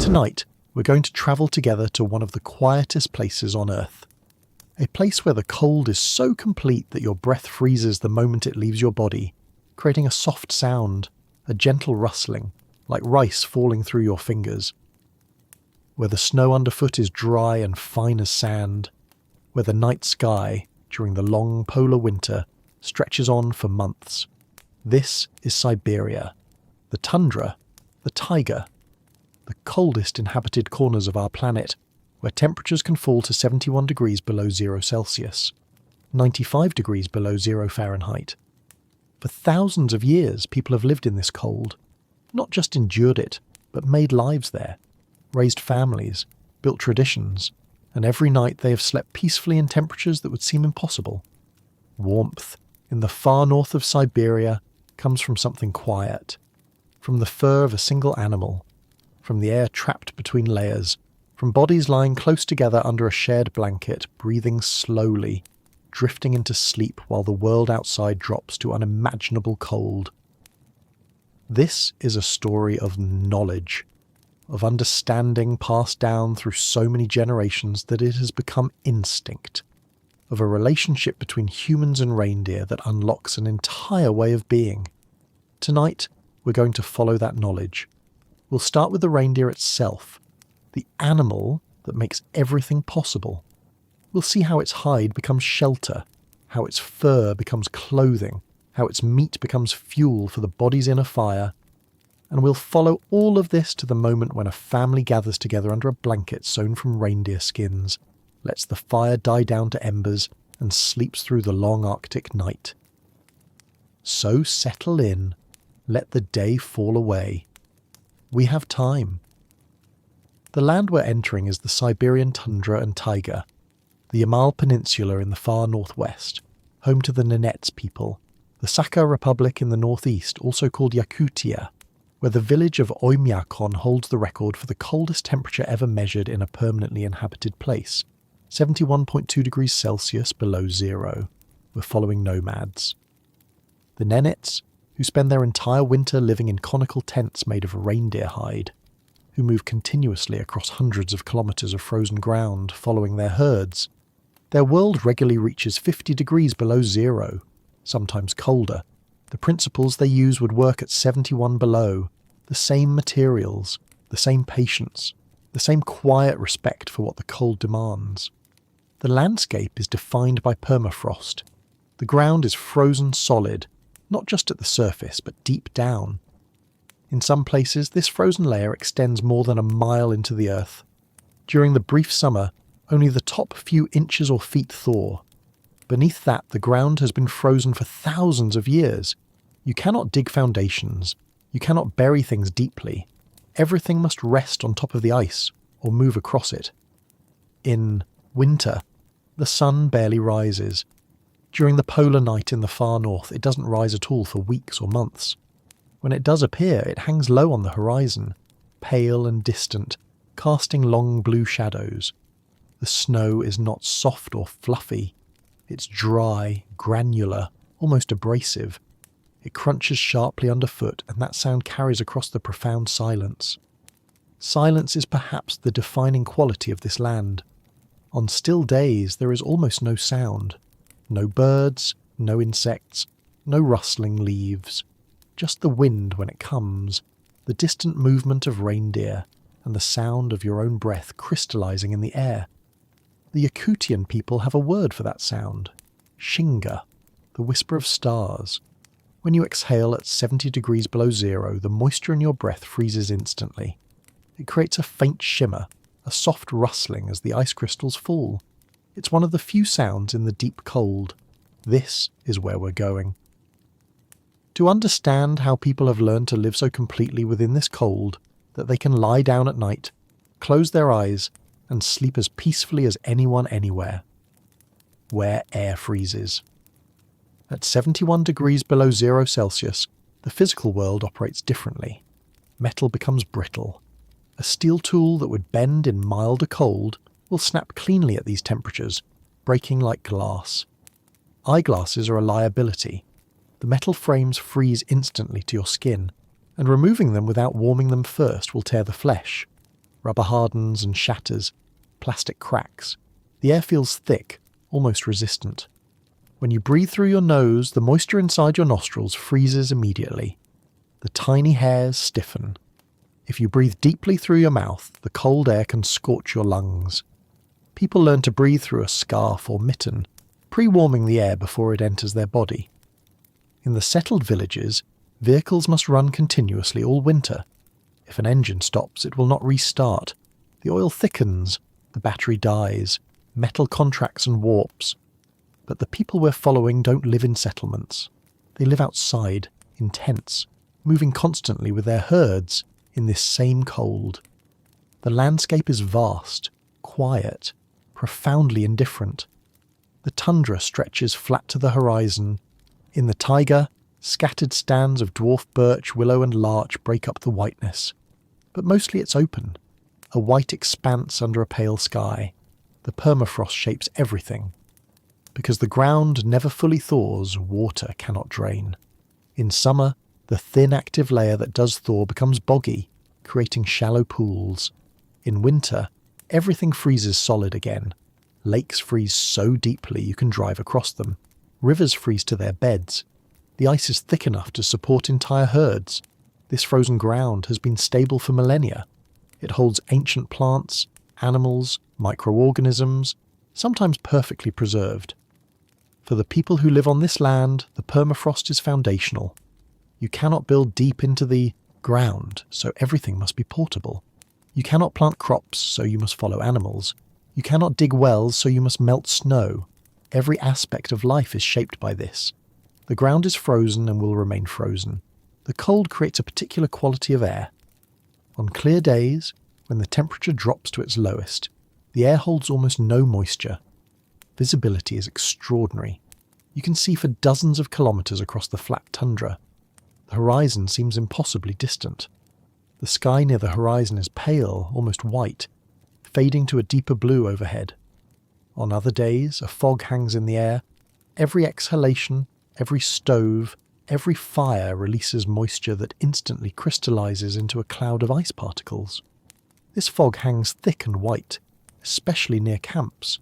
Tonight, we're going to travel together to one of the quietest places on Earth. A place where the cold is so complete that your breath freezes the moment it leaves your body, creating a soft sound, a gentle rustling, like rice falling through your fingers. Where the snow underfoot is dry and fine as sand, where the night sky, during the long polar winter, stretches on for months. This is Siberia, the tundra, the taiga, the coldest inhabited corners of our planet, where temperatures can fall to 71 degrees below 0 Celsius, 95 degrees below 0 Fahrenheit. For thousands of years, people have lived in this cold, not just endured it, but made lives there, raised families, built traditions, and every night they have slept peacefully in temperatures that would seem impossible. Warmth, in the far north of Siberia, comes from something quiet, from the fur of a single animal, from the air trapped between layers, from bodies lying close together under a shared blanket, breathing slowly, drifting into sleep while the world outside drops to unimaginable cold. This is a story of knowledge, of understanding passed down through so many generations that it has become instinct, of a relationship between humans and reindeer that unlocks an entire way of being. Tonight, we're going to follow that knowledge. We'll start with the reindeer itself, the animal that makes everything possible. We'll see how its hide becomes shelter, how its fur becomes clothing, how its meat becomes fuel for the body's inner fire, and we'll follow all of this to the moment when a family gathers together under a blanket sewn from reindeer skins, lets the fire die down to embers, and sleeps through the long Arctic night. So settle in, let the day fall away. We have time. The land we're entering is the Siberian tundra and taiga, the Yamal Peninsula in the far northwest, home to the Nenets people, the Sakha Republic in the northeast, also called Yakutia, where the village of Oymyakon holds the record for the coldest temperature ever measured in a permanently inhabited place, 71.2 degrees Celsius below zero. We're following nomads. The Nenets, who spend their entire winter living in conical tents made of reindeer hide, who move continuously across hundreds of kilometres of frozen ground following their herds. Their world regularly reaches 50 degrees below zero, sometimes colder. The principles they use would work at 71 below, the same materials, the same patience, the same quiet respect for what the cold demands. The landscape is defined by permafrost. The ground is frozen solid, not just at the surface, but deep down. In some places, this frozen layer extends more than a mile into the earth. During the brief summer, only the top few inches or feet thaw. Beneath that, the ground has been frozen for thousands of years. You cannot dig foundations. You cannot bury things deeply. Everything must rest on top of the ice or move across it. In winter, the sun barely rises. During the polar night in the far north, it doesn't rise at all for weeks or months. When it does appear, it hangs low on the horizon, pale and distant, casting long blue shadows. The snow is not soft or fluffy. It's dry, granular, almost abrasive. It crunches sharply underfoot, and that sound carries across the profound silence. Silence is perhaps the defining quality of this land. On still days, there is almost no sound. No birds, no insects, no rustling leaves. Just the wind when it comes, the distant movement of reindeer, and the sound of your own breath crystallizing in the air. The Yakutian people have a word for that sound. Shinga, the whisper of stars. When you exhale at 70 degrees below zero, the moisture in your breath freezes instantly. It creates a faint shimmer, a soft rustling as the ice crystals fall. It's one of the few sounds in the deep cold. This is where we're going. To understand how people have learned to live so completely within this cold that they can lie down at night, close their eyes, and sleep as peacefully as anyone anywhere. Where air freezes. At 71 degrees below 0 Celsius, the physical world operates differently. Metal becomes brittle. A steel tool that would bend in milder cold will snap cleanly at these temperatures, breaking like glass. Eyeglasses are a liability. The metal frames freeze instantly to your skin, and removing them without warming them first will tear the flesh. Rubber hardens and shatters, plastic cracks. The air feels thick, almost resistant. When you breathe through your nose, the moisture inside your nostrils freezes immediately. The tiny hairs stiffen. If you breathe deeply through your mouth, the cold air can scorch your lungs. People learn to breathe through a scarf or mitten, pre-warming the air before it enters their body. In the settled villages, vehicles must run continuously all winter. If an engine stops, it will not restart. The oil thickens, the battery dies, metal contracts and warps. But the people we're following don't live in settlements. They live outside, in tents, moving constantly with their herds in this same cold. The landscape is vast, quiet, profoundly indifferent. The tundra stretches flat to the horizon. In the taiga, scattered stands of dwarf birch, willow and larch break up the whiteness. But mostly it's open, a white expanse under a pale sky. The permafrost shapes everything. Because the ground never fully thaws, water cannot drain. In summer, the thin active layer that does thaw becomes boggy, creating shallow pools. In winter, everything freezes solid again. Lakes freeze so deeply you can drive across them. Rivers freeze to their beds. The ice is thick enough to support entire herds. This frozen ground has been stable for millennia. It holds ancient plants, animals, microorganisms, sometimes perfectly preserved. For the people who live on this land, the permafrost is foundational. You cannot build deep into the ground, so everything must be portable. You cannot plant crops, so you must follow animals. You cannot dig wells, so you must melt snow. Every aspect of life is shaped by this. The ground is frozen and will remain frozen. The cold creates a particular quality of air. On clear days, when the temperature drops to its lowest, the air holds almost no moisture. Visibility is extraordinary. You can see for dozens of kilometres across the flat tundra. The horizon seems impossibly distant. The sky near the horizon is pale, almost white, fading to a deeper blue overhead. On other days, a fog hangs in the air. Every exhalation, every stove, every fire releases moisture that instantly crystallizes into a cloud of ice particles. This fog hangs thick and white, especially near camps.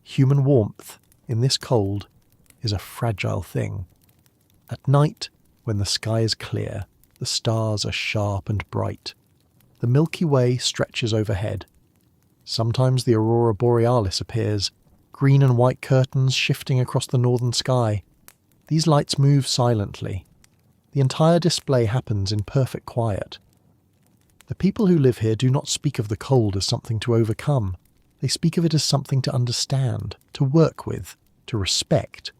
Human warmth, in this cold, is a fragile thing. At night, when the sky is clear, the stars are sharp and bright. The Milky Way stretches overhead. Sometimes the aurora borealis appears, green and white curtains shifting across the northern sky. These lights move silently. The entire display happens in perfect quiet. The people who live here do not speak of the cold as something to overcome. They speak of it as something to understand, to work with, to respect.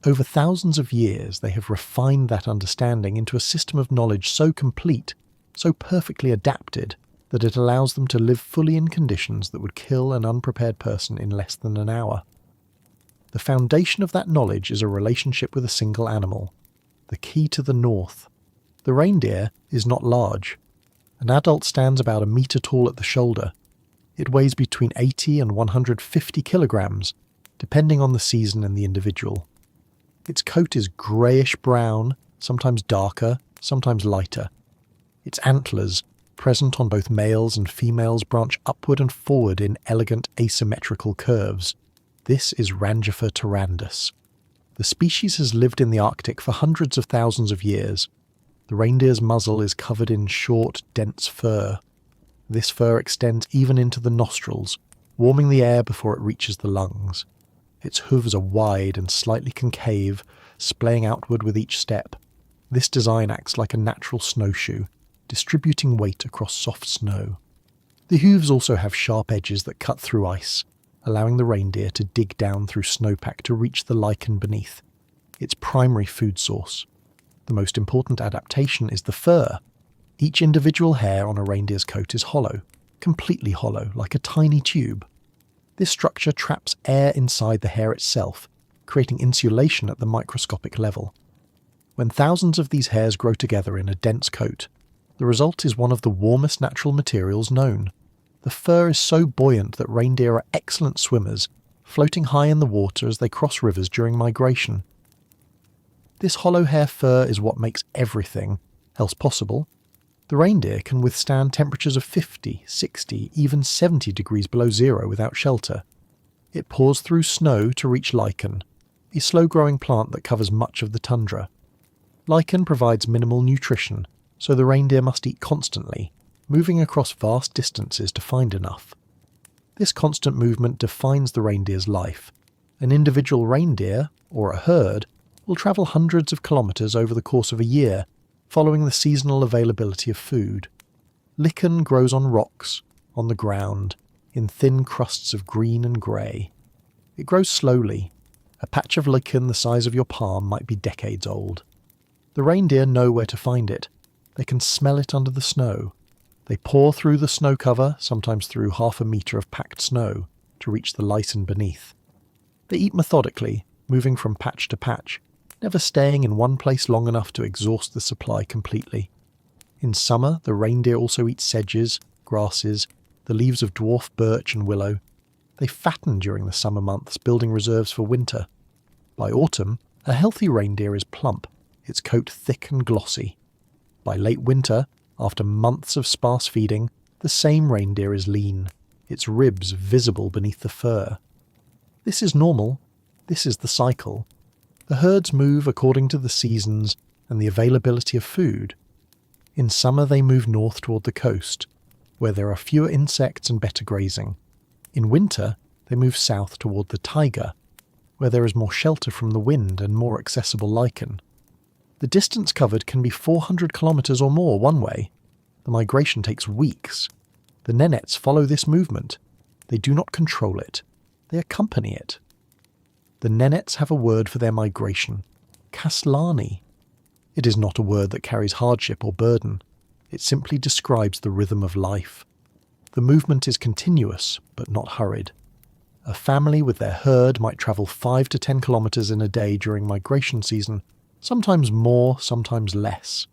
Over thousands of years, they have refined that understanding into a system of knowledge so complete, so perfectly adapted, that it allows them to live fully in conditions that would kill an unprepared person in less than an hour. The foundation of that knowledge is a relationship with a single animal, the key to the north. The reindeer is not large. An adult stands about a metre tall at the shoulder. It weighs between 80 and 150 kilograms, depending on the season and the individual. Its coat is greyish-brown, sometimes darker, sometimes lighter. Its antlers, present on both males and females, branch upward and forward in elegant asymmetrical curves. This is Rangifer tarandus. The species has lived in the Arctic for hundreds of thousands of years. The reindeer's muzzle is covered in short, dense fur. This fur extends even into the nostrils, warming the air before it reaches the lungs. Its hooves are wide and slightly concave, splaying outward with each step. This design acts like a natural snowshoe, distributing weight across soft snow. The hooves also have sharp edges that cut through ice, allowing the reindeer to dig down through snowpack to reach the lichen beneath, its primary food source. The most important adaptation is the fur. Each individual hair on a reindeer's coat is hollow, completely hollow, like a tiny tube. This structure traps air inside the hair itself, creating insulation at the microscopic level. When thousands of these hairs grow together in a dense coat, the result is one of the warmest natural materials known. The fur is so buoyant that reindeer are excellent swimmers, floating high in the water as they cross rivers during migration. This hollow hair fur is what makes everything else possible. The reindeer can withstand temperatures of 50, 60, even 70 degrees below zero without shelter. It pours through snow to reach lichen, a slow-growing plant that covers much of the tundra. Lichen provides minimal nutrition, so the reindeer must eat constantly, moving across vast distances to find enough. This constant movement defines the reindeer's life. An individual reindeer, or a herd, will travel hundreds of kilometres over the course of a year, following the seasonal availability of food. Lichen grows on rocks, on the ground, in thin crusts of green and grey. It grows slowly. A patch of lichen the size of your palm might be decades old. The reindeer know where to find it. They can smell it under the snow. They pour through the snow cover, sometimes through half a metre of packed snow, to reach the lichen beneath. They eat methodically, moving from patch to patch, never staying in one place long enough to exhaust the supply completely. In summer, the reindeer also eat sedges, grasses, the leaves of dwarf birch and willow. They fatten during the summer months, building reserves for winter. By autumn, a healthy reindeer is plump, its coat thick and glossy. By late winter, after months of sparse feeding, the same reindeer is lean, its ribs visible beneath the fur. This is normal. This is the cycle. The herds move according to the seasons and the availability of food. In summer they move north toward the coast, where there are fewer insects and better grazing. In winter they move south toward the taiga, where there is more shelter from the wind and more accessible lichen. The distance covered can be 400 kilometres or more one way. The migration takes weeks. The nenets follow this movement. They do not control it. They accompany it. The nenets have a word for their migration, kaslani. It is not a word that carries hardship or burden. It simply describes the rhythm of life. The movement is continuous, but not hurried. A family with their herd might travel 5 to 10 kilometres in a day during migration season, sometimes more, sometimes less.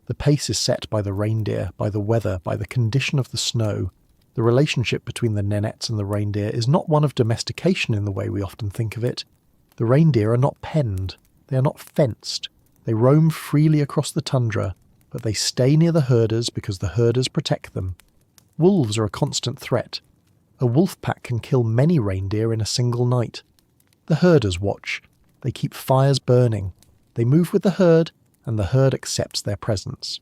The pace is set by the reindeer, by the weather, by the condition of the snow. The relationship between the nenets and the reindeer is not one of domestication in the way we often think of it. The reindeer are not penned. They are not fenced. They roam freely across the tundra, but they stay near the herders because the herders protect them. Wolves are a constant threat. A wolf pack can kill many reindeer in a single night. The herders watch. They keep fires burning. They move with the herd, and the herd accepts their presence.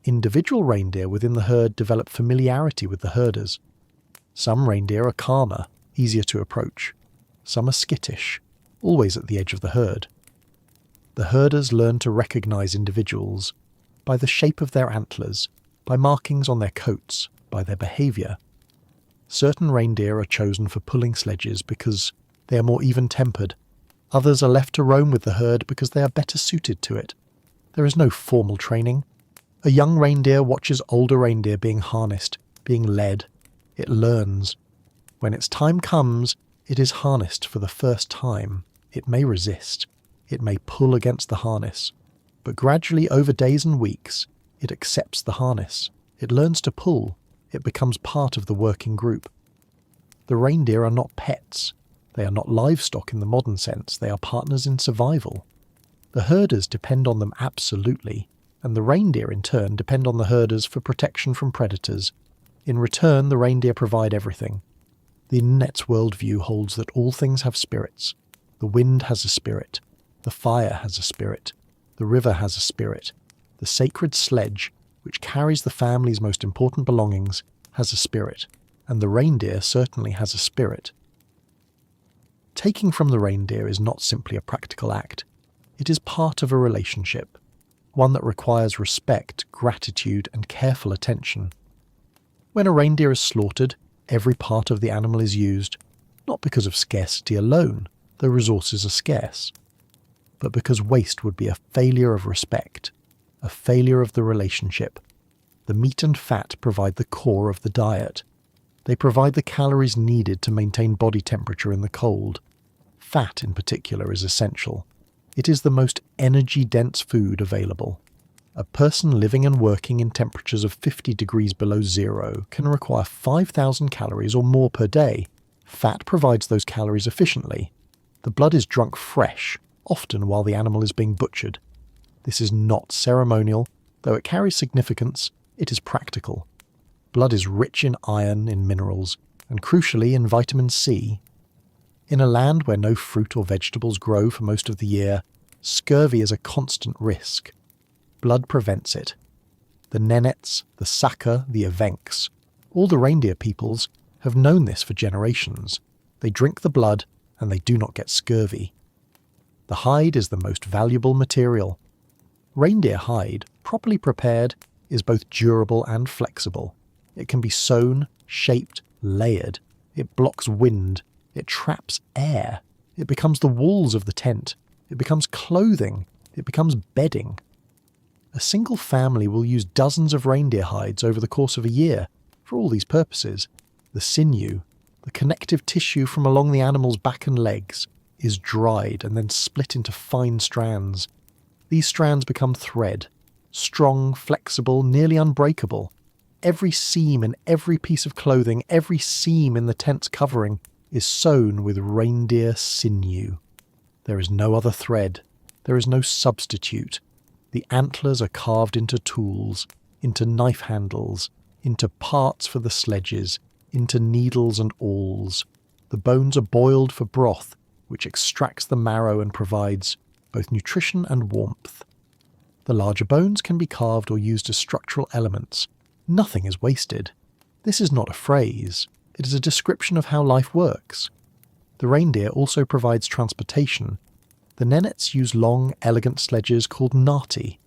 Individual reindeer within the herd develop familiarity with the herders. Some reindeer are calmer, easier to approach. Some are skittish, always at the edge of the herd. The herders learn to recognize individuals by the shape of their antlers, by markings on their coats, by their behavior. Certain reindeer are chosen for pulling sledges because they are more even-tempered. Others are left to roam with the herd because they are better suited to it. There is no formal training. A young reindeer watches older reindeer being harnessed, being led. It learns. When its time comes, it is harnessed for the first time. It may resist. It may pull against the harness. But gradually, over days and weeks, it accepts the harness. It learns to pull. It becomes part of the working group. The reindeer are not pets. They are not livestock in the modern sense. They are partners in survival. The herders depend on them absolutely, and the reindeer in turn depend on the herders for protection from predators. In return, the reindeer provide everything. The Innet's worldview holds that all things have spirits. The wind has a spirit. The fire has a spirit. The river has a spirit. The sacred sledge, which carries the family's most important belongings, has a spirit, and the reindeer certainly has a spirit. Taking from the reindeer is not simply a practical act. It is part of a relationship, one that requires respect, gratitude, and careful attention. When a reindeer is slaughtered, every part of the animal is used, not because of scarcity alone, though resources are scarce, but because waste would be a failure of respect, a failure of the relationship. The meat and fat provide the core of the diet. They provide the calories needed to maintain body temperature in the cold. Fat, in particular, is essential. It is the most energy-dense food available. A person living and working in temperatures of 50 degrees below zero can require 5,000 calories or more per day. Fat provides those calories efficiently. The blood is drunk fresh, often while the animal is being butchered. This is not ceremonial, though it carries significance. It is practical. Blood is rich in iron, in minerals, and crucially in vitamin C. In a land where no fruit or vegetables grow for most of the year, scurvy is a constant risk. Blood prevents it. The Nenets, the Saka, the Evenks, all the reindeer peoples have known this for generations. They drink the blood and they do not get scurvy. The hide is the most valuable material. Reindeer hide, properly prepared, is both durable and flexible. It can be sewn, shaped, layered. It blocks wind. It traps air. It becomes the walls of the tent. It becomes clothing. It becomes bedding. A single family will use dozens of reindeer hides over the course of a year for all these purposes. The sinew, the connective tissue from along the animal's back and legs, is dried and then split into fine strands. These strands become thread, strong, flexible, nearly unbreakable. Every seam in every piece of clothing, every seam in the tent's covering is sewn with reindeer sinew. There is no other thread. There is no substitute. The antlers are carved into tools, into knife handles, into parts for the sledges, into needles and awls. The bones are boiled for broth, which extracts the marrow and provides both nutrition and warmth. The larger bones can be carved or used as structural elements. Nothing is wasted. This is not a phrase. It is a description of how life works. The reindeer also provides transportation. The Nenets use long, elegant sledges called narti.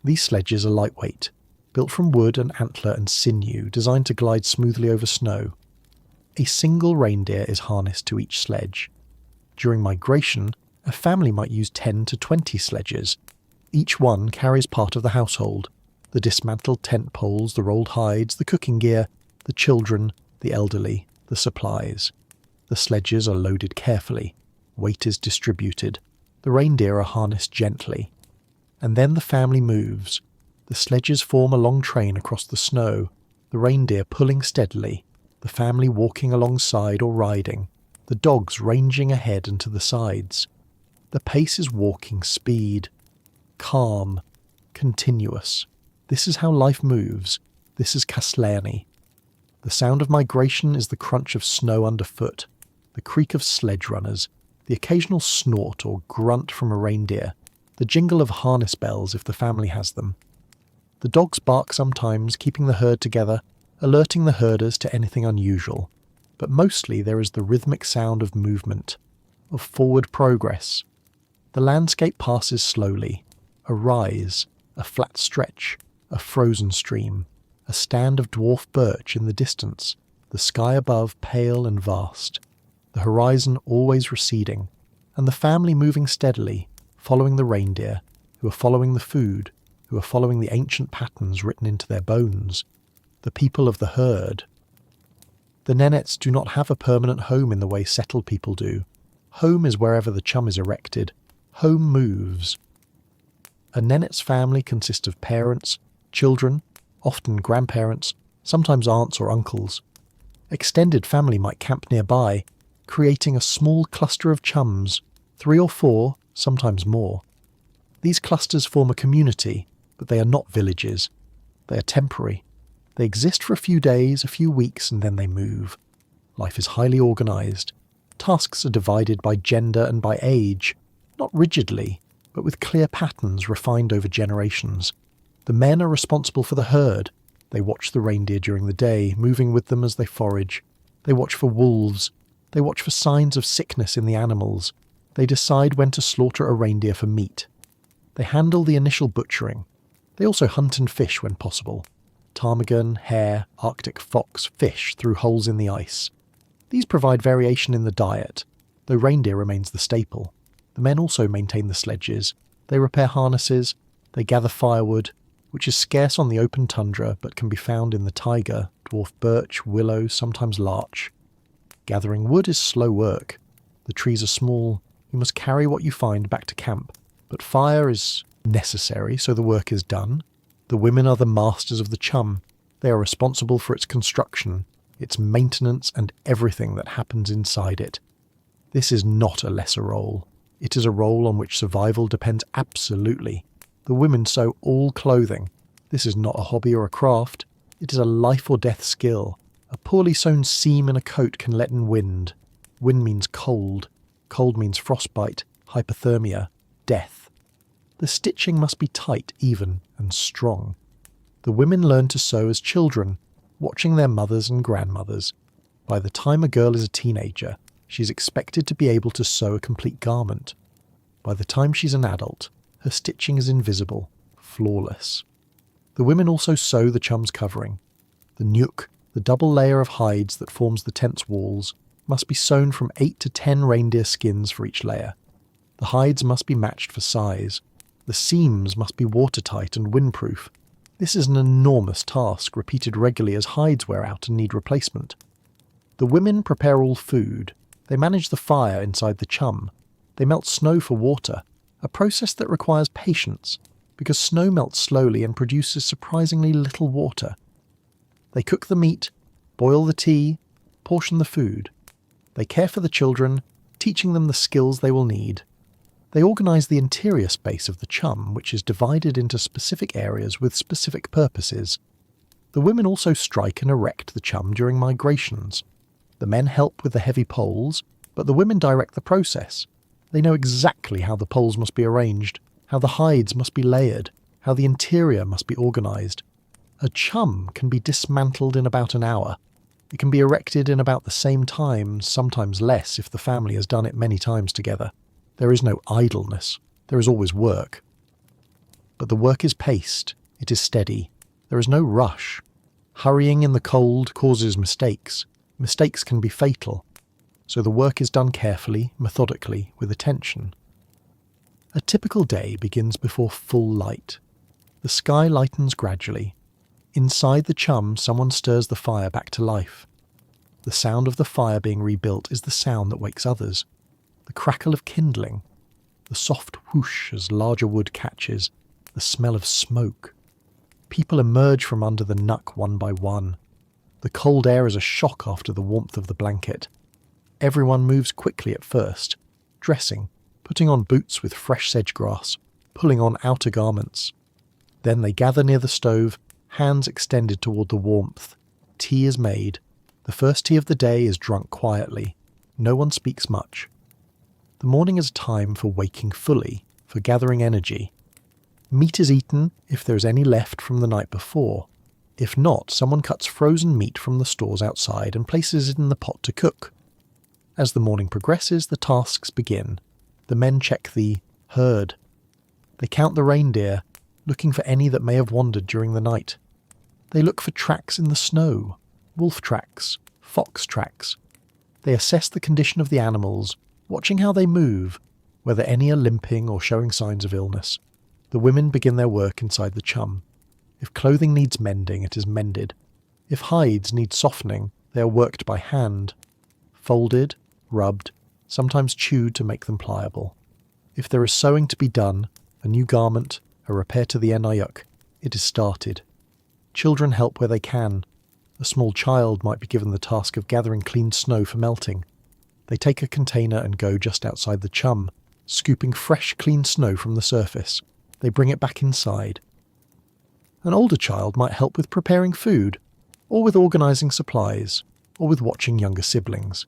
These sledges are lightweight, built from wood and antler and sinew, designed to glide smoothly over snow. A single reindeer is harnessed to each sledge. During migration, a family might use 10 to 20 sledges. Each one carries part of the household: the dismantled tent poles, the rolled hides, the cooking gear, the children, the elderly, the supplies. The sledges are loaded carefully. Weight is distributed. The reindeer are harnessed gently. And then the family moves. The sledges form a long train across the snow, the reindeer pulling steadily, the family walking alongside or riding, the dogs ranging ahead and to the sides. The pace is walking speed. Calm. Continuous. This is how life moves. This is Kasleani. The sound of migration is the crunch of snow underfoot, the creak of sledge runners, the occasional snort or grunt from a reindeer, the jingle of harness bells if the family has them. The dogs bark sometimes, keeping the herd together, alerting the herders to anything unusual. But mostly there is the rhythmic sound of movement, of forward progress. The landscape passes slowly. A rise, a flat stretch, a frozen stream, a stand of dwarf birch in the distance, the sky above pale and vast, the horizon always receding, and the family moving steadily, following the reindeer, who are following the food, who are following the ancient patterns written into their bones, the people of the herd. The Nenets do not have a permanent home in the way settled people do. Home is wherever the chum is erected. Home moves. A Nenet's family consists of parents, children, often grandparents, sometimes aunts or uncles. Extended family might camp nearby, creating a small cluster of chums, 3 or 4, sometimes more. These clusters form a community, but they are not villages. They are temporary. They exist for a few days, a few weeks, and then they move. Life is highly organised. Tasks are divided by gender and by age, not rigidly, but with clear patterns refined over generations. The men are responsible for the herd. They watch the reindeer during the day, moving with them as they forage. They watch for wolves. They watch for signs of sickness in the animals. They decide when to slaughter a reindeer for meat. They handle the initial butchering. They also hunt and fish when possible. Ptarmigan, hare, Arctic fox fish through holes in the ice. These provide variation in the diet, though reindeer remains the staple. The men also maintain the sledges. They repair harnesses. They gather firewood, which is scarce on the open tundra but can be found in the taiga, dwarf birch, willow, sometimes larch. Gathering wood is slow work. The trees are small. You must carry what you find back to camp. But fire is necessary, so the work is done. The women are the masters of the chum. They are responsible for its construction, its maintenance, and everything that happens inside it. This is not a lesser role. It is a role on which survival depends absolutely. The women sew all clothing. This is not a hobby or a craft. It is a life or death skill. A poorly sewn seam in a coat can let in wind. Wind means cold. Cold means frostbite, hypothermia, death. The stitching must be tight, even, and strong. The women learn to sew as children, watching their mothers and grandmothers. By the time a girl is a teenager, she is expected to be able to sew a complete garment. By the time she's an adult, her stitching is invisible, flawless. The women also sew the chum's covering. The nuke, the double layer of hides that forms the tent's walls, must be sewn from 8 to 10 reindeer skins for each layer. The hides must be matched for size. The seams must be watertight and windproof. This is an enormous task, repeated regularly as hides wear out and need replacement. The women prepare all food. They manage the fire inside the chum. They melt snow for water, a process that requires patience, because snow melts slowly and produces surprisingly little water. They cook the meat, boil the tea, portion the food. They care for the children, teaching them the skills they will need. They organise the interior space of the chum, which is divided into specific areas with specific purposes. The women also strike and erect the chum during migrations. The men help with the heavy poles, but the women direct the process. They know exactly how the poles must be arranged, how the hides must be layered, how the interior must be organised. A chum can be dismantled in about an hour. It can be erected in about the same time, sometimes less if the family has done it many times together. There is no idleness. There is always work. But the work is paced. It is steady. There is no rush. Hurrying in the cold causes mistakes. Mistakes can be fatal. So the work is done carefully, methodically, with attention. A typical day begins before full light. The sky lightens gradually. Inside the chum, someone stirs the fire back to life. The sound of the fire being rebuilt is the sound that wakes others. The crackle of kindling, the soft whoosh as larger wood catches, the smell of smoke. People emerge from under the nuck one by one. The cold air is a shock after the warmth of the blanket. Everyone moves quickly at first, dressing, putting on boots with fresh sedge grass, pulling on outer garments. Then they gather near the stove, hands extended toward the warmth. Tea is made. The first tea of the day is drunk quietly. No one speaks much. The morning is a time for waking fully, for gathering energy. Meat is eaten if there is any left from the night before. If not, someone cuts frozen meat from the stores outside and places it in the pot to cook. As the morning progresses, the tasks begin. The men check the herd. They count the reindeer, looking for any that may have wandered during the night. They look for tracks in the snow, wolf tracks, fox tracks. They assess the condition of the animals, watching how they move, whether any are limping or showing signs of illness. The women begin their work inside the chum. If clothing needs mending, it is mended. If hides need softening, they are worked by hand. Folded, rubbed, sometimes chewed to make them pliable. If there is sewing to be done, a new garment, a repair to the inhabited, it is started. Children help where they can. A small child might be given the task of gathering clean snow for melting. They take a container and go just outside the chum, scooping fresh, clean snow from the surface. They bring it back inside. An older child might help with preparing food, or with organising supplies, or with watching younger siblings.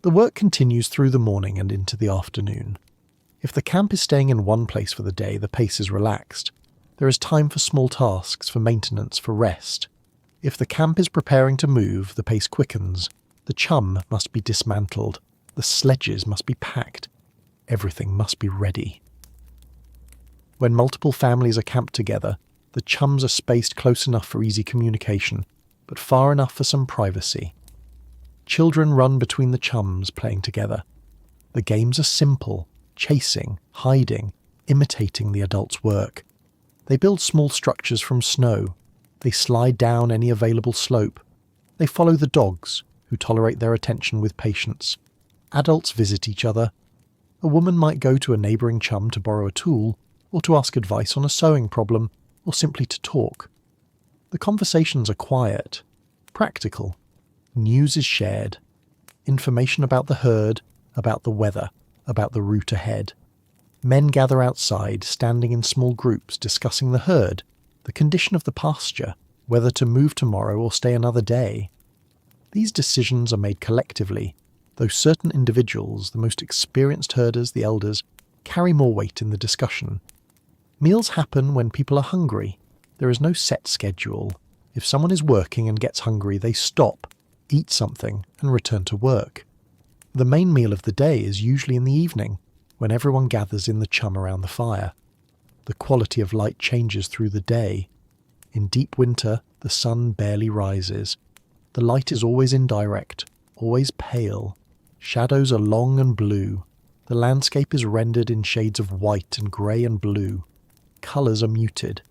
The work continues through the morning and into the afternoon. If the camp is staying in one place for the day, the pace is relaxed. There is time for small tasks, for maintenance, for rest. If the camp is preparing to move, the pace quickens. The chum must be dismantled. The sledges must be packed. Everything must be ready. When multiple families are camped together, the chums are spaced close enough for easy communication, but far enough for some privacy. Children run between the chums playing together. The games are simple, chasing, hiding, imitating the adults' work. They build small structures from snow. They slide down any available slope. They follow the dogs, who tolerate their attention with patience. Adults visit each other. A woman might go to a neighbouring chum to borrow a tool, or to ask advice on a sewing problem, or simply to talk. The conversations are quiet, practical. News is shared. Information about the herd, about the weather, about the route ahead. Men gather outside, standing in small groups, discussing the herd, the condition of the pasture, whether to move tomorrow or stay another day. These decisions are made collectively, though certain individuals, the most experienced herders, the elders, carry more weight in the discussion. Meals happen when people are hungry. There is no set schedule. If someone is working and gets hungry, they stop, eat something, and return to work. The main meal of the day is usually in the evening, when everyone gathers in the chum around the fire. The quality of light changes through the day. In deep winter, the sun barely rises. The light is always indirect, always pale. Shadows are long and blue. The landscape is rendered in shades of white and grey and blue. Colours are muted.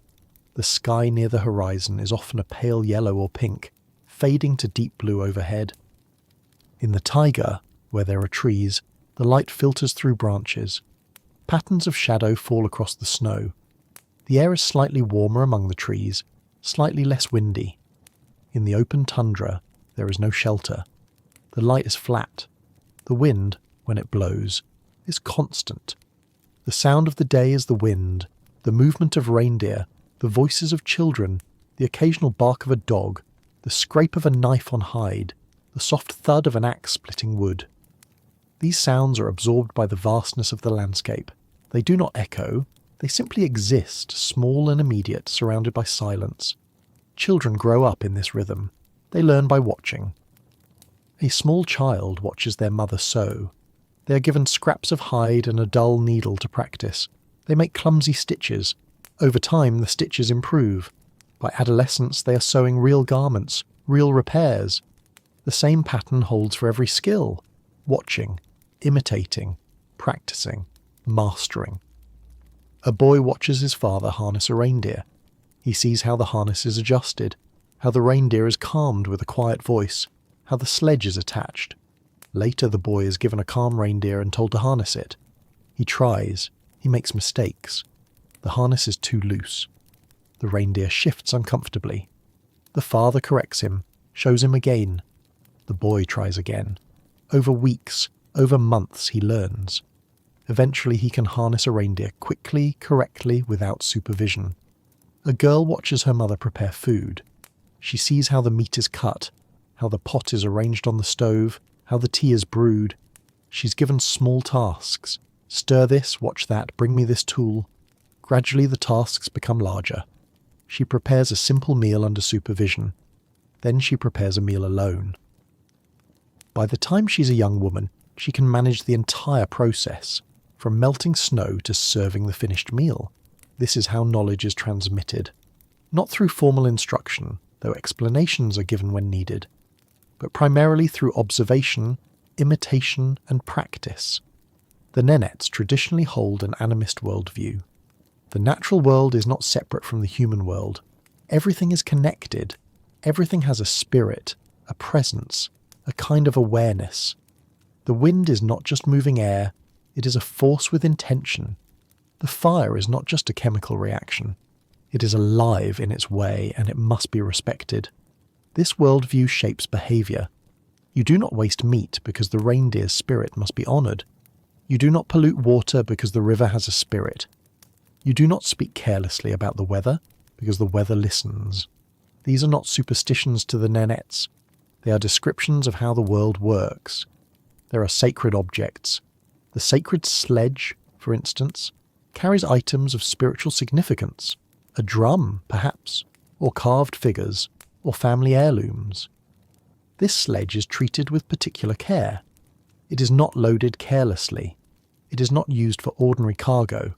The sky near the horizon is often a pale yellow or pink, fading to deep blue overhead. In the taiga, where there are trees, the light filters through branches. Patterns of shadow fall across the snow. The air is slightly warmer among the trees, slightly less windy. In the open tundra, there is no shelter. The light is flat. The wind, when it blows, is constant. The sound of the day is the wind, the movement of reindeer, the voices of children, the occasional bark of a dog, the scrape of a knife on hide, the soft thud of an axe splitting wood. These sounds are absorbed by the vastness of the landscape. They do not echo, they simply exist, small and immediate, surrounded by silence. Children grow up in this rhythm. They learn by watching. A small child watches their mother sew. They are given scraps of hide and a dull needle to practice. They make clumsy stitches. Over time, the stitches improve. By adolescence, they are sewing real garments, real repairs. The same pattern holds for every skill: watching, imitating, practicing, mastering. A boy watches his father harness a reindeer. He sees how the harness is adjusted, how the reindeer is calmed with a quiet voice, how the sledge is attached. Later the boy is given a calm reindeer and told to harness it. He tries. He makes mistakes. The harness is too loose. The reindeer shifts uncomfortably. The father corrects him, shows him again. The boy tries again. Over weeks, over months he learns. Eventually he can harness a reindeer quickly, correctly, without supervision. A girl watches her mother prepare food. She sees how the meat is cut, how the pot is arranged on the stove, how the tea is brewed. She's given small tasks. Stir this, watch that, bring me this tool. Gradually the tasks become larger. She prepares a simple meal under supervision. Then she prepares a meal alone. By the time she's a young woman, she can manage the entire process, from melting snow to serving the finished meal. This is how knowledge is transmitted. Not through formal instruction, though explanations are given when needed, but primarily through observation, imitation, and practice. The Nenets traditionally hold an animist worldview. The natural world is not separate from the human world. Everything is connected. Everything has a spirit, a presence, a kind of awareness. The wind is not just moving air, it is a force with intention. The fire is not just a chemical reaction. It is alive in its way, and it must be respected. This worldview shapes behaviour. You do not waste meat because the reindeer's spirit must be honoured. You do not pollute water because the river has a spirit. You do not speak carelessly about the weather because the weather listens. These are not superstitions to the Nenets. They are descriptions of how the world works. There are sacred objects. The sacred sledge, for instance, carries items of spiritual significance. A drum, perhaps, or carved figures, or family heirlooms. This sledge is treated with particular care. It is not loaded carelessly. It is not used for ordinary cargo.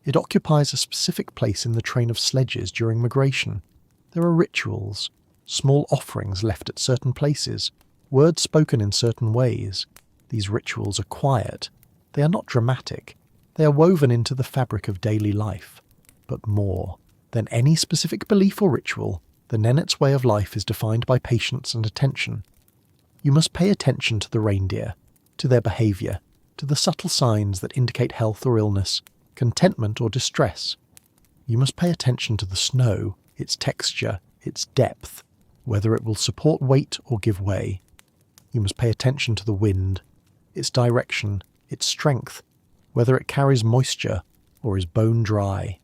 It occupies a specific place in the train of sledges during migration. There are rituals, small offerings left at certain places, words spoken in certain ways. These rituals are quiet. They are not dramatic. They are woven into the fabric of daily life. But more than any specific belief or ritual, the Nenets' way of life is defined by patience and attention. You must pay attention to the reindeer, to their behaviour, to the subtle signs that indicate health or illness, contentment or distress. You must pay attention to the snow, its texture, its depth, whether it will support weight or give way. You must pay attention to the wind, its direction, its strength, whether it carries moisture or is bone dry.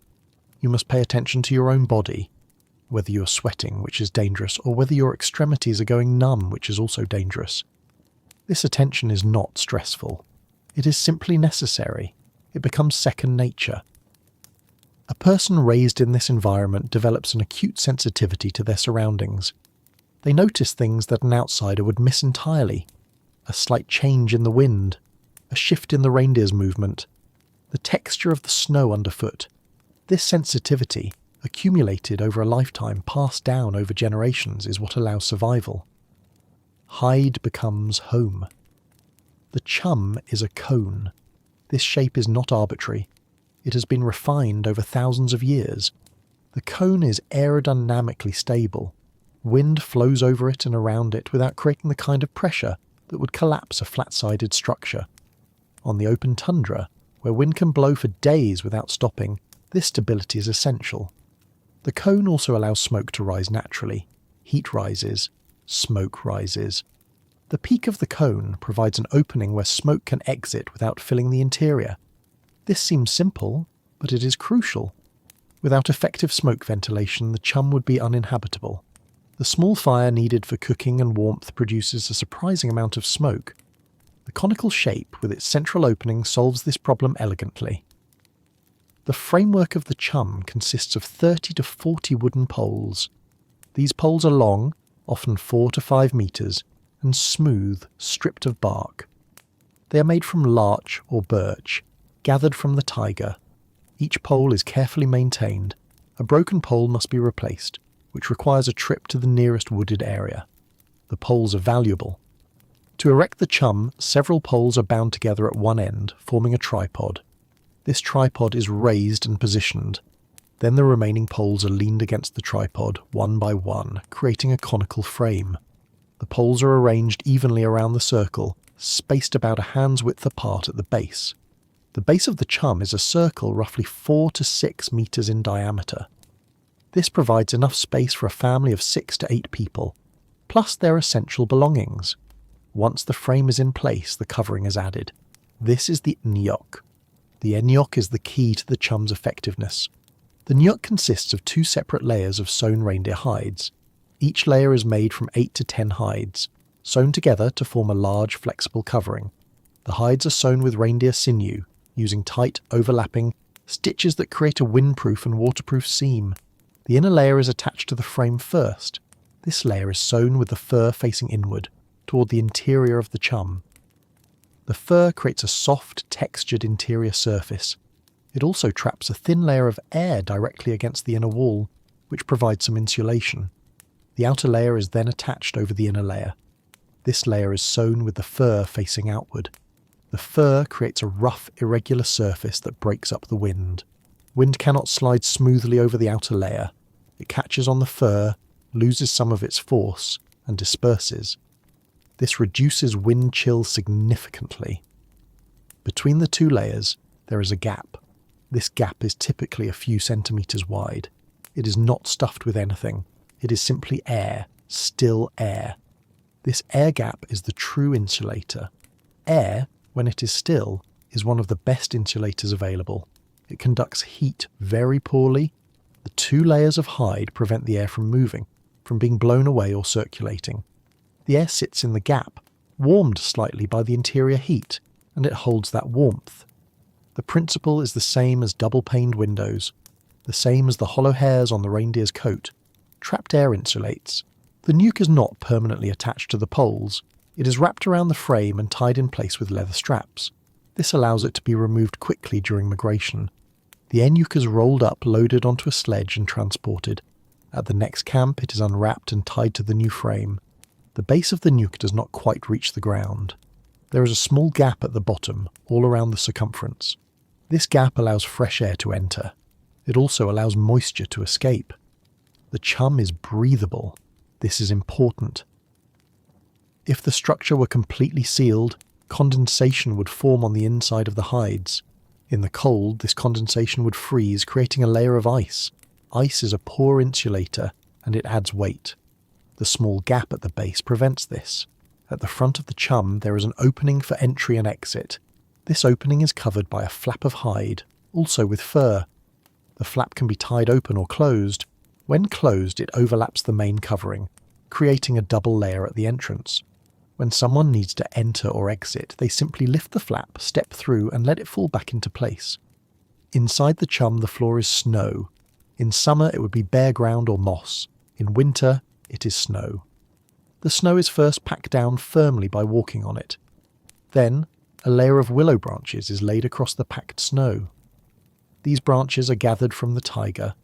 You must pay attention to your own body, whether you are sweating, which is dangerous, or whether your extremities are going numb, which is also dangerous. This attention is not stressful. It is simply necessary. It becomes second nature. A person raised in this environment develops an acute sensitivity to their surroundings. They notice things that an outsider would miss entirely. A slight change in the wind, a shift in the reindeer's movement, the texture of the snow underfoot. This sensitivity, accumulated over a lifetime, passed down over generations, is what allows survival. Hide becomes home. The chum is a cone. This shape is not arbitrary. It has been refined over thousands of years. The cone is aerodynamically stable. Wind flows over it and around it without creating the kind of pressure that would collapse a flat-sided structure. On the open tundra, where wind can blow for days without stopping, this stability is essential. The cone also allows smoke to rise naturally. Heat rises, smoke rises. The peak of the cone provides an opening where smoke can exit without filling the interior. This seems simple, but it is crucial. Without effective smoke ventilation, the chum would be uninhabitable. The small fire needed for cooking and warmth produces a surprising amount of smoke. The conical shape with its central opening solves this problem elegantly. The framework of the chum consists of 30 to 40 wooden poles. These poles are long, often 4 to 5 meters, and smooth, stripped of bark. They are made from larch or birch, gathered from the taiga. Each pole is carefully maintained. A broken pole must be replaced, which requires a trip to the nearest wooded area. The poles are valuable. To erect the chum, several poles are bound together at one end, forming a tripod. This tripod is raised and positioned. Then the remaining poles are leaned against the tripod, one by one, creating a conical frame. The poles are arranged evenly around the circle, spaced about a hand's width apart at the base. The base of the chum is a circle roughly 4 to 6 meters in diameter. This provides enough space for a family of 6 to 8 people, plus their essential belongings. Once the frame is in place, the covering is added. This is the nyok. The nyok is the key to the chum's effectiveness. The nyok consists of 2 separate layers of sewn reindeer hides. Each layer is made from 8 to 10 hides, sewn together to form a large, flexible covering. The hides are sewn with reindeer sinew, using tight, overlapping stitches that create a windproof and waterproof seam. The inner layer is attached to the frame first. This layer is sewn with the fur facing inward, toward the interior of the chum. The fur creates a soft, textured interior surface. It also traps a thin layer of air directly against the inner wall, which provides some insulation. The outer layer is then attached over the inner layer. This layer is sewn with the fur facing outward. The fur creates a rough, irregular surface that breaks up the wind. Wind cannot slide smoothly over the outer layer. It catches on the fur, loses some of its force, and disperses. This reduces wind chill significantly. Between the 2 layers, there is a gap. This gap is typically a few centimeters wide. It is not stuffed with anything. It is simply air, still air. This air gap is the true insulator. Air, when it is still, is one of the best insulators available. It conducts heat very poorly. The 2 layers of hide prevent the air from moving, from being blown away or circulating. The air sits in the gap, warmed slightly by the interior heat, and it holds that warmth. The principle is the same as double-paned windows, the same as the hollow hairs on the reindeer's coat. Trapped air insulates. The nuke is not permanently attached to the poles. It is wrapped around the frame and tied in place with leather straps. This allows it to be removed quickly during migration. The nuke is rolled up, loaded onto a sledge and transported. At the next camp, it is unwrapped and tied to the new frame. The base of the nuke does not quite reach the ground. There is a small gap at the bottom, all around the circumference. This gap allows fresh air to enter. It also allows moisture to escape. The chum is breathable. This is important. If the structure were completely sealed, condensation would form on the inside of the hides. In the cold, this condensation would freeze, creating a layer of ice. Ice is a poor insulator, and it adds weight. The small gap at the base prevents this. At the front of the chum, there is an opening for entry and exit. This opening is covered by a flap of hide, also with fur. The flap can be tied open or closed. When closed, it overlaps the main covering, creating a double layer at the entrance. When someone needs to enter or exit, they simply lift the flap, step through, and let it fall back into place. Inside the chum, the floor is snow. In summer, it would be bare ground or moss. In winter, it is snow. The snow is first packed down firmly by walking on it. Then, a layer of willow branches is laid across the packed snow. These branches are gathered from the taiga,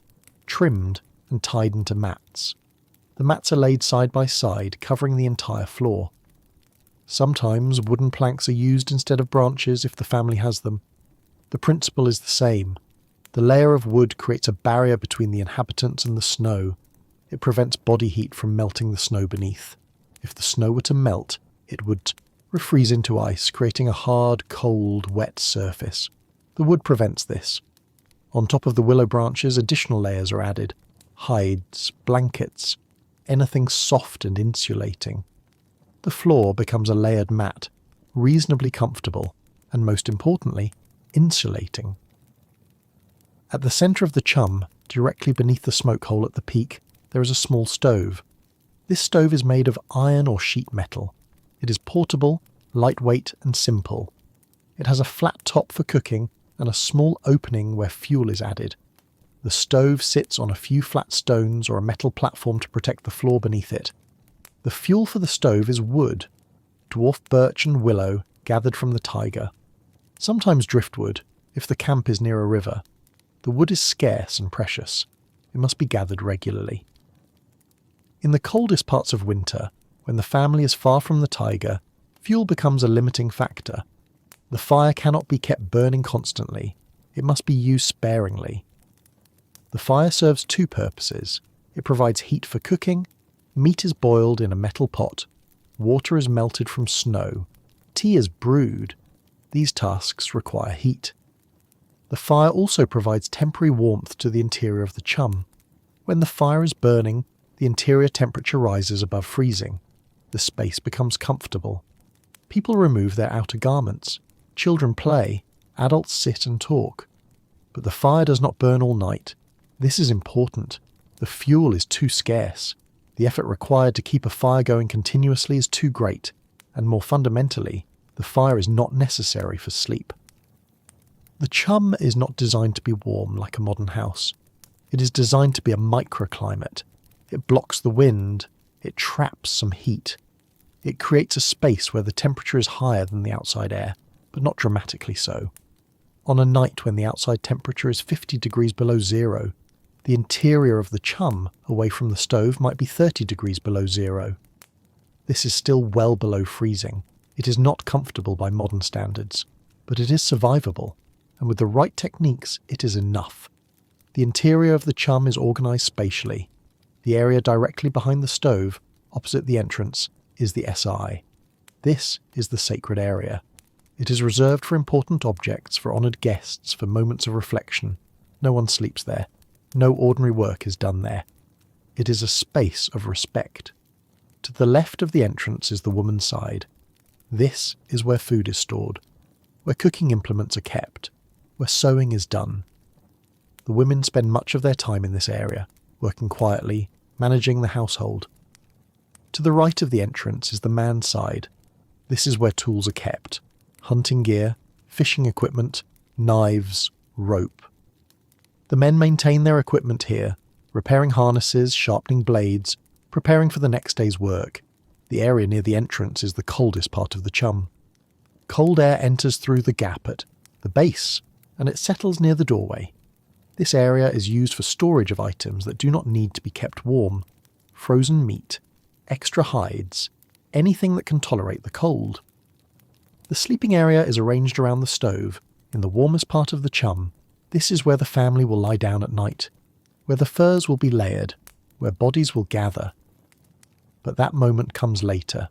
trimmed and tied into mats. The mats are laid side by side, covering the entire floor. Sometimes wooden planks are used instead of branches if the family has them. The principle is the same. The layer of wood creates a barrier between the inhabitants and the snow. It prevents body heat from melting the snow beneath. If the snow were to melt, it would refreeze into ice, creating a hard, cold, wet surface. The wood prevents this. On top of the willow branches, additional layers are added. Hides, blankets, anything soft and insulating. The floor becomes a layered mat, reasonably comfortable, and most importantly, insulating. At the centre of the chum, directly beneath the smoke hole at the peak, there is a small stove. This stove is made of iron or sheet metal. It is portable, lightweight and simple. It has a flat top for cooking and a small opening where fuel is added. The stove sits on a few flat stones or a metal platform to protect the floor beneath it. The fuel for the stove is wood, dwarf birch and willow gathered from the taiga. Sometimes driftwood, if the camp is near a river. The wood is scarce and precious. It must be gathered regularly. In the coldest parts of winter, when the family is far from the taiga, fuel becomes a limiting factor. The fire cannot be kept burning constantly. It must be used sparingly. The fire serves two purposes. It provides heat for cooking. Meat is boiled in a metal pot. Water is melted from snow. Tea is brewed. These tasks require heat. The fire also provides temporary warmth to the interior of the chum. When the fire is burning, the interior temperature rises above freezing. The space becomes comfortable. People remove their outer garments. Children play. Adults sit and talk. But the fire does not burn all night. This is important. The fuel is too scarce. The effort required to keep a fire going continuously is too great, and more fundamentally, the fire is not necessary for sleep. The chum is not designed to be warm like a modern house. It is designed to be a microclimate. It blocks the wind. It traps some heat. It creates a space where the temperature is higher than the outside air, but not dramatically so. On a night when the outside temperature is 50 degrees below zero, the interior of the chum, away from the stove, might be 30 degrees below zero. This is still well below freezing. It is not comfortable by modern standards, but it is survivable, and with the right techniques, it is enough. The interior of the chum is organised spatially. The area directly behind the stove, opposite the entrance, is the SI. This is the sacred area. It is reserved for important objects, for honoured guests, for moments of reflection. No one sleeps there. No ordinary work is done there. It is a space of respect. To the left of the entrance is the woman's side. This is where food is stored, where cooking implements are kept, where sewing is done. The women spend much of their time in this area, working quietly, managing the household. To the right of the entrance is the man's side. This is where tools are kept. Hunting gear, fishing equipment, knives, rope. The men maintain their equipment here, repairing harnesses, sharpening blades, preparing for the next day's work. The area near the entrance is the coldest part of the chum. Cold air enters through the gap at the base, and it settles near the doorway. This area is used for storage of items that do not need to be kept warm. Frozen meat, extra hides, anything that can tolerate the cold. The sleeping area is arranged around the stove, in the warmest part of the chum. This is where the family will lie down at night, where the furs will be layered, where bodies will gather. But that moment comes later.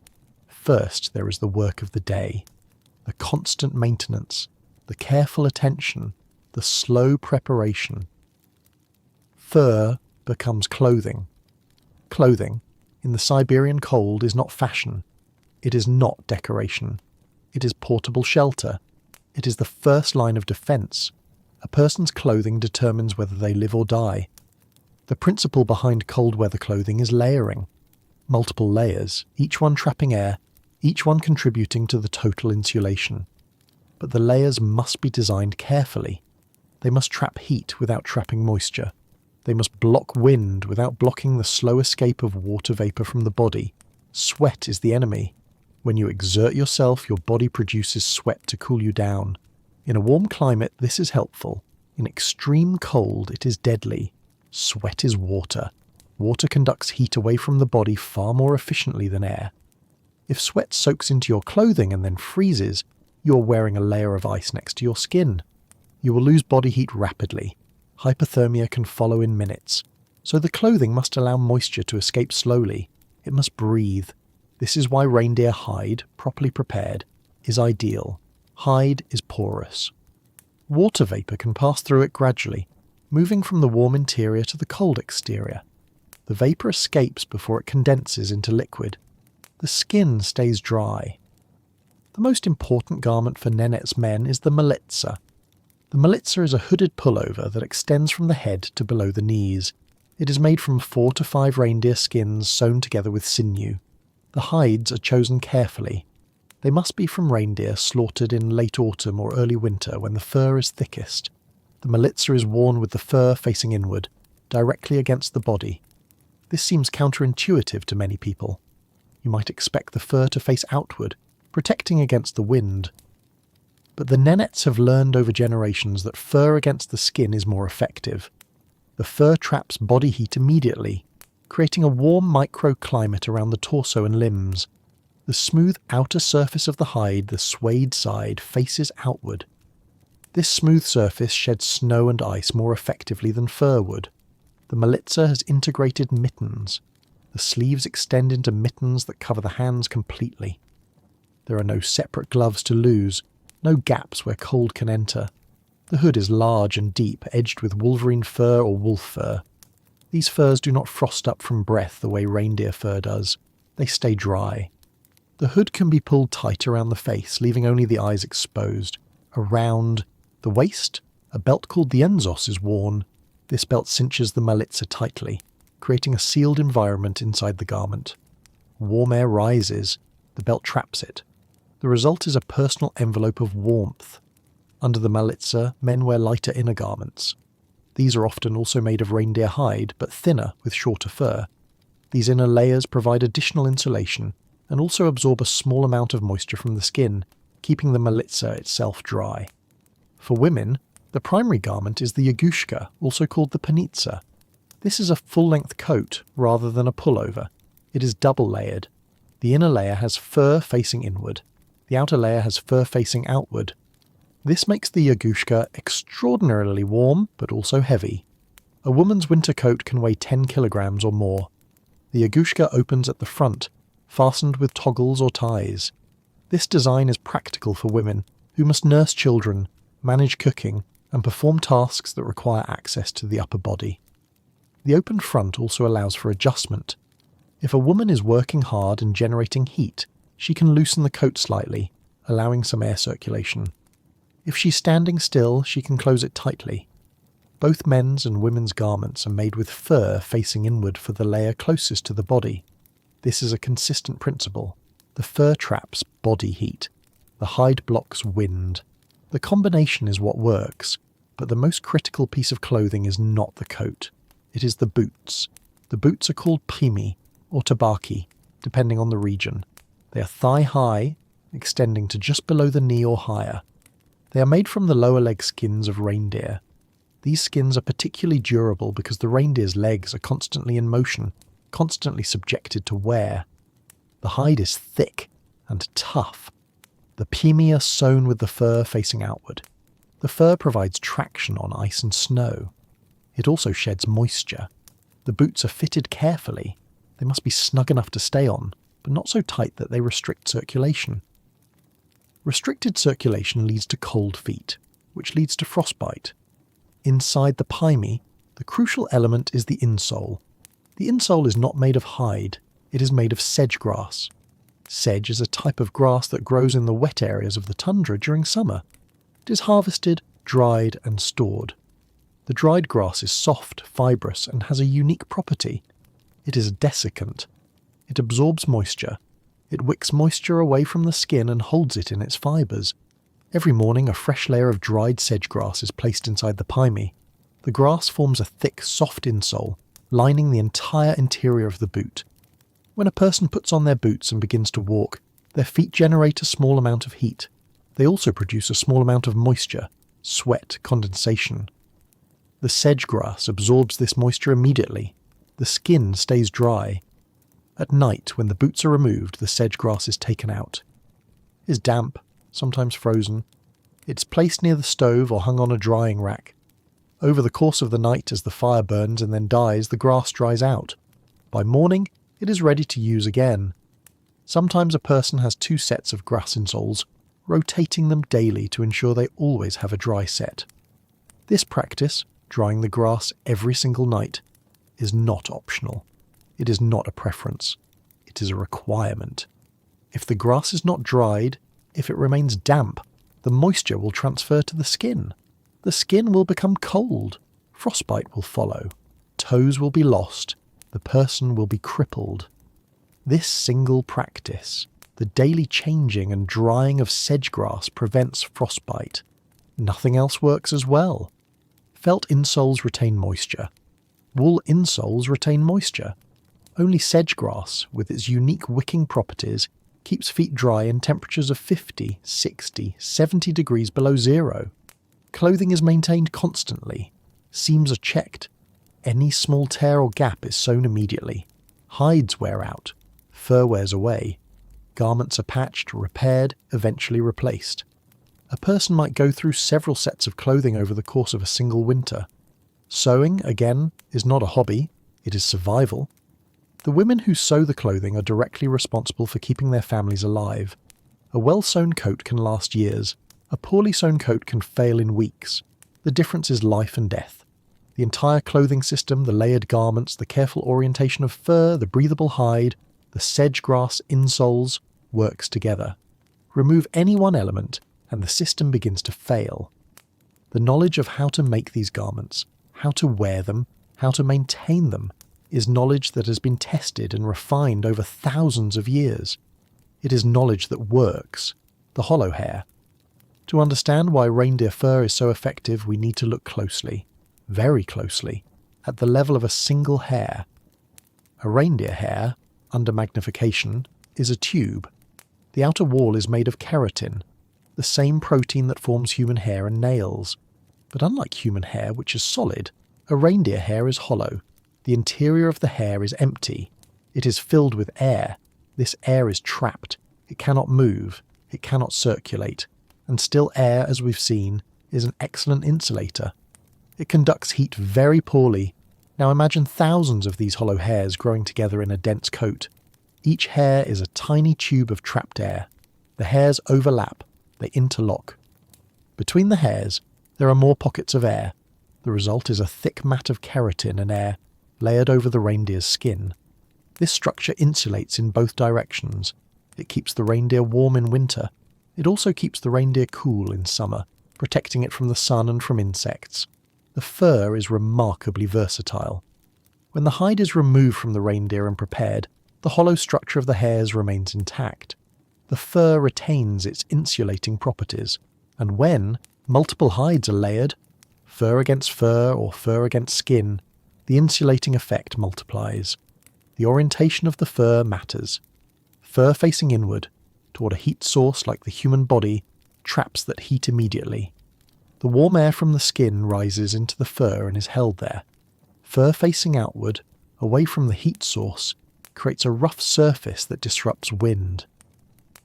First there is the work of the day, the constant maintenance, the careful attention, the slow preparation. Fur becomes clothing. Clothing, in the Siberian cold, is not fashion. It is not decoration. It is portable shelter. It is the first line of defence. A person's clothing determines whether they live or die. The principle behind cold weather clothing is layering. Multiple layers, each one trapping air, each one contributing to the total insulation. But the layers must be designed carefully. They must trap heat without trapping moisture. They must block wind without blocking the slow escape of water vapour from the body. Sweat is the enemy. When you exert yourself, your body produces sweat to cool you down. In a warm climate, this is helpful. In extreme cold, it is deadly. Sweat is water. Water conducts heat away from the body far more efficiently than air. If sweat soaks into your clothing and then freezes, you're wearing a layer of ice next to your skin. You will lose body heat rapidly. Hypothermia can follow in minutes. So the clothing must allow moisture to escape slowly. It must breathe. This is why reindeer hide, properly prepared, is ideal. Hide is porous. Water vapour can pass through it gradually, moving from the warm interior to the cold exterior. The vapour escapes before it condenses into liquid. The skin stays dry. The most important garment for Nenets men is the melitsa. The melitsa is a hooded pullover that extends from the head to below the knees. It is made from 4 to 5 reindeer skins sewn together with sinew. The hides are chosen carefully. They must be from reindeer slaughtered in late autumn or early winter when the fur is thickest. The melitsa is worn with the fur facing inward, directly against the body. This seems counterintuitive to many people. You might expect the fur to face outward, protecting against the wind. But the Nenets have learned over generations that fur against the skin is more effective. The fur traps body heat immediately, creating a warm microclimate around the torso and limbs. The smooth outer surface of the hide, the suede side, faces outward. This smooth surface sheds snow and ice more effectively than fur would. The melitsa has integrated mittens. The sleeves extend into mittens that cover the hands completely. There are no separate gloves to lose, no gaps where cold can enter. The hood is large and deep, edged with wolverine fur or wolf fur. These furs do not frost up from breath the way reindeer fur does. They stay dry. The hood can be pulled tight around the face, leaving only the eyes exposed. Around the waist, a belt called the enzos is worn. This belt cinches the melitsa tightly, creating a sealed environment inside the garment. Warm air rises. The belt traps it. The result is a personal envelope of warmth. Under the melitsa, men wear lighter inner garments. These are often also made of reindeer hide, but thinner with shorter fur. These inner layers provide additional insulation and also absorb a small amount of moisture from the skin, keeping the melitsa itself dry. For women, the primary garment is the yagushka, also called the panitsa. This is a full-length coat rather than a pullover. It is double-layered. The inner layer has fur facing inward. The outer layer has fur facing outward. This makes the yagushka extraordinarily warm, but also heavy. A woman's winter coat can weigh 10 kilograms or more. The yagushka opens at the front, fastened with toggles or ties. This design is practical for women who must nurse children, manage cooking, and perform tasks that require access to the upper body. The open front also allows for adjustment. If a woman is working hard and generating heat, she can loosen the coat slightly, allowing some air circulation. If she's standing still, she can close it tightly. Both men's and women's garments are made with fur facing inward for the layer closest to the body. This is a consistent principle. The fur traps body heat. The hide blocks wind. The combination is what works, but the most critical piece of clothing is not the coat. It is the boots. The boots are called pimi, or tabaki, depending on the region. They are thigh-high, extending to just below the knee or higher. They are made from the lower leg skins of reindeer. These skins are particularly durable because the reindeer's legs are constantly in motion, constantly subjected to wear. The hide is thick and tough. The pimi are sewn with the fur facing outward. The fur provides traction on ice and snow. It also sheds moisture. The boots are fitted carefully. They must be snug enough to stay on, but not so tight that they restrict circulation. Restricted circulation leads to cold feet, which leads to frostbite. Inside the pimi, the crucial element is the insole. The insole is not made of hide, it is made of sedge grass. Sedge is a type of grass that grows in the wet areas of the tundra during summer. It is harvested, dried and stored. The dried grass is soft, fibrous, and has a unique property. It is a desiccant. It absorbs moisture. It wicks moisture away from the skin and holds it in its fibres. Every morning a fresh layer of dried sedge grass is placed inside the pyme. The grass forms a thick, soft insole, lining the entire interior of the boot. When a person puts on their boots and begins to walk, their feet generate a small amount of heat. They also produce a small amount of moisture, sweat, condensation. The sedge grass absorbs this moisture immediately. The skin stays dry. At night, when the boots are removed, the sedge grass is taken out. It is damp, sometimes frozen. It's placed near the stove or hung on a drying rack. Over the course of the night, as the fire burns and then dies, the grass dries out. By morning, it is ready to use again. Sometimes a person has 2 sets of grass insoles, rotating them daily to ensure they always have a dry set. This practice, drying the grass every single night, is not optional. It is not a preference. It is a requirement. If the grass is not dried, if it remains damp, the moisture will transfer to the skin. The skin will become cold. Frostbite will follow. Toes will be lost. The person will be crippled. This single practice, the daily changing and drying of sedge grass, prevents frostbite. Nothing else works as well. Felt insoles retain moisture. Wool insoles retain moisture. Only sedge grass, with its unique wicking properties, keeps feet dry in temperatures of 50, 60, 70 degrees below zero. Clothing is maintained constantly. Seams are checked. Any small tear or gap is sewn immediately. Hides wear out. Fur wears away. Garments are patched, repaired, eventually replaced. A person might go through several sets of clothing over the course of a single winter. Sewing, again, is not a hobby. It is survival. The women who sew the clothing are directly responsible for keeping their families alive. A well-sewn coat can last years. A poorly sewn coat can fail in weeks. The difference is life and death. The entire clothing system, the layered garments, the careful orientation of fur, the breathable hide, the sedge grass insoles, works together. Remove any one element, and the system begins to fail. The knowledge of how to make these garments, how to wear them, how to maintain them, is knowledge that has been tested and refined over thousands of years. It is knowledge that works. The hollow hair. To understand why reindeer fur is so effective, we need to look closely, very closely, at the level of a single hair. A reindeer hair, under magnification, is a tube. The outer wall is made of keratin, the same protein that forms human hair and nails. But unlike human hair, which is solid, a reindeer hair is hollow. The interior of the hair is empty. It is filled with air. This air is trapped. It cannot move. It cannot circulate. And still air, as we've seen, is an excellent insulator. It conducts heat very poorly. Now imagine thousands of these hollow hairs growing together in a dense coat. Each hair is a tiny tube of trapped air. The hairs overlap. They interlock. Between the hairs, there are more pockets of air. The result is a thick mat of keratin and air, layered over the reindeer's skin. This structure insulates in both directions. It keeps the reindeer warm in winter. It also keeps the reindeer cool in summer, protecting it from the sun and from insects. The fur is remarkably versatile. When the hide is removed from the reindeer and prepared, the hollow structure of the hairs remains intact. The fur retains its insulating properties, and when multiple hides are layered, fur against fur or fur against skin, the insulating effect multiplies. The orientation of the fur matters. Fur facing inward, toward a heat source like the human body, traps that heat immediately. The warm air from the skin rises into the fur and is held there. Fur facing outward, away from the heat source, creates a rough surface that disrupts wind.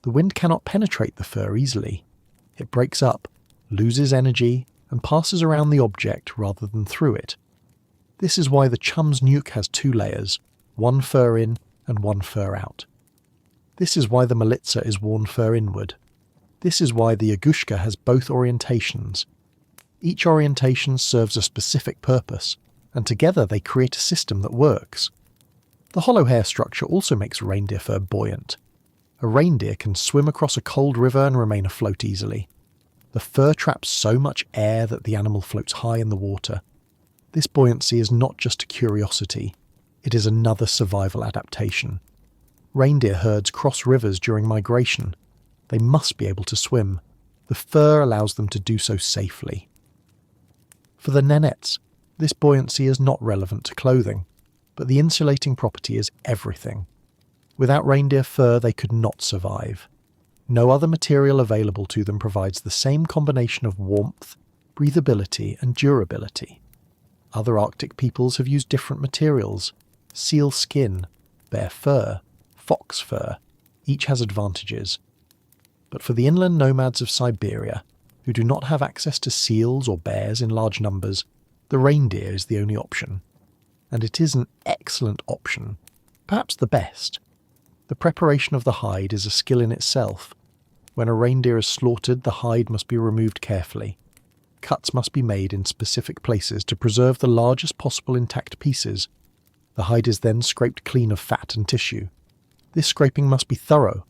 The wind cannot penetrate the fur easily. It breaks up, loses energy, and passes around the object rather than through it. This is why the Chum's nuke has 2 layers, one fur in and one fur out. This is why the Melitza is worn fur inward. This is why the Yagushka has both orientations. Each orientation serves a specific purpose, and together they create a system that works. The hollow hair structure also makes reindeer fur buoyant. A reindeer can swim across a cold river and remain afloat easily. The fur traps so much air that the animal floats high in the water. This buoyancy is not just a curiosity, it is another survival adaptation. Reindeer herds cross rivers during migration. They must be able to swim. The fur allows them to do so safely. For the nenettes, this buoyancy is not relevant to clothing, but the insulating property is everything. Without reindeer fur, they could not survive. No other material available to them provides the same combination of warmth, breathability, and durability. Other Arctic peoples have used different materials: seal skin, bear fur, fox fur. Each has advantages. But for the inland nomads of Siberia, who do not have access to seals or bears in large numbers, the reindeer is the only option. And it is an excellent option, perhaps the best. The preparation of the hide is a skill in itself. When a reindeer is slaughtered, the hide must be removed carefully. Cuts must be made in specific places to preserve the largest possible intact pieces. The hide is then scraped clean of fat and tissue. This scraping must be thorough.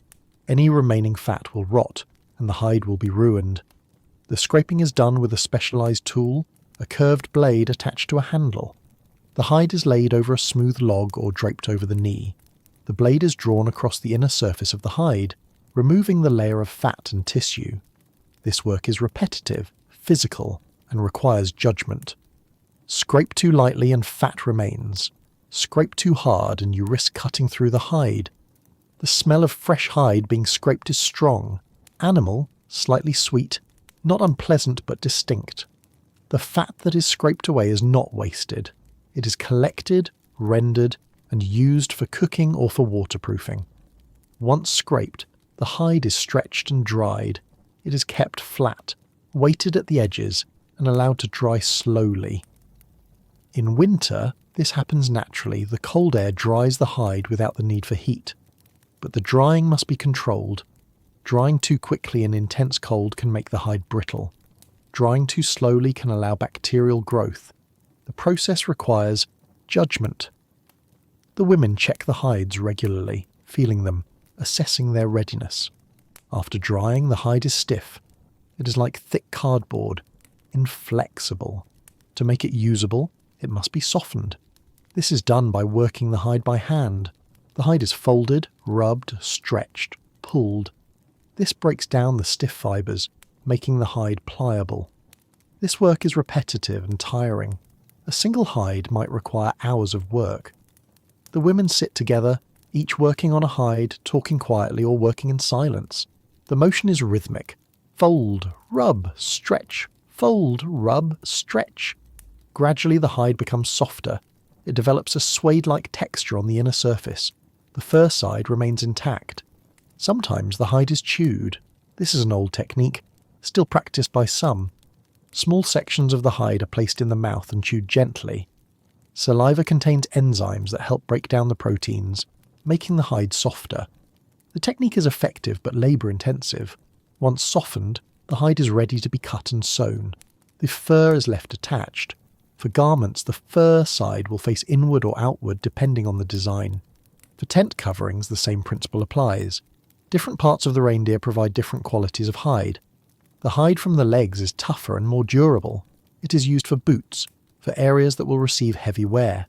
Any remaining fat will rot, and the hide will be ruined. The scraping is done with a specialized tool, a curved blade attached to a handle. The hide is laid over a smooth log or draped over the knee. The blade is drawn across the inner surface of the hide, removing the layer of fat and tissue. This work is repetitive, physical, and requires judgment. Scrape too lightly and fat remains. Scrape too hard and you risk cutting through the hide. The smell of fresh hide being scraped is strong. Animal, slightly sweet, not unpleasant but distinct. The fat that is scraped away is not wasted. It is collected, rendered, and used for cooking or for waterproofing. Once scraped, the hide is stretched and dried. It is kept flat, weighted at the edges, and allowed to dry slowly. In winter, this happens naturally. The cold air dries the hide without the need for heat. But the drying must be controlled. Drying too quickly in intense cold can make the hide brittle. Drying too slowly can allow bacterial growth. The process requires judgment. The women check the hides regularly, feeling them, assessing their readiness. After drying, the hide is stiff. It is like thick cardboard, inflexible. To make it usable, it must be softened. This is done by working the hide by hand. The hide is folded, rubbed, stretched, pulled. This breaks down the stiff fibres, making the hide pliable. This work is repetitive and tiring. A single hide might require hours of work. The women sit together, each working on a hide, talking quietly or working in silence. The motion is rhythmic. Fold, rub, stretch, fold, rub, stretch. Gradually the hide becomes softer. It develops a suede-like texture on the inner surface. The fur side remains intact. Sometimes the hide is chewed. This is an old technique, still practiced by some. Small sections of the hide are placed in the mouth and chewed gently. Saliva contains enzymes that help break down the proteins, making the hide softer. The technique is effective but labour-intensive. Once softened, the hide is ready to be cut and sewn. The fur is left attached. For garments, the fur side will face inward or outward depending on the design. For tent coverings, the same principle applies. Different parts of the reindeer provide different qualities of hide. The hide from the legs is tougher and more durable. It is used for boots, for areas that will receive heavy wear.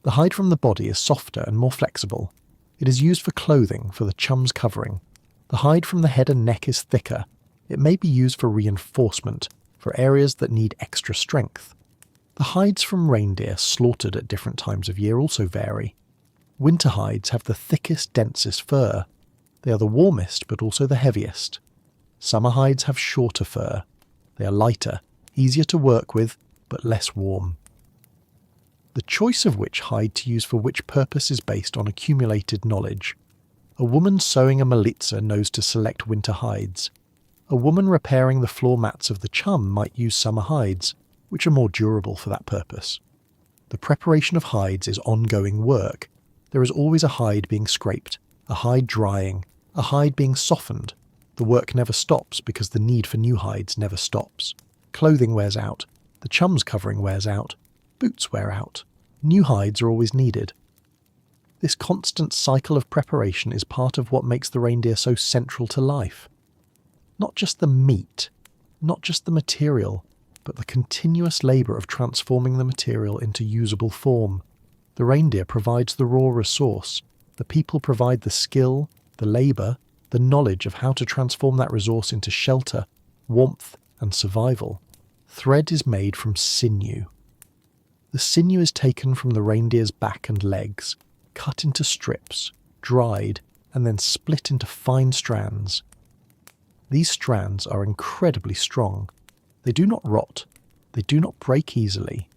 The hide from the body is softer and more flexible. It is used for clothing, for the chum's covering. The hide from the head and neck is thicker. It may be used for reinforcement, for areas that need extra strength. The hides from reindeer slaughtered at different times of year also vary. Winter hides have the thickest, densest fur. They are the warmest, but also the heaviest. Summer hides have shorter fur. They are lighter, easier to work with, but less warm. The choice of which hide to use for which purpose is based on accumulated knowledge. A woman sewing a militsa knows to select winter hides. A woman repairing the floor mats of the chum might use summer hides, which are more durable for that purpose. The preparation of hides is ongoing work. There is always a hide being scraped, a hide drying, a hide being softened. The work never stops because the need for new hides never stops. Clothing wears out, the chum's covering wears out, boots wear out. New hides are always needed. This constant cycle of preparation is part of what makes the reindeer so central to life. Not just the meat, Not just the material, but the continuous labour of transforming the material into usable form. The reindeer provides the raw resource. The people provide the skill, the labour, the knowledge of how to transform that resource into shelter, warmth, and survival. Thread is made from sinew. The sinew is taken from the reindeer's back and legs, cut into strips, dried, and then split into fine strands. These strands are incredibly strong. They do not rot. They do not break easily.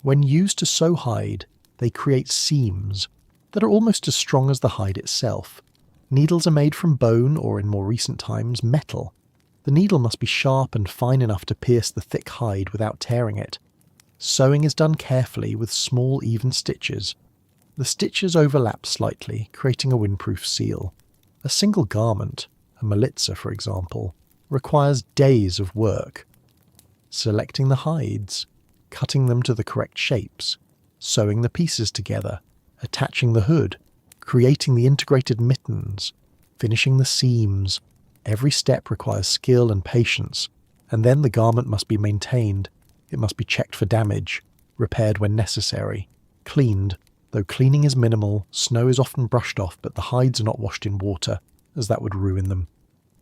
When used to sew hide, they create seams that are almost as strong as the hide itself. Needles are made from bone or, in more recent times, metal. The needle must be sharp and fine enough to pierce the thick hide without tearing it. Sewing is done carefully with small, even stitches. The stitches overlap slightly, creating a windproof seal. A single garment, a militsa for example, requires days of work. Selecting the hides, cutting them to the correct shapes, sewing the pieces together, attaching the hood, creating the integrated mittens, finishing the seams. Every step requires skill and patience, and then the garment must be maintained. It must be checked for damage, repaired when necessary, cleaned. Though cleaning is minimal, snow is often brushed off, but the hides are not washed in water, as that would ruin them.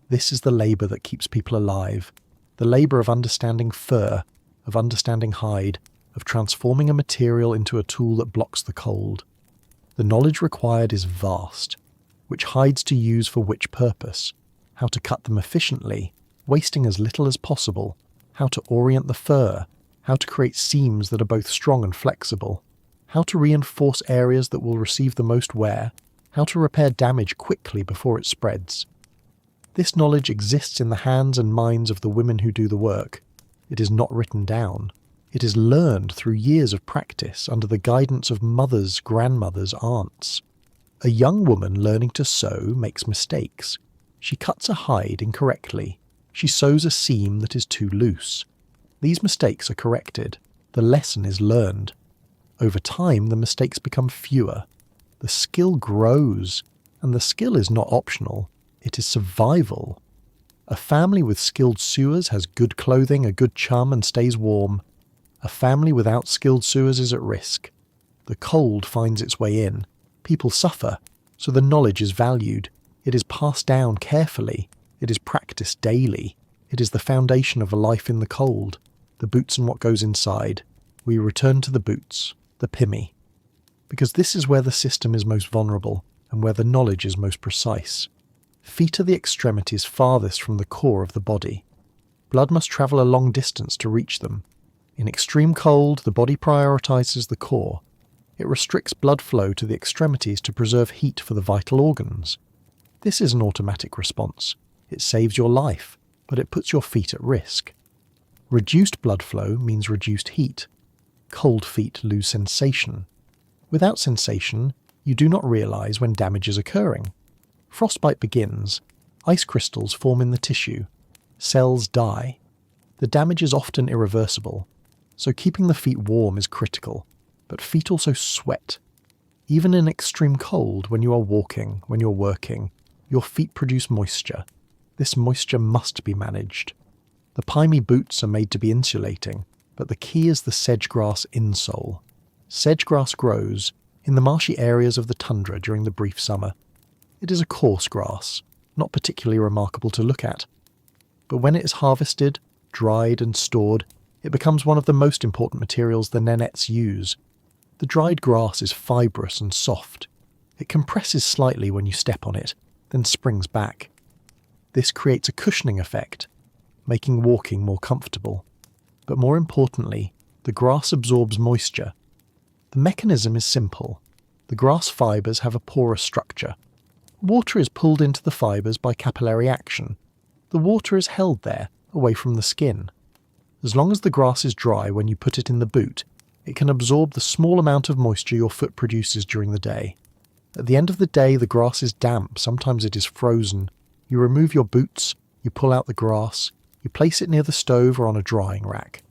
This is the labour that keeps people alive. The labour of understanding fur, of understanding hide, of transforming a material into a tool that blocks the cold. The knowledge required is vast. Which hides to use for which purpose, how to cut them efficiently, wasting as little as possible, how to orient the fur, how to create seams that are both strong and flexible, how to reinforce areas that will receive the most wear, how to repair damage quickly before it spreads. This knowledge exists in the hands and minds of the women who do the work. It is not written down. It is learned through years of practice under the guidance of mothers, grandmothers, aunts. A young woman learning to sew makes mistakes. She cuts a hide incorrectly. She sews a seam that is too loose. These mistakes are corrected. The lesson is learned. Over time, the mistakes become fewer. The skill grows, and the skill is not optional. It is survival. A family with skilled sewers has good clothing, a good chum, and stays warm. A family without skilled sewers is at risk. The cold finds its way in. People suffer, so the knowledge is valued. It is passed down carefully. It is practiced daily. It is the foundation of a life in the cold. The boots and what goes inside. We return to the boots, the pimmy. Because this is where the system is most vulnerable, and where the knowledge is most precise. Feet are the extremities farthest from the core of the body. Blood must travel a long distance to reach them. In extreme cold, the body prioritizes the core. It restricts blood flow to the extremities to preserve heat for the vital organs. This is an automatic response. It saves your life, but it puts your feet at risk. Reduced blood flow means reduced heat. Cold feet lose sensation. Without sensation, you do not realize when damage is occurring. Frostbite begins. Ice crystals form in the tissue. Cells die. The damage is often irreversible, so keeping the feet warm is critical. But feet also sweat. Even in extreme cold, when you are walking, when you're working, your feet produce moisture. This moisture must be managed. The pimey boots are made to be insulating, but the key is the sedgegrass insole. Sedgegrass grows in the marshy areas of the tundra during the brief summer. It is a coarse grass, not particularly remarkable to look at. But when it is harvested, dried and stored, it becomes one of the most important materials the Nenettes use. The dried grass is fibrous and soft. It compresses slightly when you step on it, then springs back. This creates a cushioning effect, making walking more comfortable. But more importantly, the grass absorbs moisture. The mechanism is simple. The grass fibres have a porous structure. Water is pulled into the fibres by capillary action. The water is held there, away from the skin. As long as the grass is dry when you put it in the boot, it can absorb the small amount of moisture your foot produces during the day. At the end of the day, the grass is damp, sometimes it is frozen. You remove your boots, you pull out the grass, you place it near the stove or on a drying rack.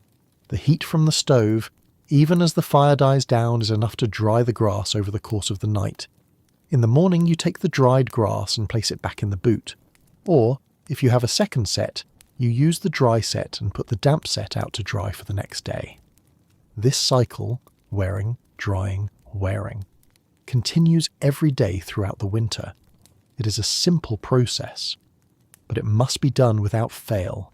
The heat from the stove, even as the fire dies down, is enough to dry the grass over the course of the night. In the morning, you take the dried grass and place it back in the boot. Or, if you have a second set, You use the dry set and put the damp set out to dry for the next day. This cycle, wearing, drying, wearing, continues every day throughout the winter. It is a simple process, but it must be done without fail.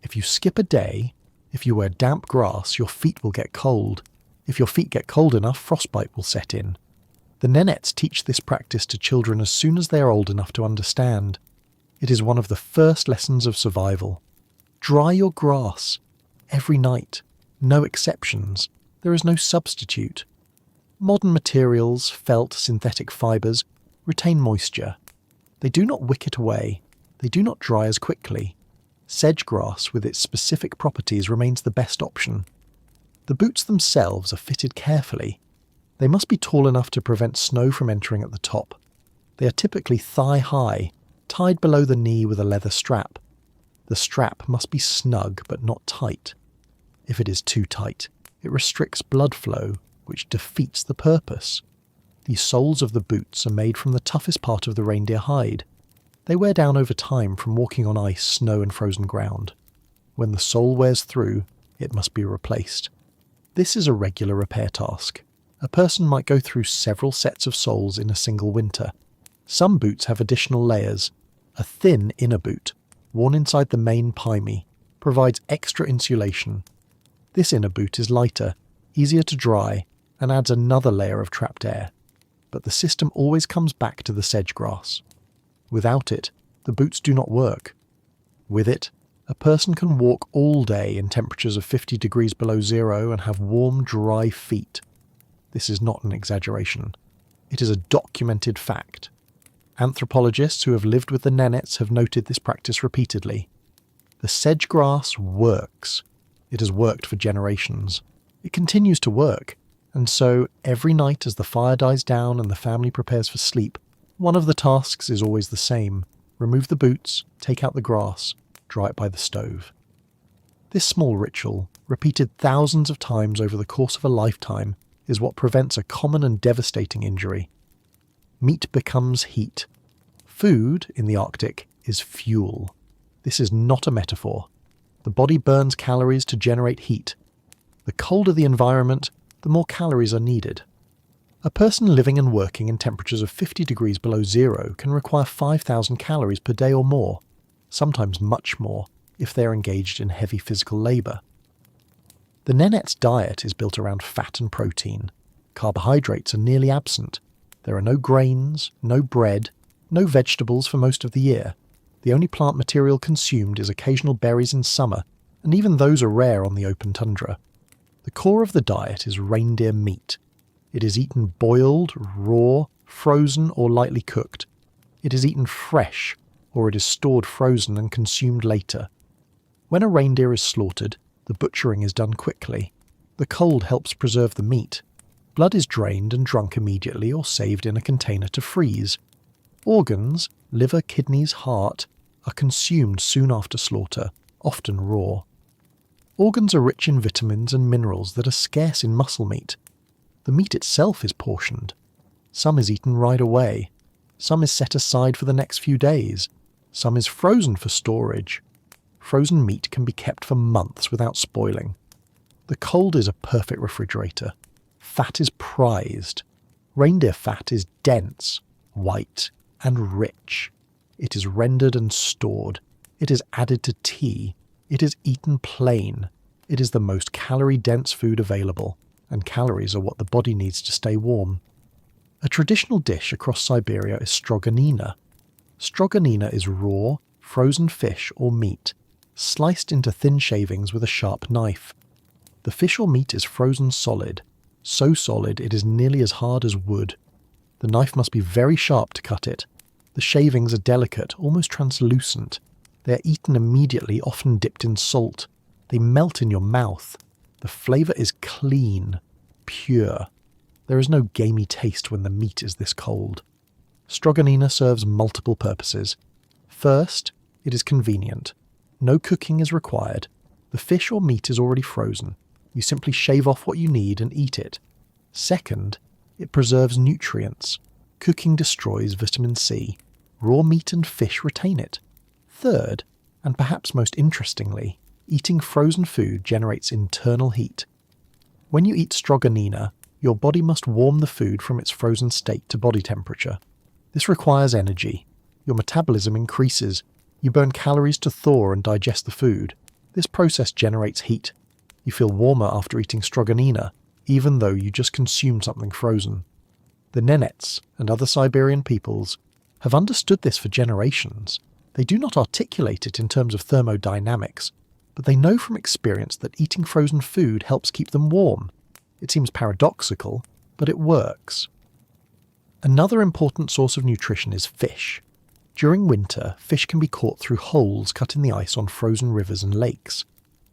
If you skip a day, if you wear damp grass, your feet will get cold. If your feet get cold enough, frostbite will set in. The Nenets teach this practice to children as soon as they are old enough to understand. It is one of the first lessons of survival. Dry your grass every night. No exceptions. There is no substitute. Modern materials, felt, synthetic fibres, retain moisture. They do not wick it away. They do not dry as quickly. Sedge grass, with its specific properties, remains the best option. The boots themselves are fitted carefully. They must be tall enough to prevent snow from entering at the top. They are typically thigh-high, tied below the knee with a leather strap. The strap must be snug but not tight. If it is too tight, it restricts blood flow, which defeats the purpose. The soles of the boots are made from the toughest part of the reindeer hide. They wear down over time from walking on ice, snow and frozen ground. When the sole wears through, it must be replaced. This is a regular repair task. A person might go through several sets of soles in a single winter. Some boots have additional layers. A thin inner boot, worn inside the main pyme, provides extra insulation. This inner boot is lighter, easier to dry, and adds another layer of trapped air. But the system always comes back to the sedge grass. Without it, the boots do not work. With it, a person can walk all day in temperatures of 50 degrees below zero and have warm, dry feet. This is not an exaggeration. It is a documented fact. Anthropologists who have lived with the Nenets have noted this practice repeatedly. The sedge grass works. It has worked for generations. It continues to work, and so every night as the fire dies down and the family prepares for sleep, one of the tasks is always the same. Remove the boots, take out the grass, dry it by the stove. This small ritual, repeated thousands of times over the course of a lifetime, is what prevents a common and devastating injury. Meat becomes heat. Food, in the Arctic, is fuel. This is not a metaphor. The body burns calories to generate heat. The colder the environment, the more calories are needed. A person living and working in temperatures of 50 degrees below zero can require 5,000 calories per day or more, sometimes much more, if they are engaged in heavy physical labour. The Nenets' diet is built around fat and protein. Carbohydrates are nearly absent. There are no grains, no bread, no vegetables for most of the year. The only plant material consumed is occasional berries in summer, and even those are rare on the open tundra. The core of the diet is reindeer meat. It is eaten boiled, raw, frozen or lightly cooked. It is eaten fresh, or it is stored frozen and consumed later. When a reindeer is slaughtered, the butchering is done quickly. The cold helps preserve the meat. Blood is drained and drunk immediately or saved in a container to freeze. Organs, liver, kidneys, heart, are consumed soon after slaughter, often raw. Organs are rich in vitamins and minerals that are scarce in muscle meat. The meat itself is portioned. Some is eaten right away. Some is set aside for the next few days. Some is frozen for storage. Frozen meat can be kept for months without spoiling. The cold is a perfect refrigerator. Fat is prized. Reindeer fat is dense, white, and rich. It is rendered and stored. It is added to tea. It is eaten plain. It is the most calorie-dense food available, and calories are what the body needs to stay warm. A traditional dish across Siberia is stroganina. Stroganina is raw, frozen fish or meat, sliced into thin shavings with a sharp knife. The fish or meat is frozen solid, so solid it is nearly as hard as wood. The knife must be very sharp to cut it. The shavings are delicate, almost translucent. They are eaten immediately, often dipped in salt. They melt in your mouth. The flavour is clean, pure. There is no gamey taste when the meat is this cold. Stroganina serves multiple purposes. First, it is convenient. No cooking is required. The fish or meat is already frozen. You simply shave off what you need and eat it. Second, it preserves nutrients. Cooking destroys vitamin C. Raw meat and fish retain it. Third, And perhaps most interestingly, eating frozen food generates internal heat. When you eat stroganina, your body must warm the food from its frozen state to body temperature. This requires energy. Your metabolism increases. You burn calories to thaw and digest the food. This process generates heat. You feel warmer after eating stroganina, even though you just consumed something frozen. The Nenets and other Siberian peoples have understood this for generations. They do not articulate it in terms of thermodynamics, but they know from experience that eating frozen food helps keep them warm. It seems paradoxical, but it works. Another important source of nutrition is fish. During winter, fish can be caught through holes cut in the ice on frozen rivers and lakes.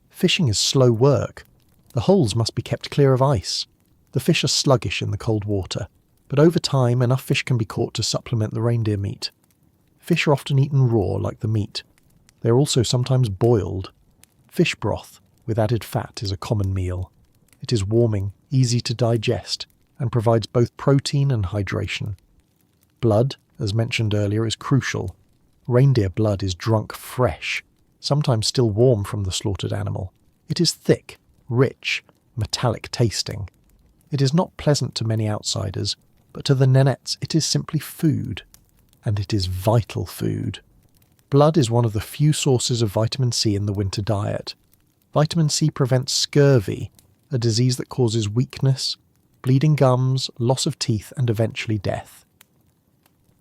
Fishing is slow work. The holes must be kept clear of ice. The fish are sluggish in the cold water, but over time enough fish can be caught to supplement the reindeer meat. Fish are often eaten raw like the meat. They are also sometimes boiled. Fish broth with added fat is a common meal. It is warming, easy to digest, and provides both protein and hydration. Blood, as mentioned earlier, is crucial. Reindeer blood is drunk fresh, sometimes still warm from the slaughtered animal. It is thick, rich, metallic tasting. It is not pleasant to many outsiders, but to the Nenets it is simply food. And it is vital food. Blood is one of the few sources of vitamin C in the winter diet. Vitamin C prevents scurvy, a disease that causes weakness, bleeding gums, loss of teeth, and eventually death.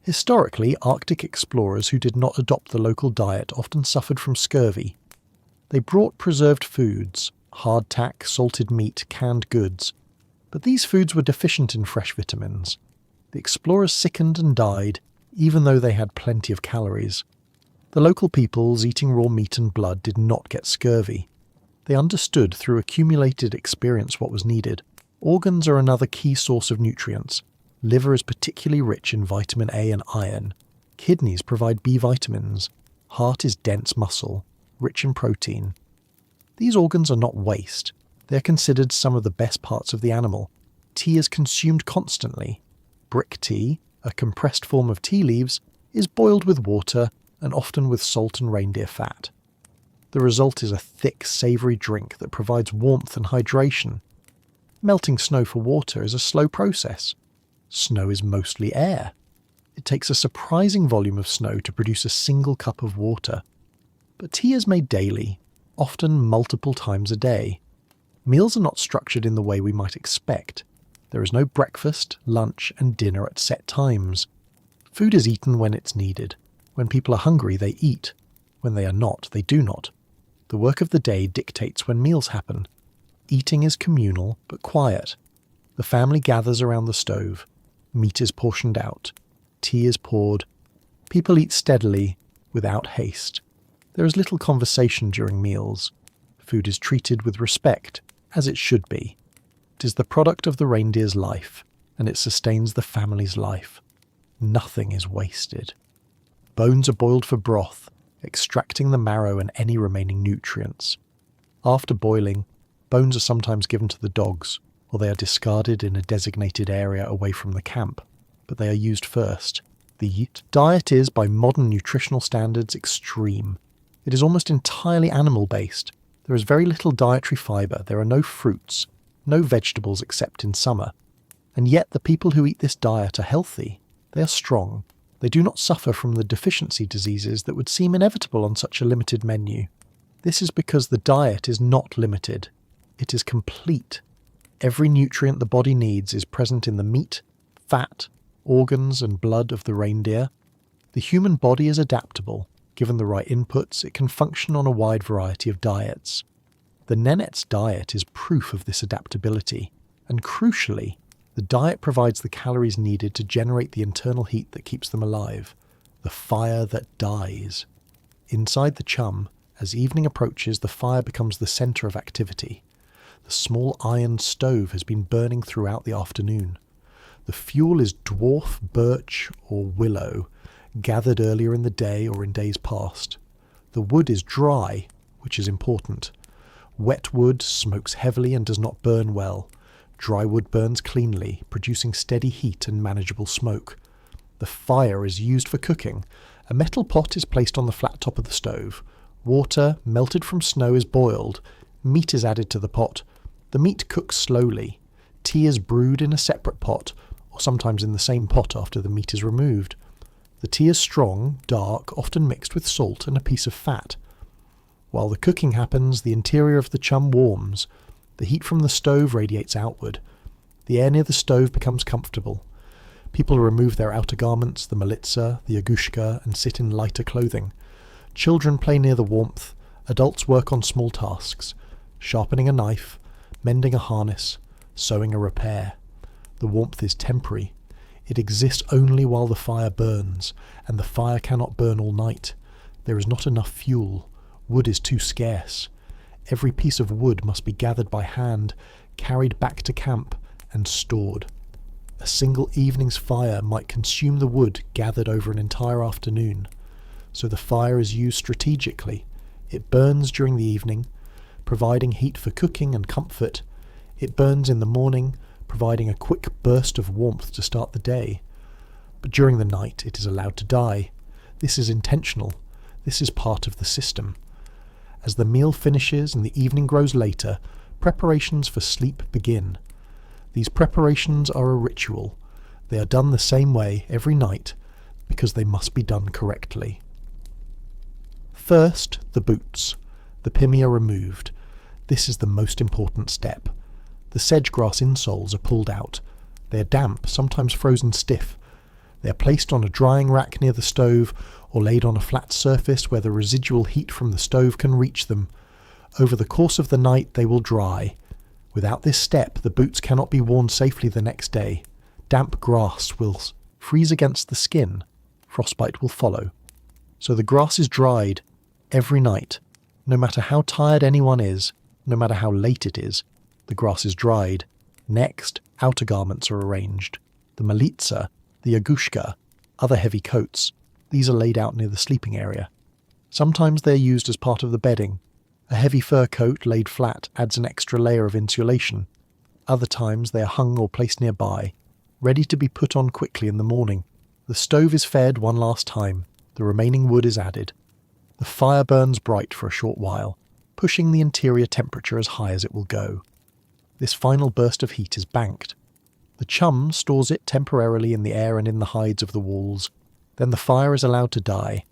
Historically, Arctic explorers who did not adopt the local diet often suffered from scurvy. They brought preserved foods, hardtack, salted meat, canned goods, but these foods were deficient in fresh vitamins. The explorers sickened and died, even though they had plenty of calories. The local peoples eating raw meat and blood did not get scurvy. They understood through accumulated experience what was needed. Organs are another key source of nutrients. Liver is particularly rich in vitamin A and iron. Kidneys provide B vitamins. Heart is dense muscle, rich in protein. These organs are not waste. They are considered some of the best parts of the animal. Tea is consumed constantly. Brick tea, a compressed form of tea leaves, is boiled with water and often with salt and reindeer fat. The result is a thick, savoury drink that provides warmth and hydration. Melting snow for water is a slow process. Snow is mostly air. It takes a surprising volume of snow to produce a single cup of water. But tea is made daily, often multiple times a day. Meals are not structured in the way we might expect. There is no breakfast, lunch, and dinner at set times. Food is eaten when it's needed. When people are hungry, they eat. When they are not, they do not. The work of the day dictates when meals happen. Eating is communal, but quiet. The family gathers around the stove. Meat is portioned out. Tea is poured. People eat steadily, without haste. There is little conversation during meals. Food is treated with respect, as it should be. It is the product of the reindeer's life, and it sustains the family's life. Nothing is wasted. Bones are boiled for broth, extracting the marrow and any remaining nutrients. After boiling, bones are sometimes given to the dogs, or they are discarded in a designated area away from the camp, but they are used first. The diet is, by modern nutritional standards, extreme. It is almost entirely animal-based. There is very little dietary fibre, there are no fruits, no vegetables except in summer. And yet the people who eat this diet are healthy. They are strong. They do not suffer from the deficiency diseases that would seem inevitable on such a limited menu. This is because the diet is not limited. It is complete. Every nutrient the body needs is present in the meat, fat, organs and blood of the reindeer. The human body is adaptable. Given the right inputs, it can function on a wide variety of diets. The Nenets' diet is proof of this adaptability, and crucially, the diet provides the calories needed to generate the internal heat that keeps them alive, the fire that dies. Inside the chum, as evening approaches, the fire becomes the centre of activity. The small iron stove has been burning throughout the afternoon. The fuel is dwarf birch or willow, gathered earlier in the day or in days past. The wood is dry, which is important. Wet wood smokes heavily and does not burn well. Dry wood burns cleanly, producing steady heat and manageable smoke. The fire is used for cooking. A metal pot is placed on the flat top of the stove. Water, melted from snow, is boiled. Meat is added to the pot. The meat cooks slowly. Tea is brewed in a separate pot, or sometimes in the same pot after the meat is removed. The tea is strong, dark, often mixed with salt and a piece of fat. While the cooking happens, the interior of the chum warms. The heat from the stove radiates outward. The air near the stove becomes comfortable. People remove their outer garments, the militsa, the yagushka, and sit in lighter clothing. Children play near the warmth. Adults work on small tasks, sharpening a knife, mending a harness, sewing a repair. The warmth is temporary. It exists only while the fire burns, and the fire cannot burn all night. There is not enough fuel. Wood is too scarce. Every piece of wood must be gathered by hand, carried back to camp, and stored. A single evening's fire might consume the wood gathered over an entire afternoon. So the fire is used strategically. It burns during the evening, providing heat for cooking and comfort. It burns in the morning, providing a quick burst of warmth to start the day. But during the night it is allowed to die. This is intentional. This is part of the system. As the meal finishes and the evening grows later, preparations for sleep begin. These preparations are a ritual. They are done the same way every night because they must be done correctly. First, the boots. The pimi are removed. This is the most important step. The sedge-grass insoles are pulled out. They are damp, sometimes frozen stiff. They are placed on a drying rack near the stove or laid on a flat surface where the residual heat from the stove can reach them. Over the course of the night they will dry. Without this step, the boots cannot be worn safely the next day. Damp grass will freeze against the skin. Frostbite will follow. So the grass is dried every night. No matter how tired anyone is, no matter how late it is, the grass is dried. Next, outer garments are arranged. The militsa, the yagushka, other heavy coats, these are laid out near the sleeping area. Sometimes they are used as part of the bedding. A heavy fur coat laid flat adds an extra layer of insulation. Other times they are hung or placed nearby, ready to be put on quickly in the morning. The stove is fed one last time. The remaining wood is added. The fire burns bright for a short while, pushing the interior temperature as high as it will go. This final burst of heat is banked. The chum stores it temporarily in the air and in the hides of the walls. Then the fire is allowed to die.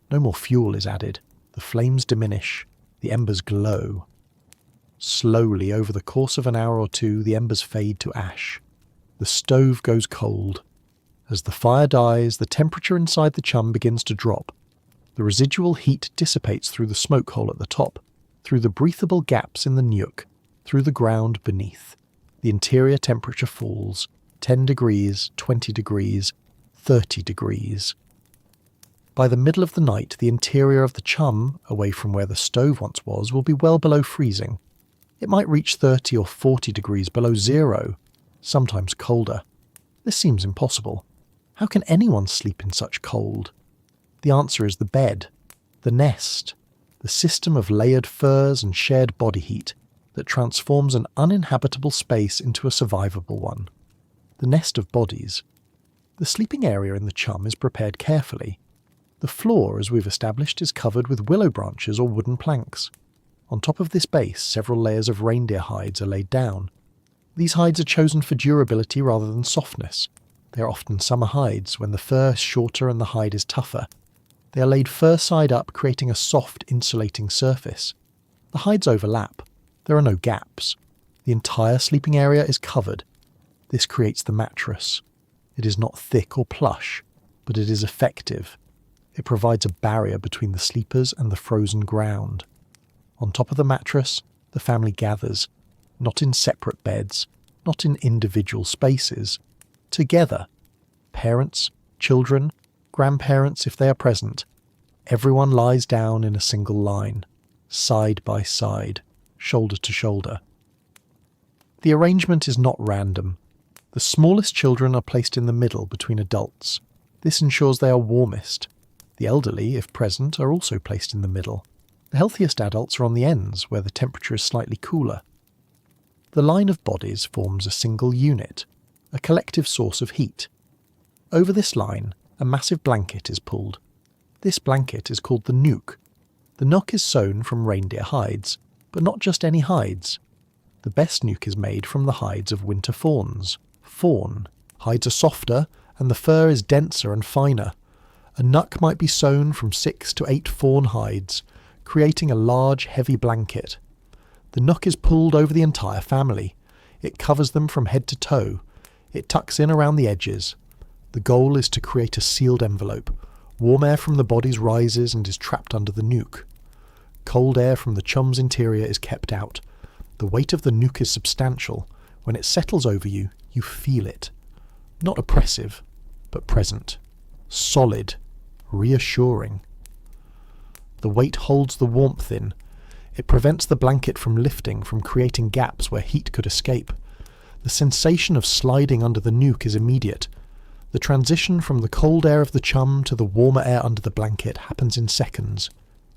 No more fuel is added. The flames diminish. The embers glow. Slowly, over the course of an hour or two, the embers fade to ash. The stove goes cold. As the fire dies, the temperature inside the chum begins to drop. The residual heat dissipates through the smoke hole at the top, through the breathable gaps in the nyuk, through the ground beneath. The interior temperature falls 10 degrees, 20 degrees, 30 degrees. By the middle of the night, the interior of the chum, away from where the stove once was, will be well below freezing. It might reach 30 or 40 degrees below zero, sometimes colder. This seems impossible. How can anyone sleep in such cold? The answer is the bed, the nest, the system of layered furs and shared body heat that transforms an uninhabitable space into a survivable one. The nest of bodies. The sleeping area in the chum is prepared carefully. The floor, as we've established, is covered with willow branches or wooden planks. On top of this base, several layers of reindeer hides are laid down. These hides are chosen for durability rather than softness. They are often summer hides when the fur is shorter and the hide is tougher. They are laid fur side up, creating a soft, insulating surface. The hides overlap. There are no gaps. The entire sleeping area is covered. This creates the mattress. It is not thick or plush, but it is effective. It provides a barrier between the sleepers and the frozen ground. On top of the mattress, the family gathers, not in separate beds, not in individual spaces, together. Parents, children, grandparents if they are present. Everyone lies down in a single line, side by side, shoulder to shoulder. The arrangement is not random. The smallest children are placed in the middle between adults. This ensures they are warmest. The elderly, if present, are also placed in the middle. The healthiest adults are on the ends, where the temperature is slightly cooler. The line of bodies forms a single unit, a collective source of heat. Over this line, a massive blanket is pulled. This blanket is called the nuke. The nook is sewn from reindeer hides, but not just any hides. The best nuke is made from the hides of winter fawns. Fawn. Hides are softer, and the fur is denser and finer. A nuck might be sewn from 6 to 8 fawn hides, creating a large, heavy blanket. The nook is pulled over the entire family. It covers them from head to toe. It tucks in around the edges. The goal is to create a sealed envelope. Warm air from the bodies rises and is trapped under the nuke. Cold air from the chum's interior is kept out. The weight of the nuke is substantial. When it settles over you, you feel it. Not oppressive, but present. Solid. Reassuring. The weight holds the warmth in. It prevents the blanket from lifting, from creating gaps where heat could escape. The sensation of sliding under the nuke is immediate. The transition from the cold air of the chum to the warmer air under the blanket happens in seconds.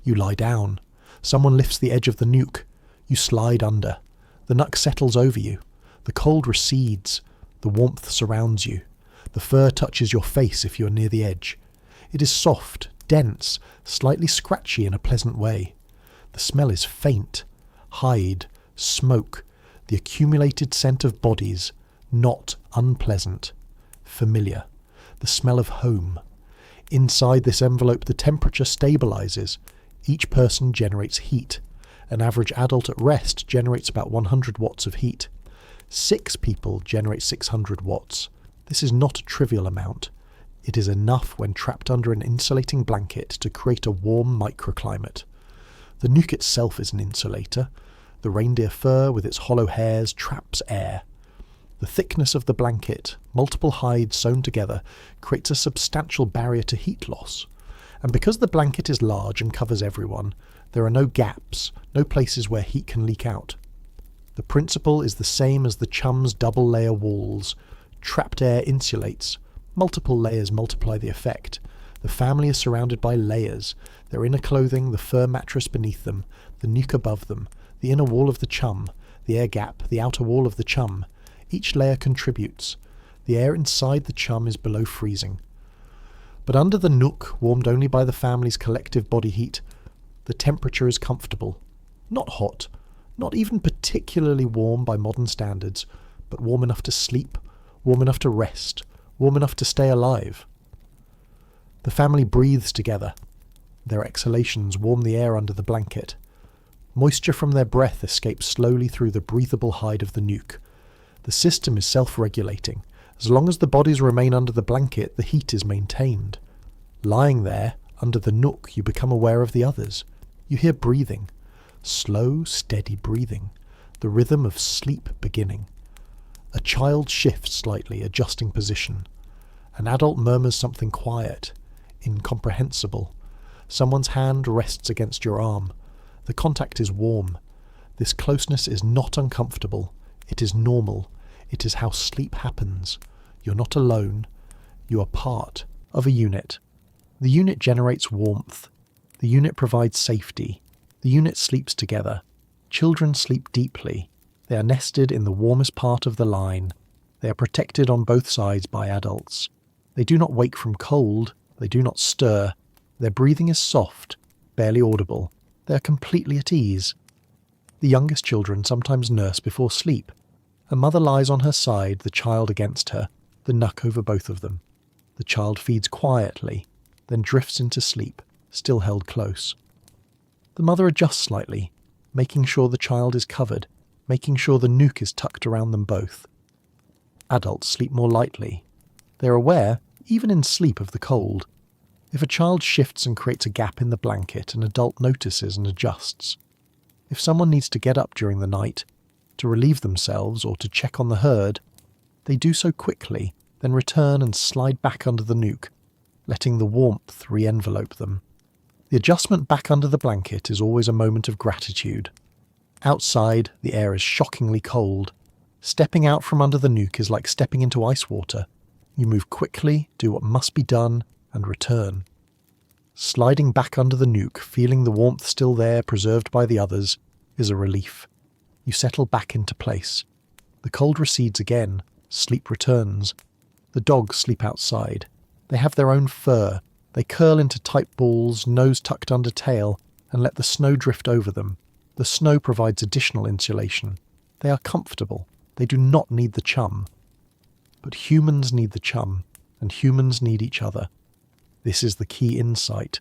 You lie down. Someone lifts the edge of the nuke. You slide under. The nuck settles over you. The cold recedes. The warmth surrounds you. The fur touches your face if you are near the edge. It is soft, dense, slightly scratchy in a pleasant way. The smell is faint. Hide, smoke, the accumulated scent of bodies, not unpleasant. Familiar. The smell of home. Inside this envelope the temperature stabilizes. Each person generates heat. An average adult at rest generates about 100 watts of heat. 6 people generate 600 watts. This is not a trivial amount. It is enough when trapped under an insulating blanket to create a warm microclimate. The nuke itself is an insulator. The reindeer fur with its hollow hairs traps air. The thickness of the blanket, multiple hides sewn together, creates a substantial barrier to heat loss. And because the blanket is large and covers everyone, there are no gaps, no places where heat can leak out. The principle is the same as the chum's double-layer walls. Trapped air insulates. Multiple layers multiply the effect. The family is surrounded by layers. Their inner clothing, the fur mattress beneath them, the nuke above them, the inner wall of the chum, the air gap, the outer wall of the chum. Each layer contributes. The air inside the chum is below freezing. But under the nook, warmed only by the family's collective body heat, the temperature is comfortable. Not hot, not even particularly warm by modern standards, but warm enough to sleep, warm enough to rest, warm enough to stay alive. The family breathes together. Their exhalations warm the air under the blanket. Moisture from their breath escapes slowly through the breathable hide of the nuke. The system is self-regulating. As long as the bodies remain under the blanket, the heat is maintained. Lying there, under the nook, you become aware of the others. You hear breathing. Slow, steady breathing. The rhythm of sleep beginning. A child shifts slightly, adjusting position. An adult murmurs something quiet, incomprehensible. Someone's hand rests against your arm. The contact is warm. This closeness is not uncomfortable. It is normal. It is how sleep happens. You're not alone. You are part of a unit. The unit generates warmth. The unit provides safety. The unit sleeps together. Children sleep deeply. They are nested in the warmest part of the line. They are protected on both sides by adults. They do not wake from cold. They do not stir. Their breathing is soft, barely audible. They are completely at ease. The youngest children sometimes nurse before sleep. A mother lies on her side, the child against her, the nuck over both of them. The child feeds quietly, then drifts into sleep, still held close. The mother adjusts slightly, making sure the child is covered, making sure the nuke is tucked around them both. Adults sleep more lightly. They are aware, even in sleep, of the cold. If a child shifts and creates a gap in the blanket, an adult notices and adjusts. If someone needs to get up during the night, to relieve themselves or to check on the herd, they do so quickly, then return and slide back under the nuke, letting the warmth re-envelope them. The adjustment back under the blanket is always a moment of gratitude. Outside, the air is shockingly cold. Stepping out from under the nuke is like stepping into ice water. You move quickly, do what must be done, and return. Sliding back under the nuke, feeling the warmth still there, preserved by the others, is a relief. You settle back into place. The cold recedes again. Sleep returns. The dogs sleep outside. They have their own fur. They curl into tight balls, nose tucked under tail. and let the snow drift over them. The snow provides additional insulation. They are comfortable. They do not need the chum. But humans need the chum, and humans need each other. This is the key insight.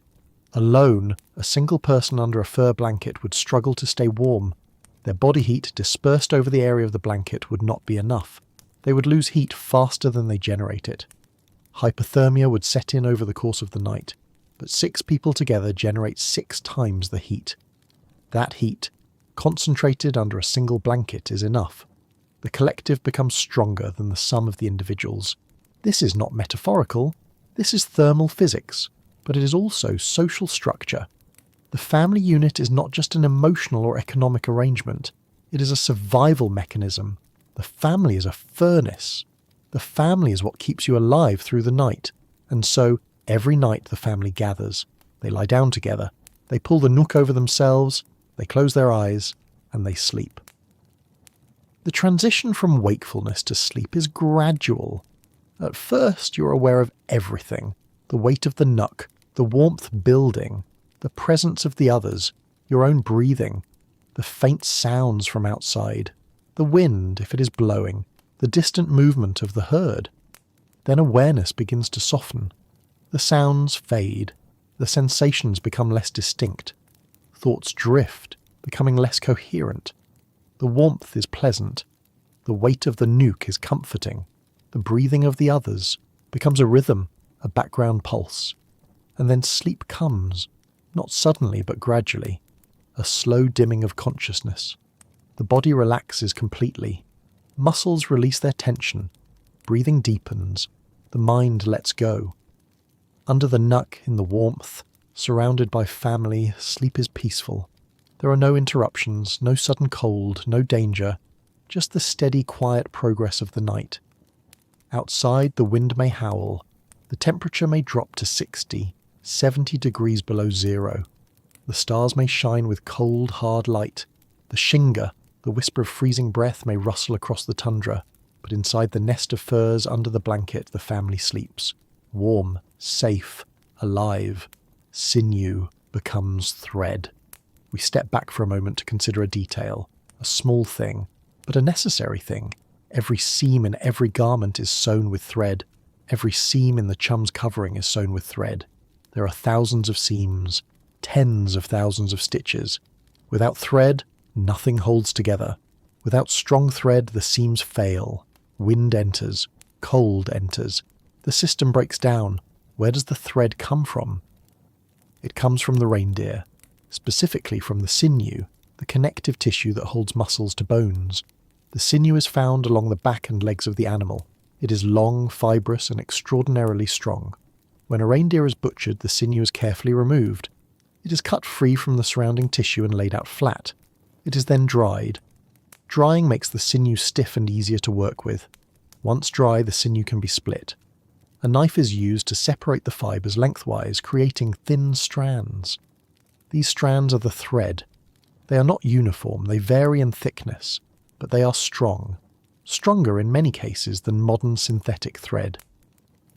Alone, a single person under a fur blanket would struggle to stay warm. Their body heat dispersed over the area of the blanket would not be enough. They would lose heat faster than they generate it. Hypothermia would set in over the course of the night, but 6 people together generate 6 times the heat. That heat, concentrated under a single blanket, is enough. The collective becomes stronger than the sum of the individuals. This is not metaphorical. This is thermal physics, but it is also social structure. The family unit is not just an emotional or economic arrangement. It is a survival mechanism. The family is a furnace. The family is what keeps you alive through the night. And so, every night the family gathers. They lie down together. They pull the nook over themselves. They close their eyes. And they sleep. The transition from wakefulness to sleep is gradual. At first, you're aware of everything. The weight of the nook, the warmth building, the presence of the others, your own breathing, the faint sounds from outside, the wind, if it is blowing, the distant movement of the herd. Then awareness begins to soften. The sounds fade. The sensations become less distinct. Thoughts drift, becoming less coherent. The warmth is pleasant. The weight of the nuke is comforting. The breathing of the others becomes a rhythm, a background pulse. And then sleep comes, not suddenly but gradually, a slow dimming of consciousness. The body relaxes completely. Muscles release their tension. Breathing deepens. The mind lets go. Under the nook, in the warmth, surrounded by family, sleep is peaceful. There are no interruptions, no sudden cold, no danger, just the steady, quiet progress of the night. Outside, the wind may howl. The temperature may drop to 60, 70 degrees below zero. The stars may shine with cold, hard light. The shinga, the whisper of freezing breath, may rustle across the tundra, but inside the nest of furs under the blanket the family sleeps. Warm, safe, alive. Sinew becomes thread. We step back for a moment to consider a detail, a small thing, but a necessary thing. Every seam in every garment is sewn with thread. Every seam in the chum's covering is sewn with thread. There are thousands of seams, tens of thousands of stitches. Without thread, nothing holds together. Without strong thread, the seams fail. Wind enters. Cold enters. The system breaks down. Where does the thread come from? It comes from the reindeer, specifically from the sinew, the connective tissue that holds muscles to bones. The sinew is found along the back and legs of the animal. It is long, fibrous, and extraordinarily strong. When a reindeer is butchered, the sinew is carefully removed. It is cut free from the surrounding tissue and laid out flat. It is then dried. Drying makes the sinew stiff and easier to work with. Once dry, the sinew can be split. A knife is used to separate the fibres lengthwise, creating thin strands. These strands are the thread. They are not uniform, they vary in thickness, but they are strong. Stronger in many cases than modern synthetic thread.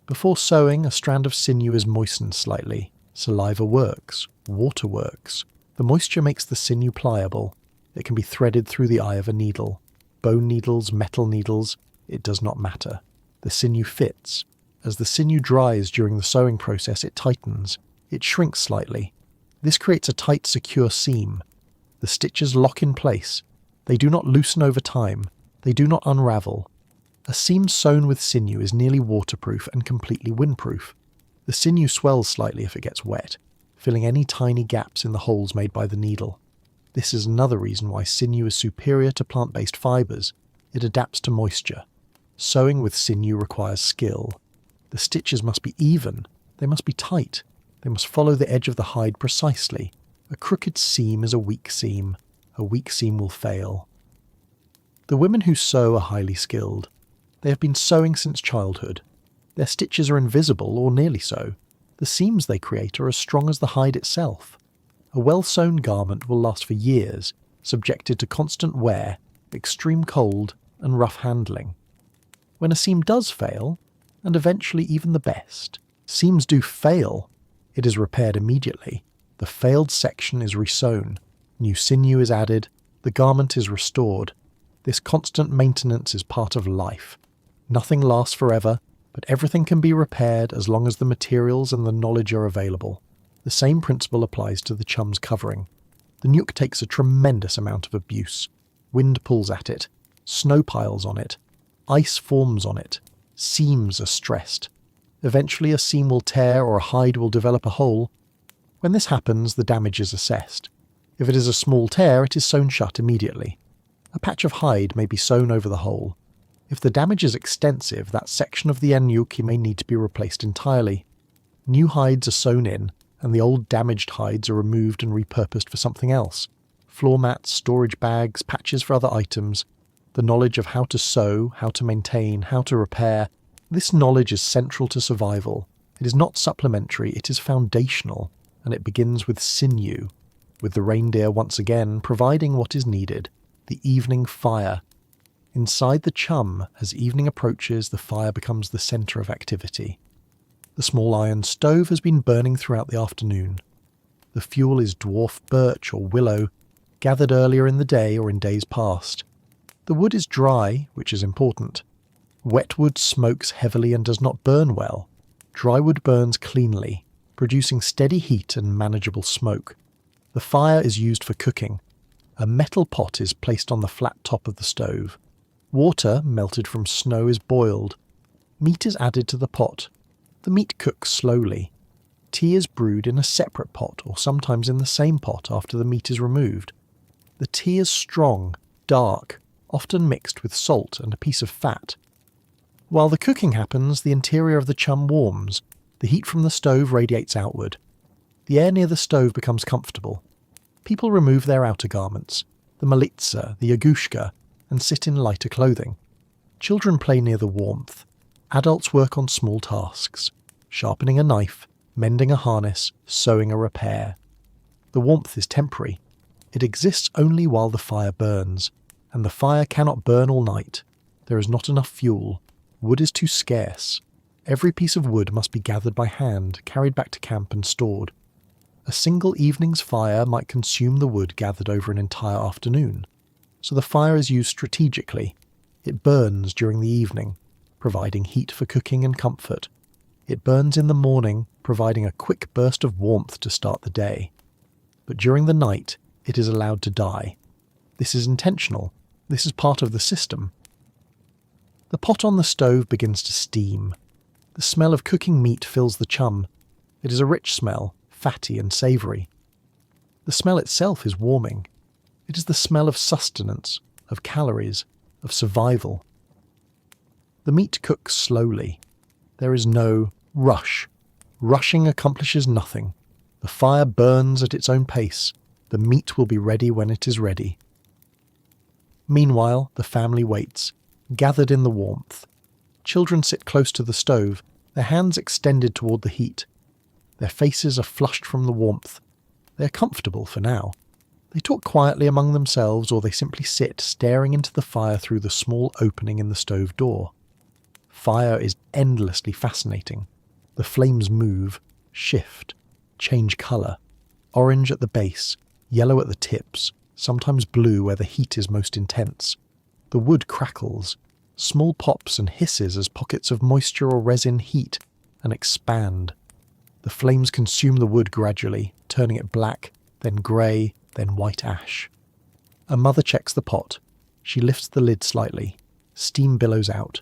Before sewing, a strand of sinew is moistened slightly. Saliva works. Water works. The moisture makes the sinew pliable. It can be threaded through the eye of a needle. Bone needles, metal needles, it does not matter. The sinew fits. As the sinew dries during the sewing process, it tightens. It shrinks slightly. This creates a tight, secure seam. The stitches lock in place. They do not loosen over time. They do not unravel. A seam sewn with sinew is nearly waterproof and completely windproof. The sinew swells slightly if it gets wet, filling any tiny gaps in the holes made by the needle. This is another reason why sinew is superior to plant-based fibres. It adapts to moisture. Sewing with sinew requires skill. The stitches must be even. They must be tight. They must follow the edge of the hide precisely. A crooked seam is a weak seam. A weak seam will fail. The women who sew are highly skilled. They have been sewing since childhood. Their stitches are invisible, or nearly so. The seams they create are as strong as the hide itself. A well-sewn garment will last for years, subjected to constant wear, extreme cold, and rough handling. When a seam does fail, and eventually even the best, seams do fail, it is repaired immediately. The failed section is resewn, new sinew is added, the garment is restored. This constant maintenance is part of life. Nothing lasts forever, but everything can be repaired as long as the materials and the knowledge are available. The same principle applies to the chum's covering. The nuke takes a tremendous amount of abuse. Wind pulls at it, snow piles on it, ice forms on it, seams are stressed. Eventually a seam will tear or a hide will develop a hole. When this happens, the damage is assessed. If it is a small tear, it is sewn shut immediately. A patch of hide may be sewn over the hole. If the damage is extensive, that section of the enuki may need to be replaced entirely. New hides are sewn in, and the old damaged hides are removed and repurposed for something else. Floor mats, storage bags, patches for other items. The knowledge of how to sew, how to maintain, how to repair. This knowledge is central to survival. It is not supplementary, it is foundational, and it begins with sinew, with the reindeer once again providing what is needed, the evening fire. Inside the chum, as evening approaches, the fire becomes the centre of activity. The small iron stove has been burning throughout the afternoon. The fuel is dwarf birch or willow, gathered earlier in the day or in days past. The wood is dry, which is important. Wet wood smokes heavily and does not burn well. Dry wood burns cleanly, producing steady heat and manageable smoke. The fire is used for cooking. A metal pot is placed on the flat top of the stove. Water, melted from snow, is boiled. Meat is added to the pot. The meat cooks slowly. Tea is brewed in a separate pot or sometimes in the same pot after the meat is removed. The tea is strong, dark, often mixed with salt and a piece of fat. While the cooking happens, the interior of the chum warms. The heat from the stove radiates outward. The air near the stove becomes comfortable. People remove their outer garments, the malitsa, the yagushka, and sit in lighter clothing. Children play near the warmth. Adults work on small tasks, sharpening a knife, mending a harness, sewing a repair. The warmth is temporary. It exists only while the fire burns, and the fire cannot burn all night. There is not enough fuel. Wood is too scarce. Every piece of wood must be gathered by hand, carried back to camp and stored. A single evening's fire might consume the wood gathered over an entire afternoon, so the fire is used strategically. It burns during the evening, providing heat for cooking and comfort. It burns in the morning, providing a quick burst of warmth to start the day. But during the night, it is allowed to die. This is intentional. This is part of the system. The pot on the stove begins to steam. The smell of cooking meat fills the chum. It is a rich smell, fatty and savoury. The smell itself is warming. It is the smell of sustenance, of calories, of survival. The meat cooks slowly. There is no rush. Rushing accomplishes nothing. The fire burns at its own pace. The meat will be ready when it is ready. Meanwhile, the family waits, gathered in the warmth. Children sit close to the stove, their hands extended toward the heat. Their faces are flushed from the warmth. They are comfortable for now. They talk quietly among themselves, or they simply sit staring into the fire through the small opening in the stove door. Fire is endlessly fascinating. The flames move, shift, change colour. Orange at the base, yellow at the tips, sometimes blue where the heat is most intense. The wood crackles. Small pops and hisses as pockets of moisture or resin heat and expand. The flames consume the wood gradually, turning it black, then grey, then white ash. A mother checks the pot. She lifts the lid slightly. Steam billows out.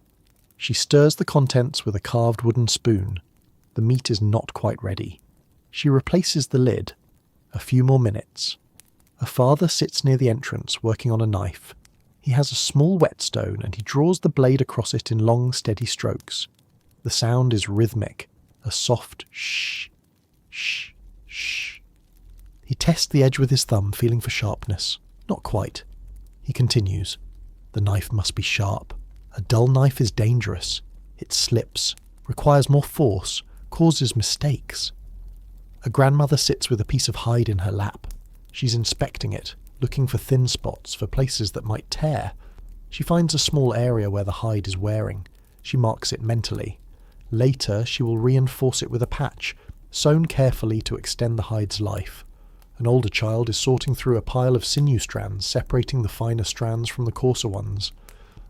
She stirs the contents with a carved wooden spoon. The meat is not quite ready. She replaces the lid. A few more minutes. A father sits near the entrance, working on a knife. He has a small whetstone and he draws the blade across it in long, steady strokes. The sound is rhythmic, a soft shh, shh, shh. He tests the edge with his thumb, feeling for sharpness. Not quite. He continues. The knife must be sharp. A dull knife is dangerous. It slips, requires more force, causes mistakes. A grandmother sits with a piece of hide in her lap. She's inspecting it, looking for thin spots, for places that might tear. She finds a small area where the hide is wearing. She marks it mentally. Later, she will reinforce it with a patch, sewn carefully to extend the hide's life. An older child is sorting through a pile of sinew strands, separating the finer strands from the coarser ones.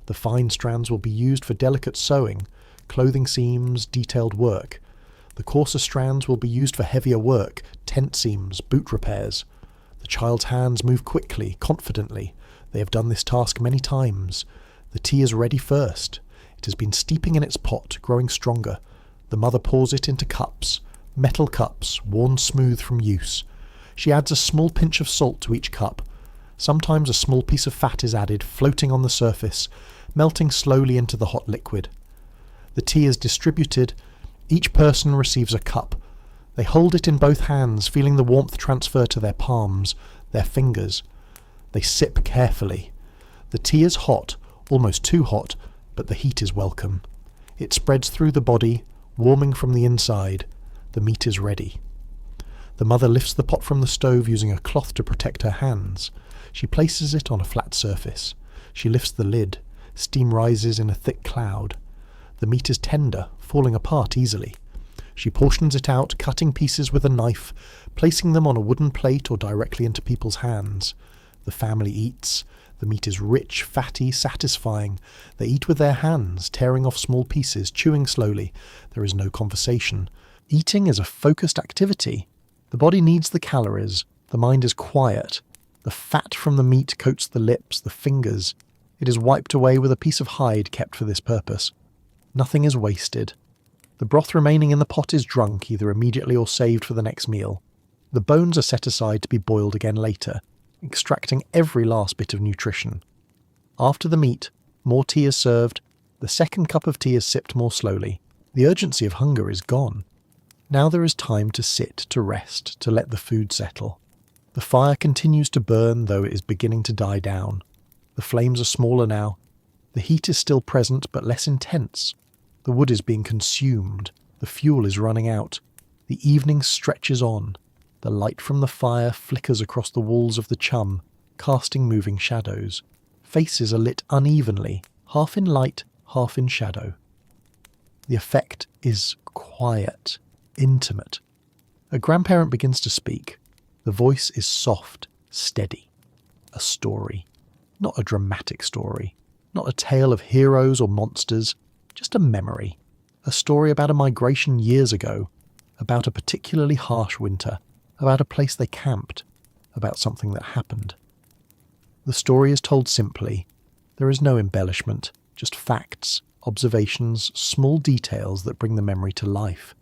The fine strands will be used for delicate sewing, clothing seams, detailed work. The coarser strands will be used for heavier work, tent seams, boot repairs. The child's hands move quickly, confidently. They have done this task many times. The tea is ready first. It has been steeping in its pot, growing stronger. The mother pours it into cups, metal cups, worn smooth from use. She adds a small pinch of salt to each cup. Sometimes a small piece of fat is added, floating on the surface, melting slowly into the hot liquid. The tea is distributed. Each person receives a cup. They hold it in both hands, feeling the warmth transfer to their palms, their fingers. They sip carefully. The tea is hot, almost too hot, but the heat is welcome. It spreads through the body, warming from the inside. The meat is ready. The mother lifts the pot from the stove using a cloth to protect her hands. She places it on a flat surface. She lifts the lid. Steam rises in a thick cloud. The meat is tender, falling apart easily. She portions it out, cutting pieces with a knife, placing them on a wooden plate or directly into people's hands. The family eats. The meat is rich, fatty, satisfying. They eat with their hands, tearing off small pieces, chewing slowly. There is no conversation. Eating is a focused activity. The body needs the calories. The mind is quiet. The fat from the meat coats the lips, the fingers. It is wiped away with a piece of hide kept for this purpose. Nothing is wasted. The broth remaining in the pot is drunk, either immediately or saved for the next meal. The bones are set aside to be boiled again later, extracting every last bit of nutrition. After the meat, more tea is served. The second cup of tea is sipped more slowly. The urgency of hunger is gone. Now there is time to sit, to rest, to let the food settle. The fire continues to burn, though it is beginning to die down. The flames are smaller now. The heat is still present, but less intense. The wood is being consumed. The fuel is running out. The evening stretches on. The light from the fire flickers across the walls of the chum, casting moving shadows. Faces are lit unevenly, half in light, half in shadow. The effect is quiet, intimate. A grandparent begins to speak. The voice is soft, steady. A story. Not a dramatic story. Not a tale of heroes or monsters. Just a memory. A story about a migration years ago. About a particularly harsh winter. About a place they camped. About something that happened. The story is told simply. There is no embellishment. Just facts, observations, small details that bring the memory to life.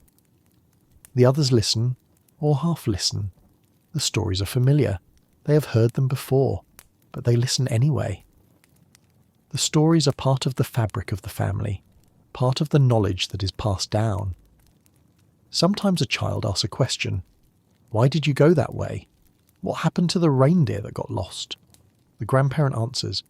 The others listen, or half listen. The stories are familiar. They have heard them before, but they listen anyway. The stories are part of the fabric of the family, part of the knowledge that is passed down. Sometimes a child asks a question. Why did you go that way? What happened to the reindeer that got lost? The grandparent answers.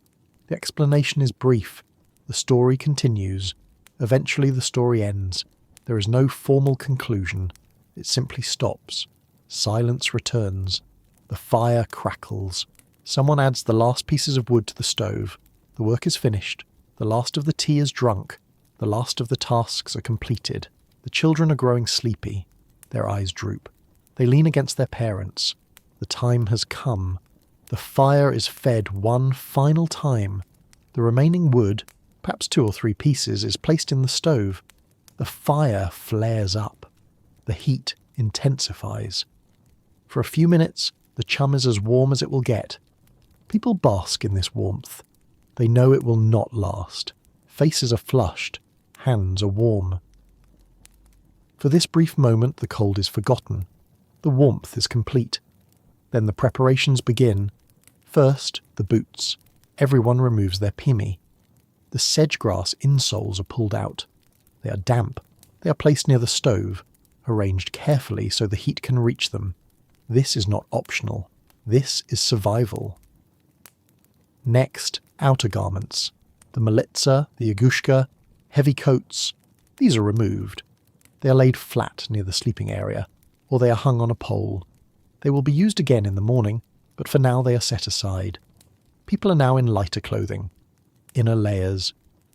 The explanation is brief. The story continues. Eventually the story ends. There is no formal conclusion. It simply stops. Silence returns. The fire crackles. Someone adds the last pieces of wood to the stove. The work is finished. The last of the tea is drunk. The last of the tasks are completed. The children are growing sleepy. Their eyes droop. They lean against their parents. The time has come. The fire is fed one final time. The remaining wood, perhaps 2 or 3 pieces, is placed in the stove. The fire flares up. The heat intensifies. For a few minutes, the chum is as warm as it will get. People bask in this warmth. They know it will not last. Faces are flushed. Hands are warm. For this brief moment, the cold is forgotten. The warmth is complete. Then the preparations begin. First, the boots. Everyone removes their pimi. The sedge-grass insoles are pulled out. They are damp. They are placed near the stove, arranged carefully so the heat can reach them. This is not optional. This is survival. Next, outer garments. The melitza, the yagushka, heavy coats. These are removed. They are laid flat near the sleeping area, or they are hung on a pole. They will be used again in the morning, but for now they are set aside. People are now in lighter clothing. Inner layers.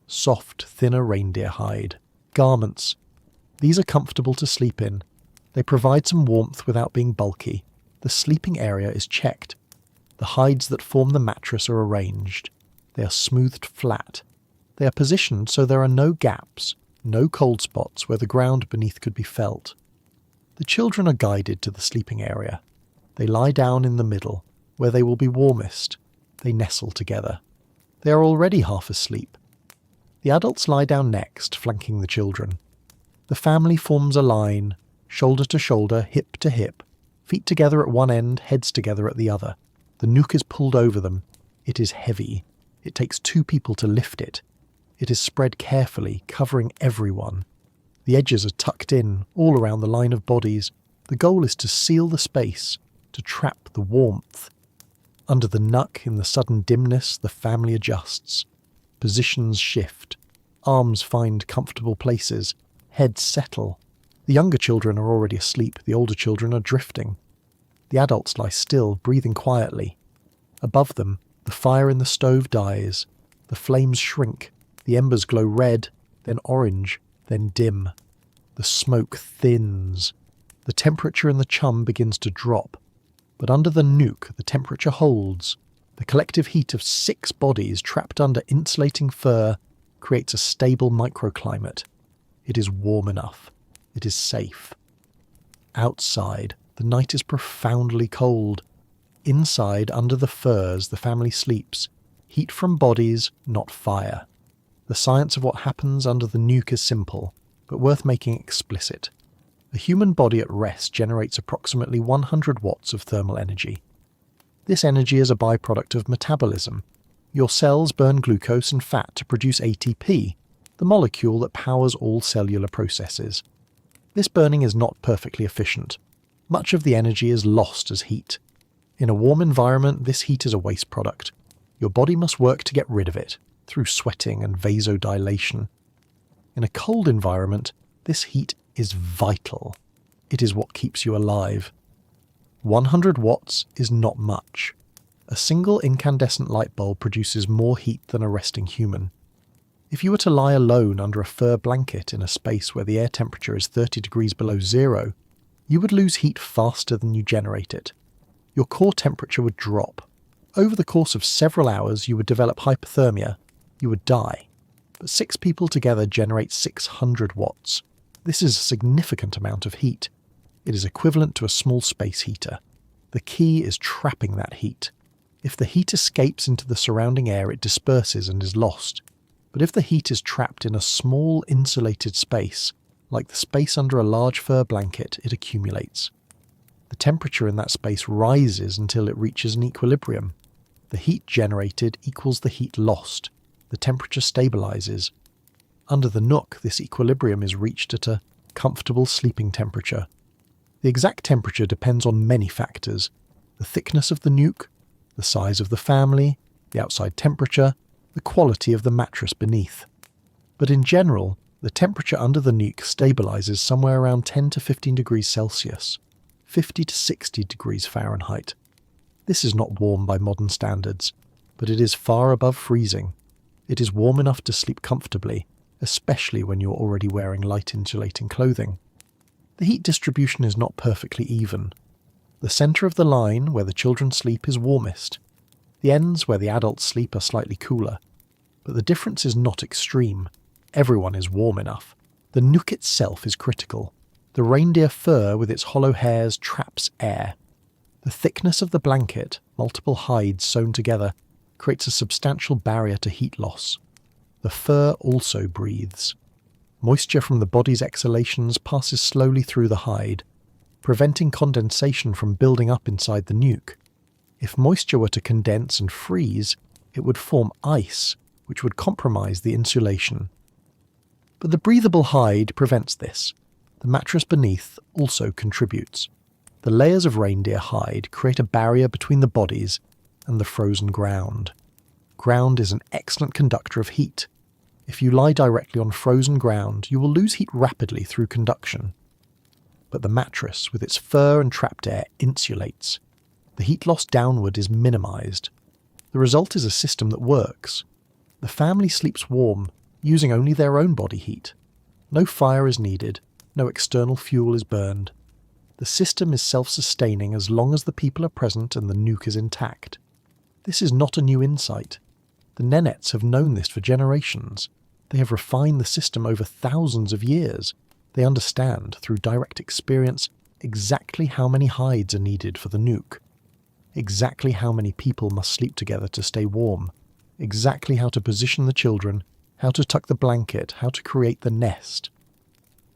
Soft, thinner reindeer hide. Garments. These are comfortable to sleep in. They provide some warmth without being bulky. The sleeping area is checked. The hides that form the mattress are arranged. They are smoothed flat. They are positioned so there are no gaps, no cold spots where the ground beneath could be felt. The children are guided to the sleeping area. They lie down in the middle, where they will be warmest. They nestle together. They are already half asleep. The adults lie down next, flanking the children. The family forms a line, shoulder to shoulder, hip to hip, feet together at one end, heads together at the other. The nook is pulled over them. It is heavy. It takes 2 people to lift it. It is spread carefully, covering everyone. The edges are tucked in, all around the line of bodies. The goal is to seal the space, to trap the warmth. Under the nook, in the sudden dimness, the family adjusts. Positions shift. Arms find comfortable places. Heads settle. The younger children are already asleep. The older children are drifting. The adults lie still, breathing quietly. Above them, the fire in the stove dies. The flames shrink. The embers glow red, then orange, then dim. The smoke thins. The temperature in the chum begins to drop. But under the nook, the temperature holds. The collective heat of 6 bodies trapped under insulating fur creates a stable microclimate. It is warm enough. It is safe. Outside, the night is profoundly cold. Inside, under the furs, the family sleeps. Heat from bodies, not fire. The science of what happens under the nook is simple, but worth making explicit. A human body at rest generates approximately 100 watts of thermal energy. This energy is a byproduct of metabolism. Your cells burn glucose and fat to produce ATP, the molecule that powers all cellular processes. This burning is not perfectly efficient. Much of the energy is lost as heat. In a warm environment, this heat is a waste product. Your body must work to get rid of it, through sweating and vasodilation. In a cold environment, this heat is vital. It is what keeps you alive. 100 watts is not much. A single incandescent light bulb produces more heat than a resting human. If you were to lie alone under a fur blanket in a space where the air temperature is 30 degrees below zero, you would lose heat faster than you generate it. Your core temperature would drop. Over the course of several hours, you would develop hypothermia. You would die. But 6 people together generate 600 watts. This is a significant amount of heat. It is equivalent to a small space heater. The key is trapping that heat. If the heat escapes into the surrounding air, it disperses and is lost. But if the heat is trapped in a small insulated space, like the space under a large fur blanket, it accumulates. The temperature in that space rises until it reaches an equilibrium. The heat generated equals the heat lost. The temperature stabilizes. Under the nook, this equilibrium is reached at a comfortable sleeping temperature. The exact temperature depends on many factors: the thickness of the nook, the size of the family, the outside temperature, the quality of the mattress beneath. But in general, the temperature under the nook stabilizes somewhere around 10 to 15 degrees Celsius, 50 to 60 degrees Fahrenheit. This is not warm by modern standards, but it is far above freezing. It is warm enough to sleep comfortably, especially when you're already wearing light insulating clothing. The heat distribution is not perfectly even. The centre of the line, where the children sleep, is warmest. The ends, where the adults sleep, are slightly cooler. But the difference is not extreme. Everyone is warm enough. The nook itself is critical. The reindeer fur with its hollow hairs traps air. The thickness of the blanket, multiple hides sewn together, creates a substantial barrier to heat loss. The fur also breathes. Moisture from the body's exhalations passes slowly through the hide, preventing condensation from building up inside the nook. If moisture were to condense and freeze, it would form ice, which would compromise the insulation. But the breathable hide prevents this. The mattress beneath also contributes. The layers of reindeer hide create a barrier between the bodies and the frozen ground. Ground is an excellent conductor of heat. If you lie directly on frozen ground, you will lose heat rapidly through conduction. But the mattress, with its fur and trapped air, insulates. The heat loss downward is minimized. The result is a system that works. The family sleeps warm, using only their own body heat. No fire is needed, no external fuel is burned. The system is self-sustaining as long as the people are present and the nuke is intact. This is not a new insight. The Nenets have known this for generations. They have refined the system over thousands of years. They understand, through direct experience, exactly how many hides are needed for the nuke, exactly how many people must sleep together to stay warm, exactly how to position the children, how to tuck the blanket, how to create the nest.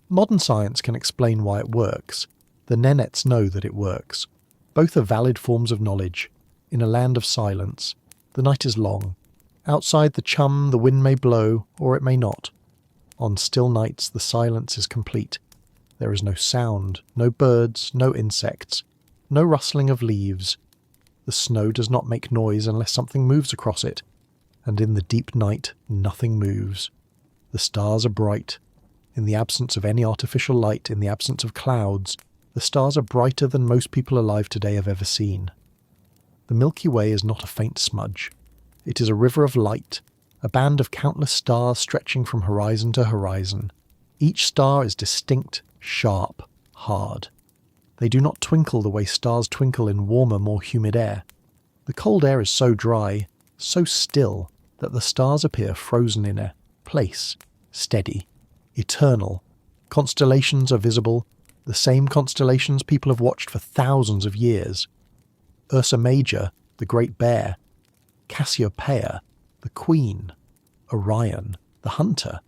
Modern science can explain why it works. The Nenets know that it works. Both are valid forms of knowledge. In a land of silence, the night is long. Outside the chum, the wind may blow, or it may not. On still nights, the silence is complete. There is no sound, no birds, no insects, no rustling of leaves. The snow does not make noise unless something moves across it, and in the deep night, nothing moves. The stars are bright. In the absence of any artificial light, in the absence of clouds, the stars are brighter than most people alive today have ever seen. The Milky Way is not a faint smudge. It is a river of light, a band of countless stars stretching from horizon to horizon. Each star is distinct, sharp, hard. They do not twinkle the way stars twinkle in warmer, more humid air. The cold air is so dry, so still, that the stars appear frozen in a place, steady, eternal. Constellations are visible, the same constellations people have watched for thousands of years. Ursa Major, the Great Bear, Cassiopeia, the Queen, Orion, the Hunter,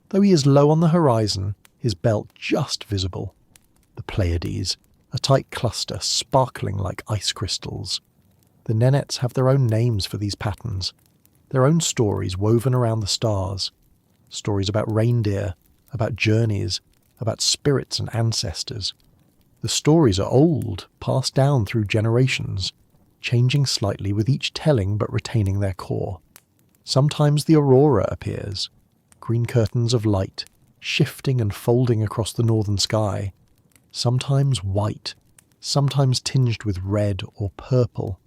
though he is low on the horizon, his belt just visible. The Pleiades, a tight cluster sparkling like ice crystals. The Nenets have their own names for these patterns, their own stories woven around the stars. Stories about reindeer, about journeys, about spirits and ancestors. The stories are old, passed down through generations, changing slightly with each telling but retaining their core. Sometimes the aurora appears, green curtains of light, shifting and folding across the northern sky. Sometimes white, sometimes tinged with red or purple.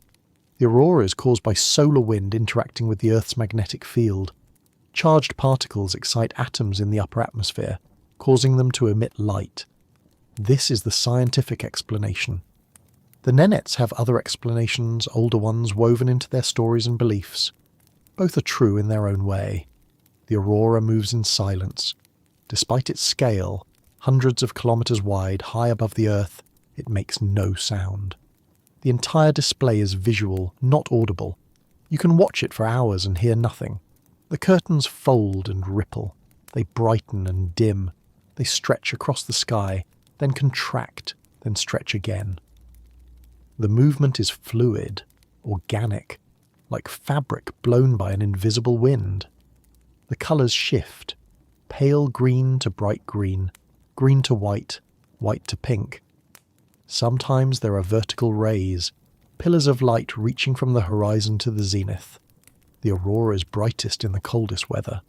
The aurora is caused by solar wind interacting with the Earth's magnetic field. Charged particles excite atoms in the upper atmosphere, causing them to emit light. This is the scientific explanation. The Nenets have other explanations, older ones woven into their stories and beliefs. Both are true in their own way. The aurora moves in silence. Despite its scale, hundreds of kilometers wide, high above the Earth, it makes no sound. The entire display is visual, not audible. You can watch it for hours and hear nothing. The curtains fold and ripple. They brighten and dim. They stretch across the sky, then contract, then stretch again. The movement is fluid, organic, like fabric blown by an invisible wind. The colours shift, pale green to bright green, green to white, white to pink. Sometimes there are vertical rays, pillars of light reaching from the horizon to the zenith. The aurora is brightest in the coldest weather.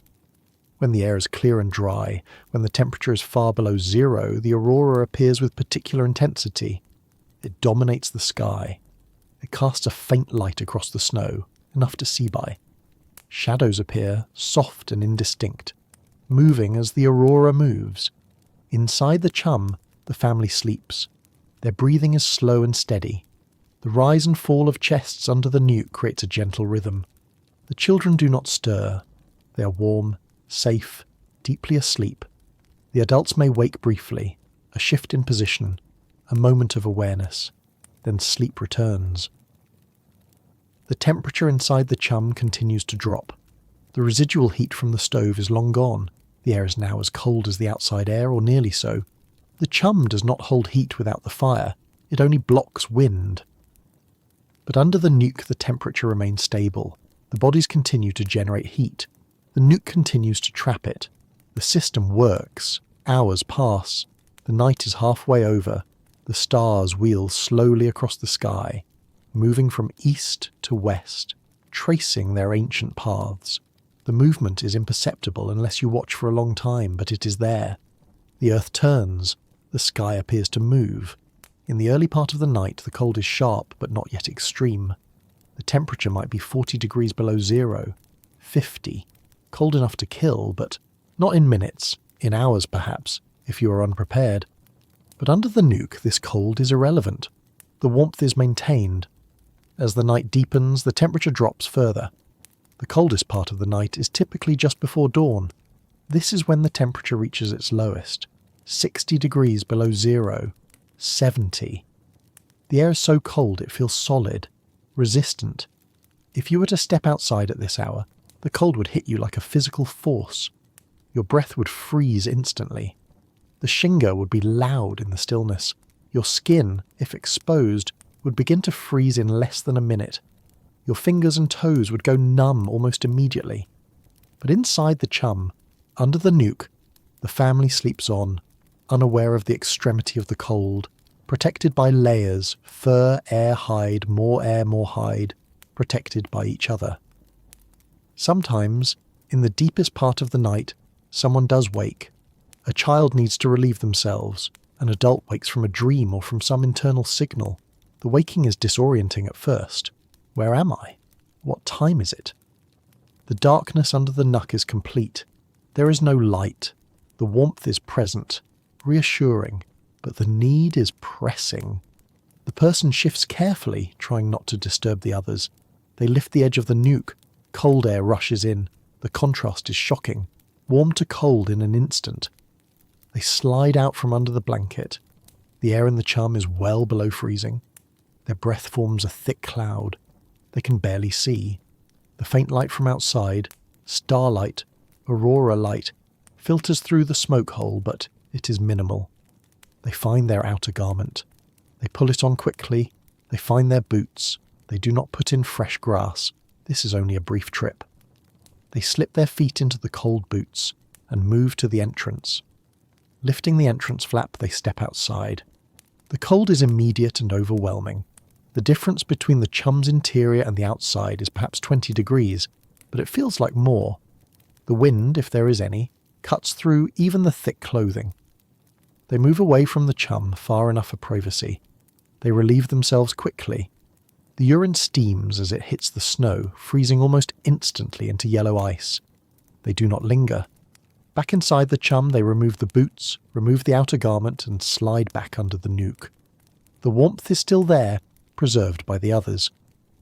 When the air is clear and dry, when the temperature is far below zero, the aurora appears with particular intensity. It dominates the sky. It casts a faint light across the snow, enough to see by. Shadows appear, soft and indistinct, moving as the aurora moves. Inside the chum, the family sleeps. Their breathing is slow and steady. The rise and fall of chests under the nuke creates a gentle rhythm. The children do not stir. They are warm, safe, deeply asleep. The adults may wake briefly, a shift in position, a moment of awareness. Then sleep returns. The temperature inside the chum continues to drop. The residual heat from the stove is long gone. The air is now as cold as the outside air, or nearly so. The chum does not hold heat without the fire. It only blocks wind. But under the nuke the temperature remains stable. The bodies continue to generate heat. The nuke continues to trap it. The system works. Hours pass. The night is halfway over. The stars wheel slowly across the sky, moving from east to west, tracing their ancient paths. The movement is imperceptible unless you watch for a long time, but it is there. The earth turns. The sky appears to move. In the early part of the night, the cold is sharp, but not yet extreme. The temperature might be 40 degrees below zero, 50. Cold enough to kill, but not in minutes, in hours perhaps, if you are unprepared. But under the nuke, this cold is irrelevant. The warmth is maintained. As the night deepens, the temperature drops further. The coldest part of the night is typically just before dawn. This is when the temperature reaches its lowest, 60 degrees below zero, 70. The air is so cold it feels solid, resistant. If you were to step outside at this hour, the cold would hit you like a physical force. Your breath would freeze instantly. The shinga would be loud in the stillness. Your skin, if exposed, would begin to freeze in less than a minute. Your fingers and toes would go numb almost immediately. But inside the chum, under the nuke, the family sleeps on, unaware of the extremity of the cold, protected by layers, fur, air, more hide, protected by each other. Sometimes, in the deepest part of the night, someone does wake. A child needs to relieve themselves. An adult wakes from a dream or from some internal signal. The waking is disorienting at first. Where am I? What time is it? The darkness under the nuck is complete. There is no light. The warmth is present, reassuring, but the need is pressing. The person shifts carefully, trying not to disturb the others. They lift the edge of the nuke. Cold air rushes in. The contrast is shocking. Warm to cold in an instant. They slide out from under the blanket. The air in the chum is well below freezing. Their breath forms a thick cloud. They can barely see. The faint light from outside, starlight, aurora light, filters through the smoke hole, but it is minimal. They find their outer garment. They pull it on quickly. They find their boots. They do not put in fresh grass. This is only a brief trip. They slip their feet into the cold boots and move to the entrance. Lifting the entrance flap, they step outside. The cold is immediate and overwhelming. The difference between the chum's interior and the outside is perhaps 20 degrees, but it feels like more. The wind, if there is any, cuts through even the thick clothing. They move away from the chum far enough for privacy. They relieve themselves quickly. The urine steams as it hits the snow, freezing almost instantly into yellow ice. They do not linger. Back inside the chum, they remove the boots, remove the outer garment, and slide back under the nuke. The warmth is still there, preserved by the others.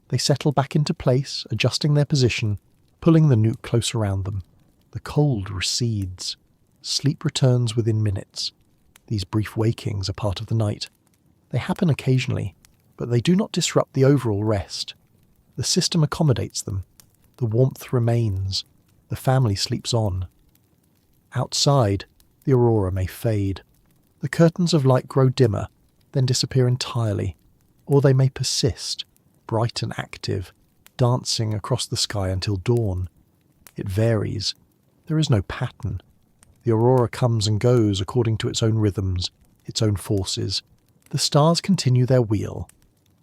They settle back into place, adjusting their position, pulling the nuke close around them. The cold recedes. Sleep returns within minutes. These brief wakings are part of the night. They happen occasionally, but they do not disrupt the overall rest. The system accommodates them. The warmth remains. The family sleeps on. Outside, the aurora may fade. The curtains of light grow dimmer, then disappear entirely, or they may persist, bright and active, dancing across the sky until dawn. It varies. There is no pattern. The aurora comes and goes according to its own rhythms, its own forces. The stars continue their wheel.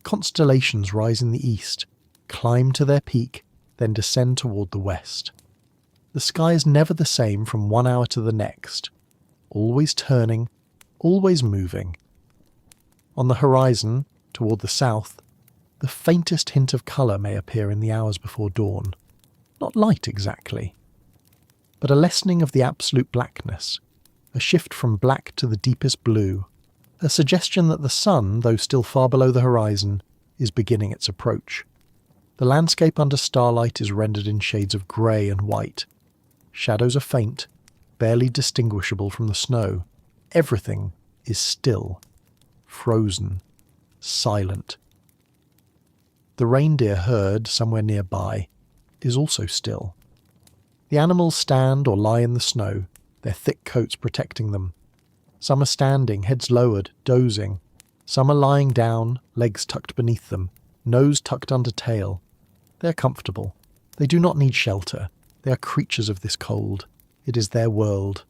Constellations rise in the east, climb to their peak, then descend toward the west. The sky is never the same from 1 hour to the next, always turning, always moving. On the horizon, toward the south, the faintest hint of colour may appear in the hours before dawn. Not light exactly, but a lessening of the absolute blackness, a shift from black to the deepest blue, a suggestion that the sun, though still far below the horizon, is beginning its approach. The landscape under starlight is rendered in shades of grey and white. Shadows are faint, barely distinguishable from the snow. Everything is still, frozen, silent. The reindeer herd, somewhere nearby, is also still. The animals stand or lie in the snow, their thick coats protecting them. Some are standing, heads lowered, dozing. Some are lying down, legs tucked beneath them, nose tucked under tail. They are comfortable. They do not need shelter. They are creatures of this cold. It is their world.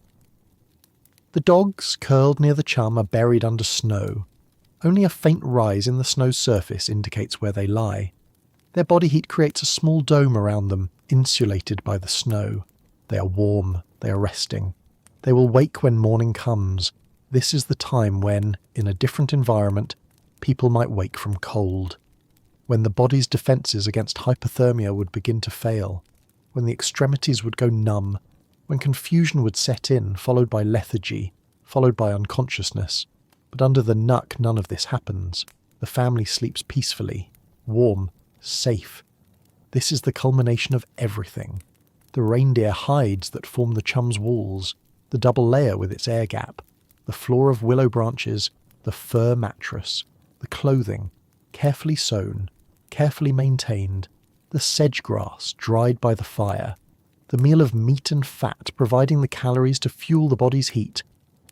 The dogs, curled near the chum, are buried under snow. Only a faint rise in the snow's surface indicates where they lie. Their body heat creates a small dome around them, insulated by the snow. They are warm. They are resting. They will wake when morning comes. This is the time when, in a different environment, people might wake from cold. When the body's defences against hypothermia would begin to fail. When the extremities would go numb. When confusion would set in, followed by lethargy, followed by unconsciousness. But under the Nuk, none of this happens. The family sleeps peacefully, warm, safe. This is the culmination of everything. The reindeer hides that form the chum's walls, the double layer with its air gap, the floor of willow branches, the fur mattress, the clothing, carefully sewn, carefully maintained, the sedge grass dried by the fire, the meal of meat and fat providing the calories to fuel the body's heat,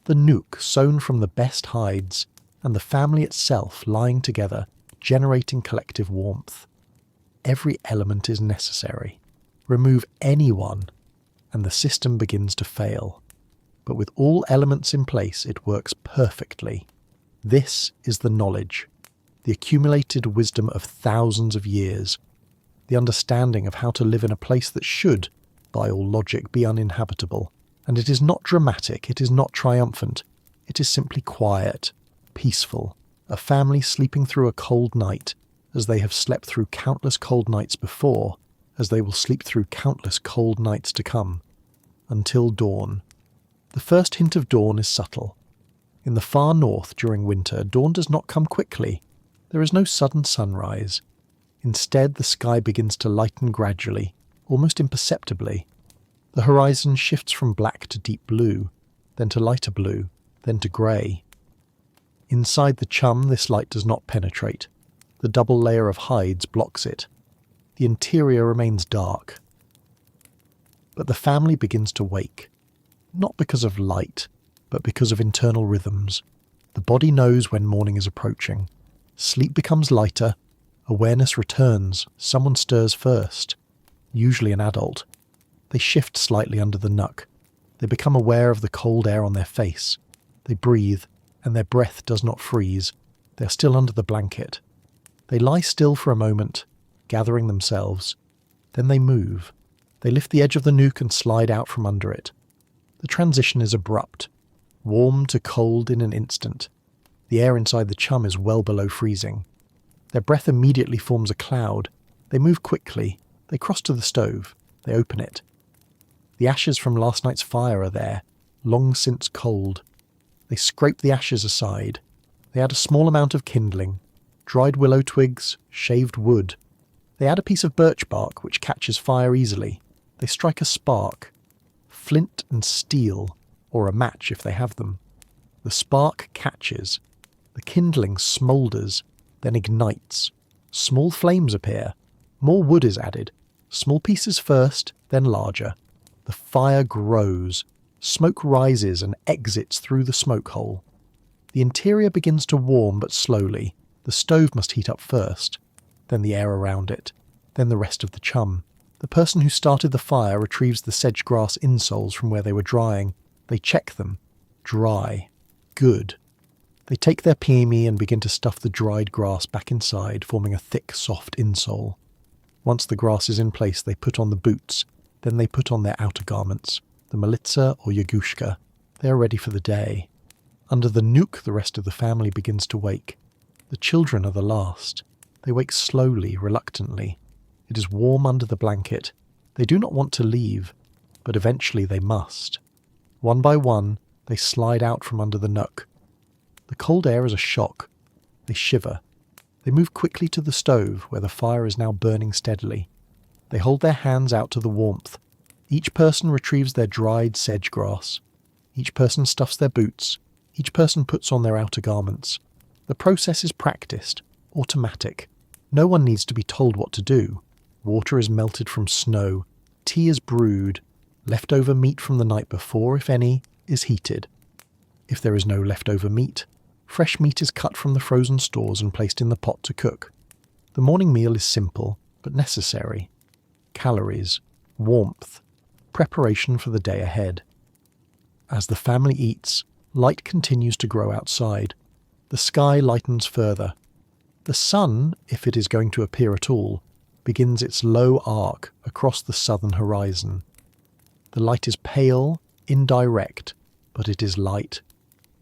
the nook sewn from the best hides, and the family itself lying together, generating collective warmth. Every element is necessary. Remove any one, and the system begins to fail. But with all elements in place, it works perfectly. This is the knowledge, the accumulated wisdom of thousands of years, the understanding of how to live in a place that should, by all logic, be uninhabitable. And it is not dramatic, it is not triumphant, it is simply quiet, peaceful, a family sleeping through a cold night, as they have slept through countless cold nights before, as they will sleep through countless cold nights to come, until dawn. The first hint of dawn is subtle. In the far north during winter, dawn does not come quickly. There is no sudden sunrise. Instead, the sky begins to lighten gradually, almost imperceptibly. The horizon shifts from black to deep blue, then to lighter blue, then to grey. Inside the chum, this light does not penetrate. The double layer of hides blocks it. The interior remains dark. But the family begins to wake, not because of light, but because of internal rhythms. The body knows when morning is approaching. Sleep becomes lighter. Awareness returns. Someone stirs first, usually an adult. They shift slightly under the Nuk. They become aware of the cold air on their face. They breathe, and their breath does not freeze. They are still under the blanket. They lie still for a moment, gathering themselves. Then they move. They lift the edge of the Nuk and slide out from under it. The transition is abrupt. Warm to cold in an instant. The air inside the chum is well below freezing. Their breath immediately forms a cloud. They move quickly. They cross to the stove. They open it. The ashes from last night's fire are there, long since cold. They scrape the ashes aside. They add a small amount of kindling, dried willow twigs, shaved wood. They add a piece of birch bark which catches fire easily. They strike a spark. Flint and steel, or a match if they have them. The spark catches. The kindling smoulders, then ignites. Small flames appear. More wood is added. Small pieces first, then larger. The fire grows. Smoke rises and exits through the smoke hole. The interior begins to warm but slowly. The stove must heat up first, then the air around it, then the rest of the chum. The person who started the fire retrieves the sedge grass insoles from where they were drying. They check them. Dry. Good. They take their piemi and begin to stuff the dried grass back inside, forming a thick, soft insole. Once the grass is in place, they put on the boots. Then they put on their outer garments, the militsa or yagushka. They are ready for the day. Under the Nuk, the rest of the family begins to wake. The children are the last. They wake slowly, reluctantly. It is warm under the blanket. They do not want to leave, but eventually they must. One by one, they slide out from under the Nuk. The cold air is a shock. They shiver. They move quickly to the stove, where the fire is now burning steadily. They hold their hands out to the warmth. Each person retrieves their dried sedge grass. Each person stuffs their boots. Each person puts on their outer garments. The process is practiced, automatic. No one needs to be told what to do. Water is melted from snow. Tea is brewed. Leftover meat from the night before, if any, is heated. If there is no leftover meat, fresh meat is cut from the frozen stores and placed in the pot to cook. The morning meal is simple, but necessary. Calories, warmth, preparation for the day ahead. As the family eats, light continues to grow outside. The sky lightens further. The sun, if it is going to appear at all, begins its low arc across the southern horizon. The light is pale, indirect, but it is light.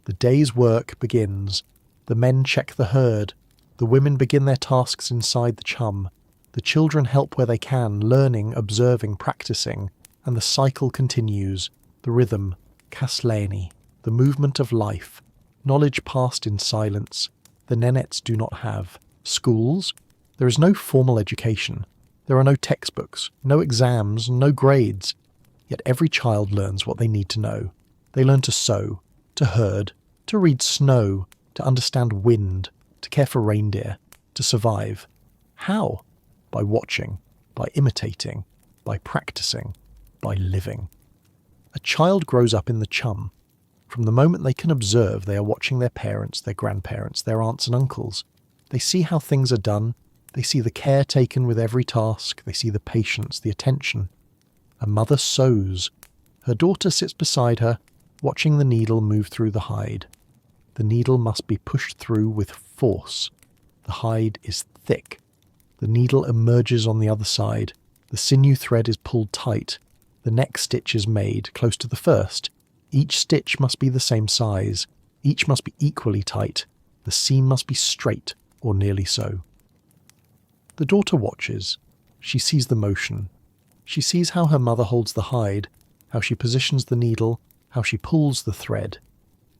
The day's work begins. The men check the herd. The women begin their tasks inside the chum. The children help where they can, learning, observing, practicing, and the cycle continues. The rhythm, kasleni, the movement of life. Knowledge passed in silence. The Nenets do not have. Schools? There is no formal education. There are no textbooks, no exams, no grades. Yet every child learns what they need to know. They learn to sew, to herd, to read snow, to understand wind, to care for reindeer, to survive. How? By watching, by imitating, by practicing, by living. A child grows up in the chum. From the moment they can observe, they are watching their parents, their grandparents, their aunts and uncles. They see how things are done. They see the care taken with every task. They see the patience, the attention. A mother sews. Her daughter sits beside her, watching the needle move through the hide. The needle must be pushed through with force. The hide is thick. The needle emerges on the other side. The sinew thread is pulled tight. The next stitch is made, close to the first. Each stitch must be the same size. Each must be equally tight. The seam must be straight, or nearly so. The daughter watches. She sees the motion. She sees how her mother holds the hide, how she positions the needle, how she pulls the thread.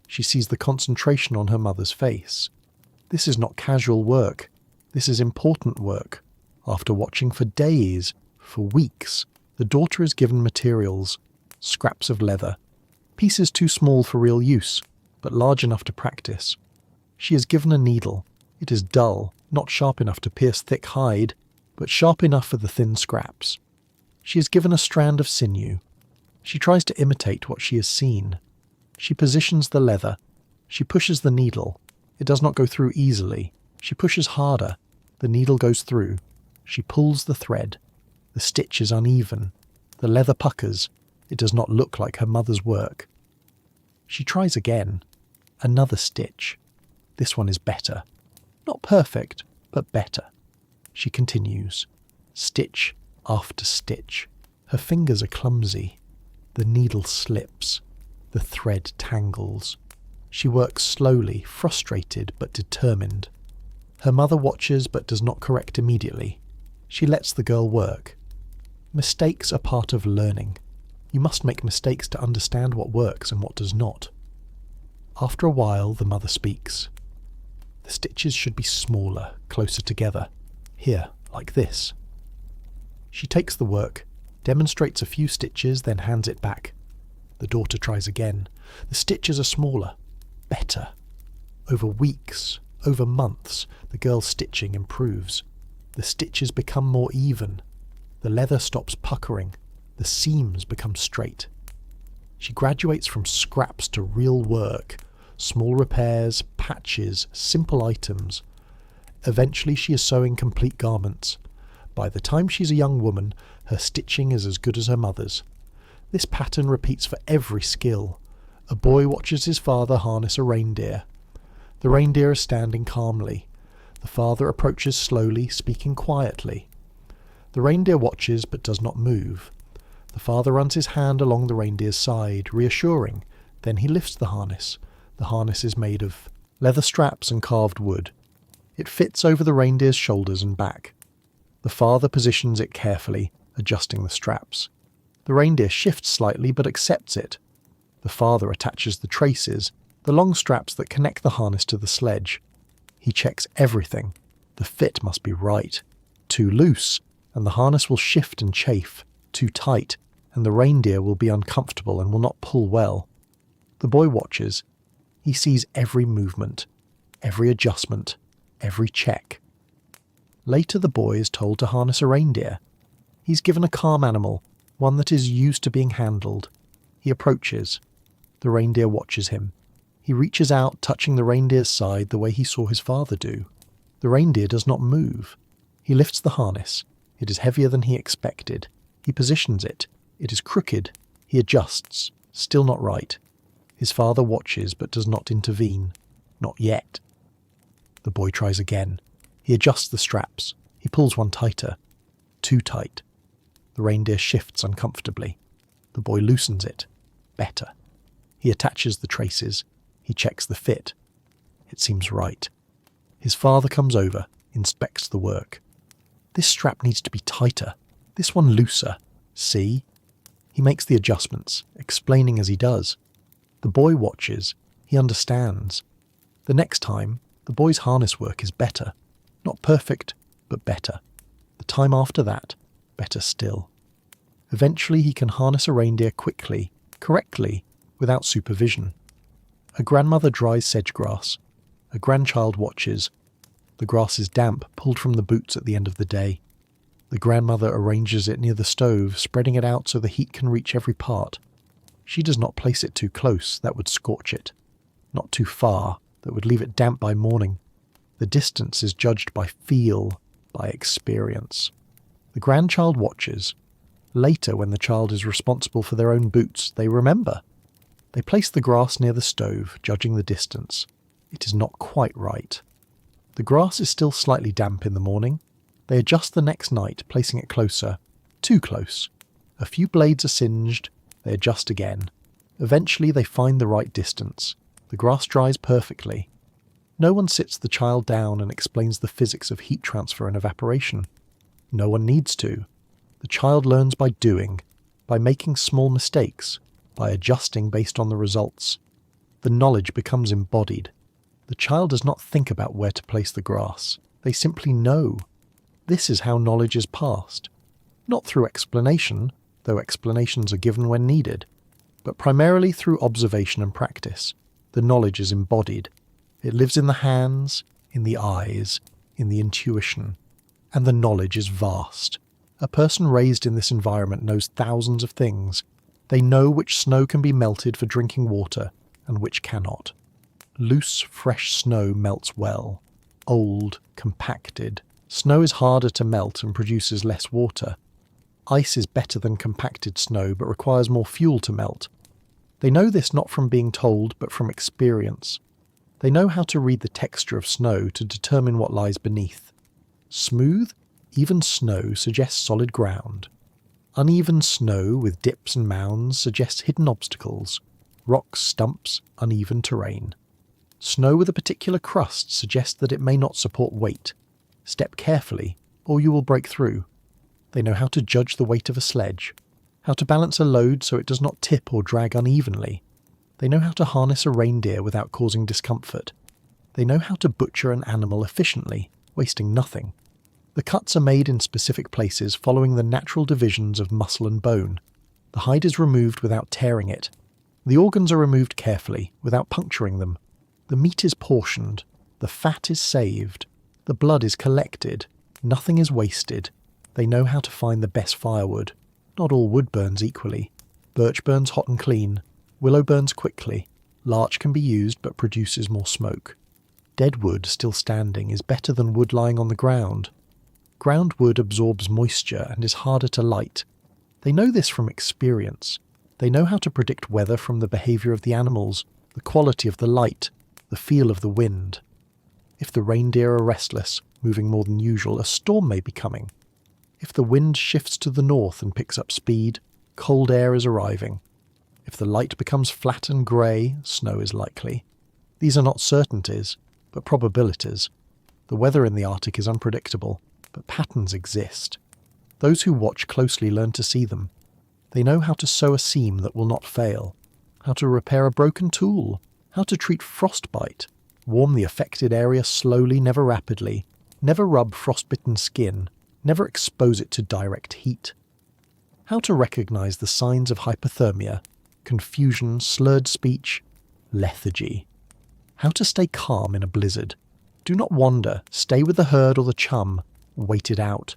She sees the concentration on her mother's face. This is not casual work. This is important work. After watching for days, for weeks, the daughter is given materials, scraps of leather, pieces too small for real use, but large enough to practice. She is given a needle. It is dull, not sharp enough to pierce thick hide, but sharp enough for the thin scraps. She is given a strand of sinew. She tries to imitate what she has seen. She positions the leather. She pushes the needle. It does not go through easily. She pushes harder. The needle goes through. She pulls the thread. The stitch is uneven. The leather puckers. It does not look like her mother's work. She tries again. Another stitch. This one is better. Not perfect, but better. She continues. Stitch after stitch. Her fingers are clumsy. The needle slips. The thread tangles. She works slowly, frustrated but determined. Her mother watches but does not correct immediately. She lets the girl work. Mistakes are part of learning. You must make mistakes to understand what works and what does not. After a while, the mother speaks. The stitches should be smaller, closer together. Here, like this. She takes the work, demonstrates a few stitches, then hands it back. The daughter tries again. The stitches are smaller. Better. Over weeks, over months, the girl's stitching improves. The stitches become more even. The leather stops puckering. The seams become straight. She graduates from scraps to real work, small repairs, patches, simple items. Eventually she is sewing complete garments. By the time she's a young woman, her stitching is as good as her mother's. This pattern repeats for every skill. A boy watches his father harness a reindeer. The reindeer is standing calmly. The father approaches slowly, speaking quietly. The reindeer watches but does not move. The father runs his hand along the reindeer's side, reassuring. Then he lifts the harness. The harness is made of leather straps and carved wood. It fits over the reindeer's shoulders and back. The father positions it carefully, adjusting the straps. The reindeer shifts slightly but accepts it. The father attaches the traces, the long straps that connect the harness to the sledge. He checks everything. The fit must be right. Too loose, and the harness will shift and chafe. Too tight, and the reindeer will be uncomfortable and will not pull well. The boy watches. He sees every movement, every adjustment, every check. Later the boy is told to harness a reindeer. He's given a calm animal, one that is used to being handled. He approaches. The reindeer watches him. He reaches out, touching the reindeer's side the way he saw his father do. The reindeer does not move. He lifts the harness. It is heavier than he expected. He positions it. It is crooked. He adjusts. Still not right. His father watches but does not intervene. Not yet. The boy tries again. He adjusts the straps. He pulls one tighter. Too tight. The reindeer shifts uncomfortably. The boy loosens it. Better. He attaches the traces. He checks the fit. It seems right. His father comes over, inspects the work. This strap needs to be tighter. This one looser. See? He makes the adjustments, explaining as he does. The boy watches. He understands. The next time, the boy's harness work is better. Not perfect, but better. The time after that, better still. Eventually he can harness a reindeer quickly, correctly, without supervision. A grandmother dries sedge grass. A grandchild watches. The grass is damp, pulled from the boots at the end of the day. The grandmother arranges it near the stove, spreading it out so the heat can reach every part. She does not place it too close, that would scorch it. Not too far, that would leave it damp by morning. The distance is judged by feel, by experience. The grandchild watches. Later, when the child is responsible for their own boots, they remember. They place the grass near the stove, judging the distance. It is not quite right. The grass is still slightly damp in the morning. They adjust the next night, placing it closer. Too close. A few blades are singed. They adjust again. Eventually they find the right distance. The grass dries perfectly. No one sits the child down and explains the physics of heat transfer and evaporation. No one needs to. The child learns by doing, by making small mistakes, by adjusting based on the results. The knowledge becomes embodied. The child does not think about where to place the grass. They simply know. This is how knowledge is passed. Not through explanation, though explanations are given when needed, but primarily through observation and practice. The knowledge is embodied. It lives in the hands, in the eyes, in the intuition. And the knowledge is vast. A person raised in this environment knows thousands of things. They know which snow can be melted for drinking water and which cannot. Loose, fresh snow melts well. Old, compacted. Snow is harder to melt and produces less water. Ice is better than compacted snow but requires more fuel to melt. They know this not from being told but from experience. They know how to read the texture of snow to determine what lies beneath. Smooth, even snow suggests solid ground. Uneven snow with dips and mounds suggests hidden obstacles. Rocks, stumps, uneven terrain. Snow with a particular crust suggests that it may not support weight. Step carefully, or you will break through. They know how to judge the weight of a sledge, how to balance a load so it does not tip or drag unevenly. They know how to harness a reindeer without causing discomfort. They know how to butcher an animal efficiently, wasting nothing. The cuts are made in specific places following the natural divisions of muscle and bone. The hide is removed without tearing it. The organs are removed carefully, without puncturing them. The meat is portioned. The fat is saved. The blood is collected. Nothing is wasted. They know how to find the best firewood. Not all wood burns equally. Birch burns hot and clean. Willow burns quickly. Larch can be used but produces more smoke. Dead wood still standing is better than wood lying on the ground. Ground wood absorbs moisture and is harder to light. They know this from experience. They know how to predict weather from the behaviour of the animals, the quality of the light, the feel of the wind. If the reindeer are restless, moving more than usual, a storm may be coming. If the wind shifts to the north and picks up speed, cold air is arriving. If the light becomes flat and grey, snow is likely. These are not certainties, but probabilities. The weather in the Arctic is unpredictable, but patterns exist. Those who watch closely learn to see them. They know how to sew a seam that will not fail, how to repair a broken tool, how to treat frostbite, warm the affected area slowly, never rapidly, never rub frostbitten skin, never expose it to direct heat. How to recognize the signs of hypothermia, confusion, slurred speech, lethargy. How to stay calm in a blizzard. Do not wander, stay with the herd or the chum, wait it out.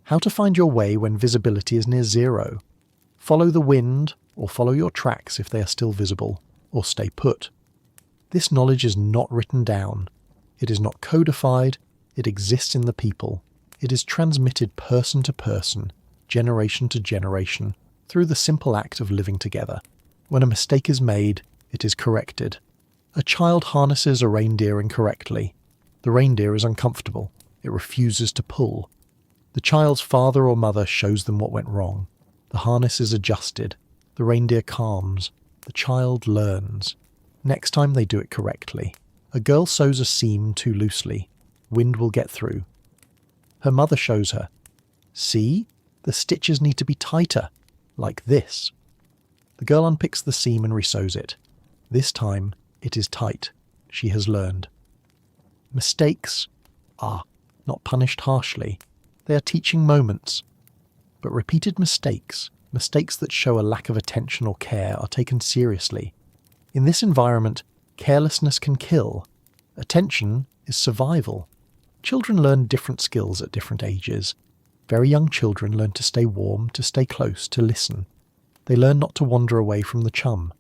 How to find your way when visibility is near zero. Follow the wind, or follow your tracks if they are still visible, or stay put. This knowledge is not written down. It is not codified. It exists in the people. It is transmitted person to person, generation to generation, through the simple act of living together. When a mistake is made, it is corrected. A child harnesses a reindeer incorrectly. The reindeer is uncomfortable. It refuses to pull. The child's father or mother shows them what went wrong. The harness is adjusted. The reindeer calms. The child learns. Next time they do it correctly. A girl sews a seam too loosely. Wind will get through. Her mother shows her. See? The stitches need to be tighter. Like this. The girl unpicks the seam and resews it. This time, it is tight. she has learned. Mistakes are not punished harshly. They are teaching moments. But repeated mistakes that show a lack of attention or care, are taken seriously. In this environment, carelessness can kill. Attention is survival. Children learn different skills at different ages. Very young children learn to stay warm, to stay close, to listen. They learn not to wander away from the chum.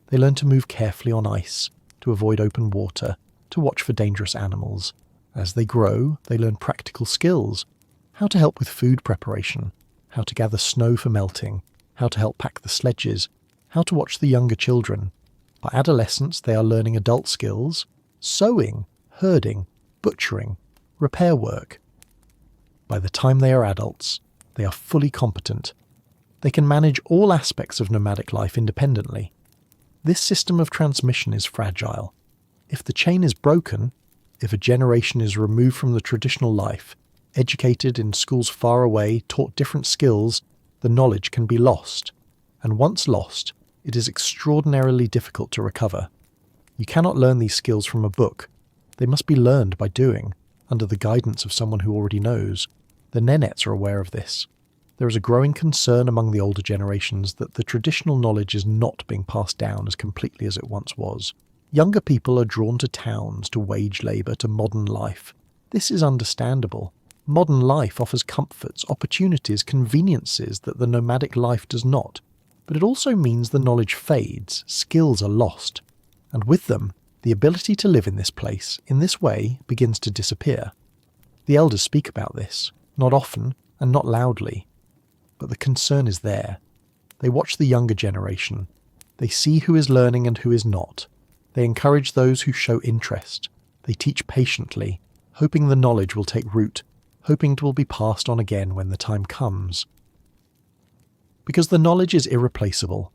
They learn to move carefully on ice, to avoid open water, to watch for dangerous animals. As they grow, they learn practical skills. How to help with food preparation, how to gather snow for melting, how to help pack the sledges, how to watch the younger children. By adolescence, they are learning adult skills: sewing, herding, butchering, repair work. By the time they are adults, they are fully competent. They can manage all aspects of nomadic life independently. This system of transmission is fragile. If the chain is broken, if a generation is removed from the traditional life, educated in schools far away, taught different skills, the knowledge can be lost. And once lost, it is extraordinarily difficult to recover. You cannot learn these skills from a book. They must be learned by doing, under the guidance of someone who already knows. The Nenets are aware of this. There is a growing concern among the older generations that the traditional knowledge is not being passed down as completely as it once was. Younger people are drawn to towns, to wage labour, to modern life. This is understandable. Modern life offers comforts, opportunities, conveniences that the nomadic life does not. But it also means the knowledge fades, skills are lost. And with them, the ability to live in this place, in this way, begins to disappear. The elders speak about this, not often and not loudly. But the concern is there. They watch the younger generation. They see who is learning and who is not. They encourage those who show interest. They teach patiently, hoping the knowledge will take root, hoping it will be passed on again when the time comes. Because the knowledge is irreplaceable.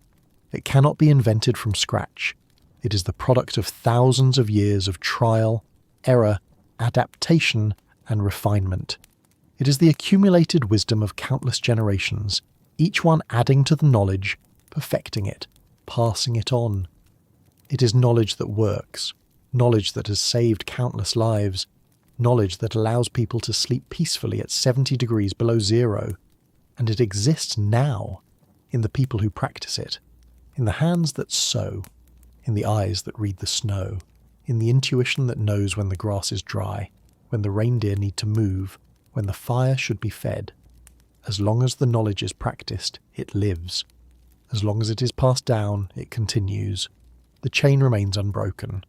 It cannot be invented from scratch. It is the product of thousands of years of trial, error, adaptation, and refinement. It is the accumulated wisdom of countless generations, each one adding to the knowledge, perfecting it, passing it on. It is knowledge that works, knowledge that has saved countless lives, knowledge that allows people to sleep peacefully at 70 degrees below zero. And it exists now, in the people who practice it, in the hands that sew, in the eyes that read the snow, in the intuition that knows when the grass is dry, when the reindeer need to move, when the fire should be fed. As long as the knowledge is practiced, it lives. As long as it is passed down, it continues. The chain remains unbroken.